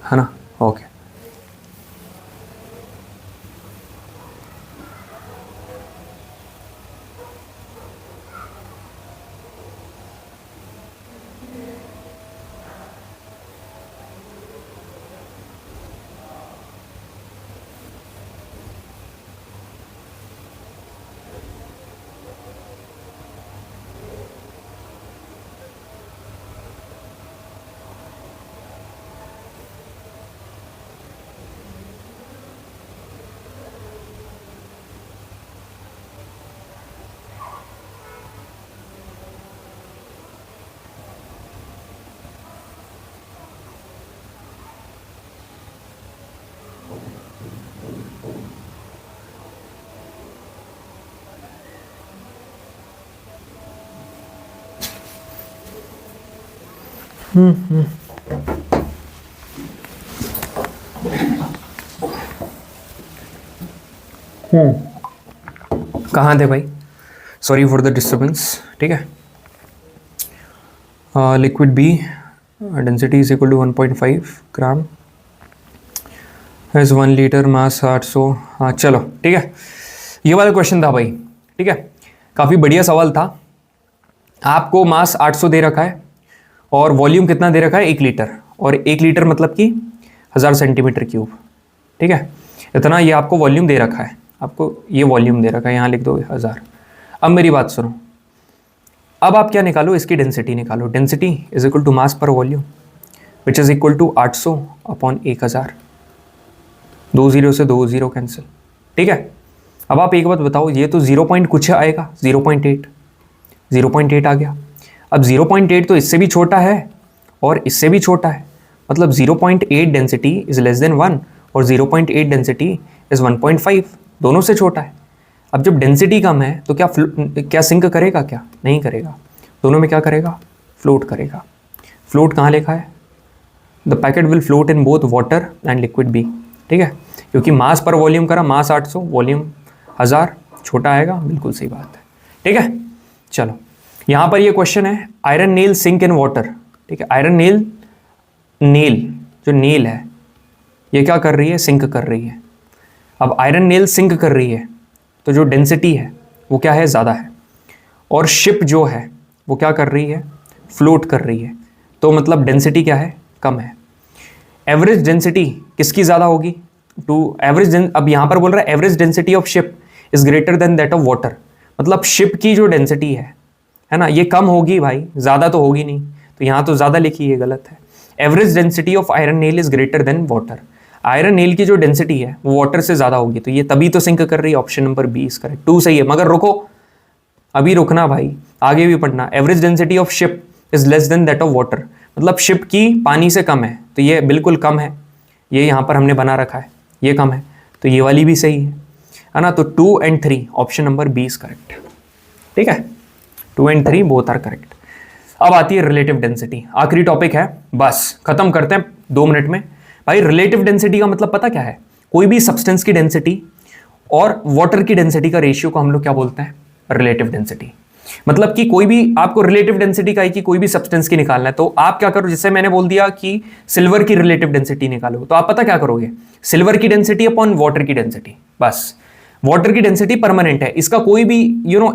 है ना, ओके। कहाँ थे भाई, सॉरी फॉर द डिस्टर्बेंस। ठीक है, liquid B density is equal to 1.5 gram as 1 litre mass 800। हाँ चलो ठीक है, ये वाला क्वेश्चन था भाई। ठीक है, काफ़ी बढ़िया सवाल था। आपको मास 800 दे रखा है और वॉल्यूम कितना दे रखा है, 1 लीटर, और 1 लीटर मतलब कि 1000 सेंटीमीटर क्यूब। ठीक है, इतना ये आपको वॉल्यूम दे रखा है, आपको ये वॉल्यूम दे रखा है, यहाँ लिख दो 1000। अब मेरी बात सुनो, अब आप क्या निकालो, इसकी डेंसिटी निकालो। Density is equal to mass per volume which is equal to 800 upon 1000। 2 0 से 2 0 कैंसिल। ठीक है, अब आप एक बात बताओ, ये तो 0 पॉइंट कुछ आएगा, 0.8, 0.8 आ गया। अब 0.8 तो इससे भी छोटा है और इससे भी छोटा है, मतलब 0.8 डेंसिटी इज लेस देन 1 और 0.8 डेंसिटी इज 1.5, दोनों से छोटा है। अब जब डेंसिटी कम है तो क्या सिंक करेगा, क्या नहीं करेगा, दोनों में क्या करेगा, फ्लोट करेगा। फ्लोट कहाँ लिखा है, the packet will float in both water and liquid B. ठीक है, क्योंकि मास पर वॉल्यूम करा, मास 800, वॉल्यूम 1000, छोटा आएगा, बिल्कुल सही बात है। ठीक है, चलो यहाँ पर ये क्वेश्चन है, iron nail sink in water. ठीक है, आयरन नेल जो नेल है ये क्या कर रही है, सिंक कर रही है। अब आयरन नेल सिंक कर रही है तो जो डेंसिटी है वो क्या है, ज़्यादा है, और शिप जो है वो क्या कर रही है, फ्लोट कर रही है, तो मतलब डेंसिटी क्या है, कम है। एवरेज डेंसिटी किसकी ज़्यादा होगी, टू एवरेज। अब यहाँ पर बोल रहा है average density of ship is greater than that of water, मतलब शिप की जो डेंसिटी है ना, ये कम होगी भाई, ज़्यादा तो होगी नहीं, तो यहाँ तो ज़्यादा लिखी, ये गलत है। Average density of iron nail is greater than water, iron nail की जो डेंसिटी है वो वाटर से ज़्यादा होगी, तो ये तभी तो सिंक कर रही है। Option number B is correct, 2 सही है। मगर रुको, अभी रुकना भाई, आगे भी पढ़ना। Average density of ship is less than that of water, मतलब शिप की पानी से कम है, तो ये बिल्कुल कम है, ये यहाँ पर हमने बना रखा है, ये कम है, तो ये वाली भी सही है ना। तो 2 and 3 option number B is correct. ठीक है, 2 and 3 बोथ आर करेक्ट। अब आती है रिलेटिव डेंसिटी, आखिरी टॉपिक है, बस खत्म करते हैं 2 मिनट में। भाई रिलेटिव डेंसिटी का मतलब पता क्या है, कोई भी सब्सटेंस की डेंसिटी और वाटर की डेंसिटी का रेशियो को हम लोग क्या बोलते हैं, रिलेटिव डेंसिटी। मतलब कि कोई भी आपको रिलेटिव डेंसिटी का है कि कोई भी सब्सटेंस की निकालना है, तो आप क्या करो, जैसे मैंने बोल दिया कि सिल्वर की रिलेटिव डेंसिटी निकालो, तो आप पता क्या करोगे, सिल्वर की डेंसिटी अपॉन वाटर की डेंसिटी, बस। वाटर की डेंसिटी परमानेंट है, इसका कोई भी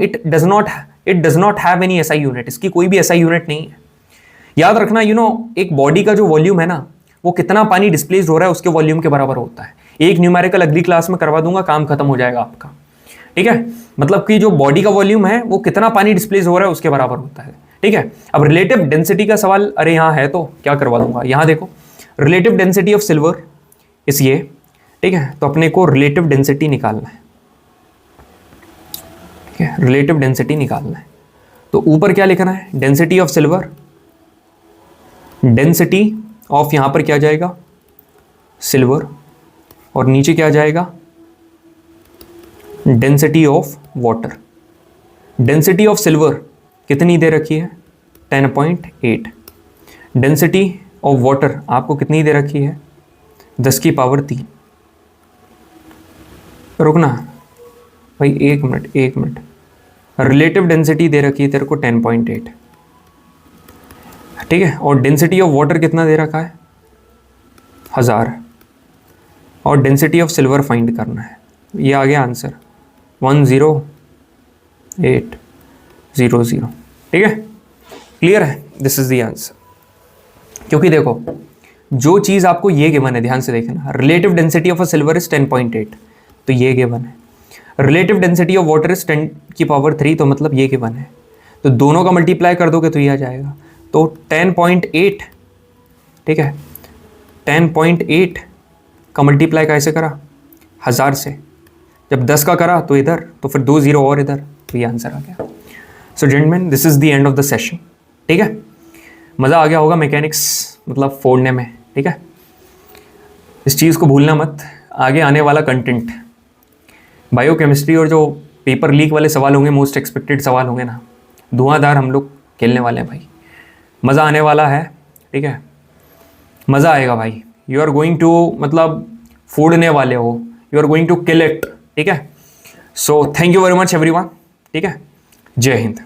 it does not have any SI unit, इसकी कोई भी एसआई यूनिट नहीं है। याद रखना एक बॉडी का जो वॉल्यूम है ना, वो कितना पानी डिस्प्लेस हो रहा है उसके वॉल्यूम के बराबर होता है। एक न्यूमेरिकल अगली क्लास में करवा दूंगा, काम खत्म हो जाएगा आपका। ठीक है, मतलब कि जो बॉडी का वॉल्यूम है वो कितना पानी डिस्प्लेस हो रहा है उसके बराबर होता है। ठीक है, अब रिलेटिव डेंसिटी का सवाल, अरे यहाँ है तो क्या करवा दूंगा, यहाँ देखो, रिलेटिव डेंसिटी ऑफ सिल्वर इस ये। ठीक है, तो अपने को रिलेटिव डेंसिटी निकालना है। ठीक है, रिलेटिव डेंसिटी निकालना है, तो ऊपर क्या लिखना है, density of silver, density of यहां पर क्या जाएगा, सिल्वर, और नीचे क्या जाएगा, density of water. Density of silver कितनी दे रखी है, 10.8। डेंसिटी ऑफ वाटर आपको कितनी दे रखी है, 10 की पावर 3। रुकना भाई, एक मिनट। रिलेटिव डेंसिटी दे रखी है तेरे को 10.8, ठीक है, और डेंसिटी ऑफ वाटर कितना दे रखा है, 1000, और डेंसिटी ऑफ सिल्वर फाइंड करना है। ये आ गया आंसर 10800। ठीक है, क्लियर है, दिस इज द आंसर। क्योंकि देखो, जो चीज़ आपको ये गिवन है, ध्यान से देखना, relative density of a silver is 10.8, तो ये गिवन है। Relative density of water is 10 की पावर 3, तो मतलब ये गिवन है। तो दोनों का मल्टीप्लाई कर दोगे तो ये आ जाएगा, तो 10.8। ठीक है, 10.8 का मल्टीप्लाई कैसे करा, 1000 से, जब 10 का करा तो इधर, तो फिर 2 0 और इधर, तो ये आंसर आ गया। So gentleman, this is the end of the session. ठीक है, मज़ा आ गया होगा मैकेनिक्स मतलब फोड़ने में। ठीक है, इस चीज़ को भूलना मत, आगे आने वाला कंटेंट बायोकेमिस्ट्री और जो पेपर लीक वाले सवाल होंगे, मोस्ट एक्सपेक्टेड सवाल होंगे ना, धुआंधार हम लोग खेलने वाले हैं भाई, मज़ा आने वाला है। ठीक है, मज़ा आएगा भाई। यू आर गोइंग टू मतलब फोड़ने वाले हो, you are going to kill it. ठीक है, so thank you very much everyone. ठीक है, जय हिंद।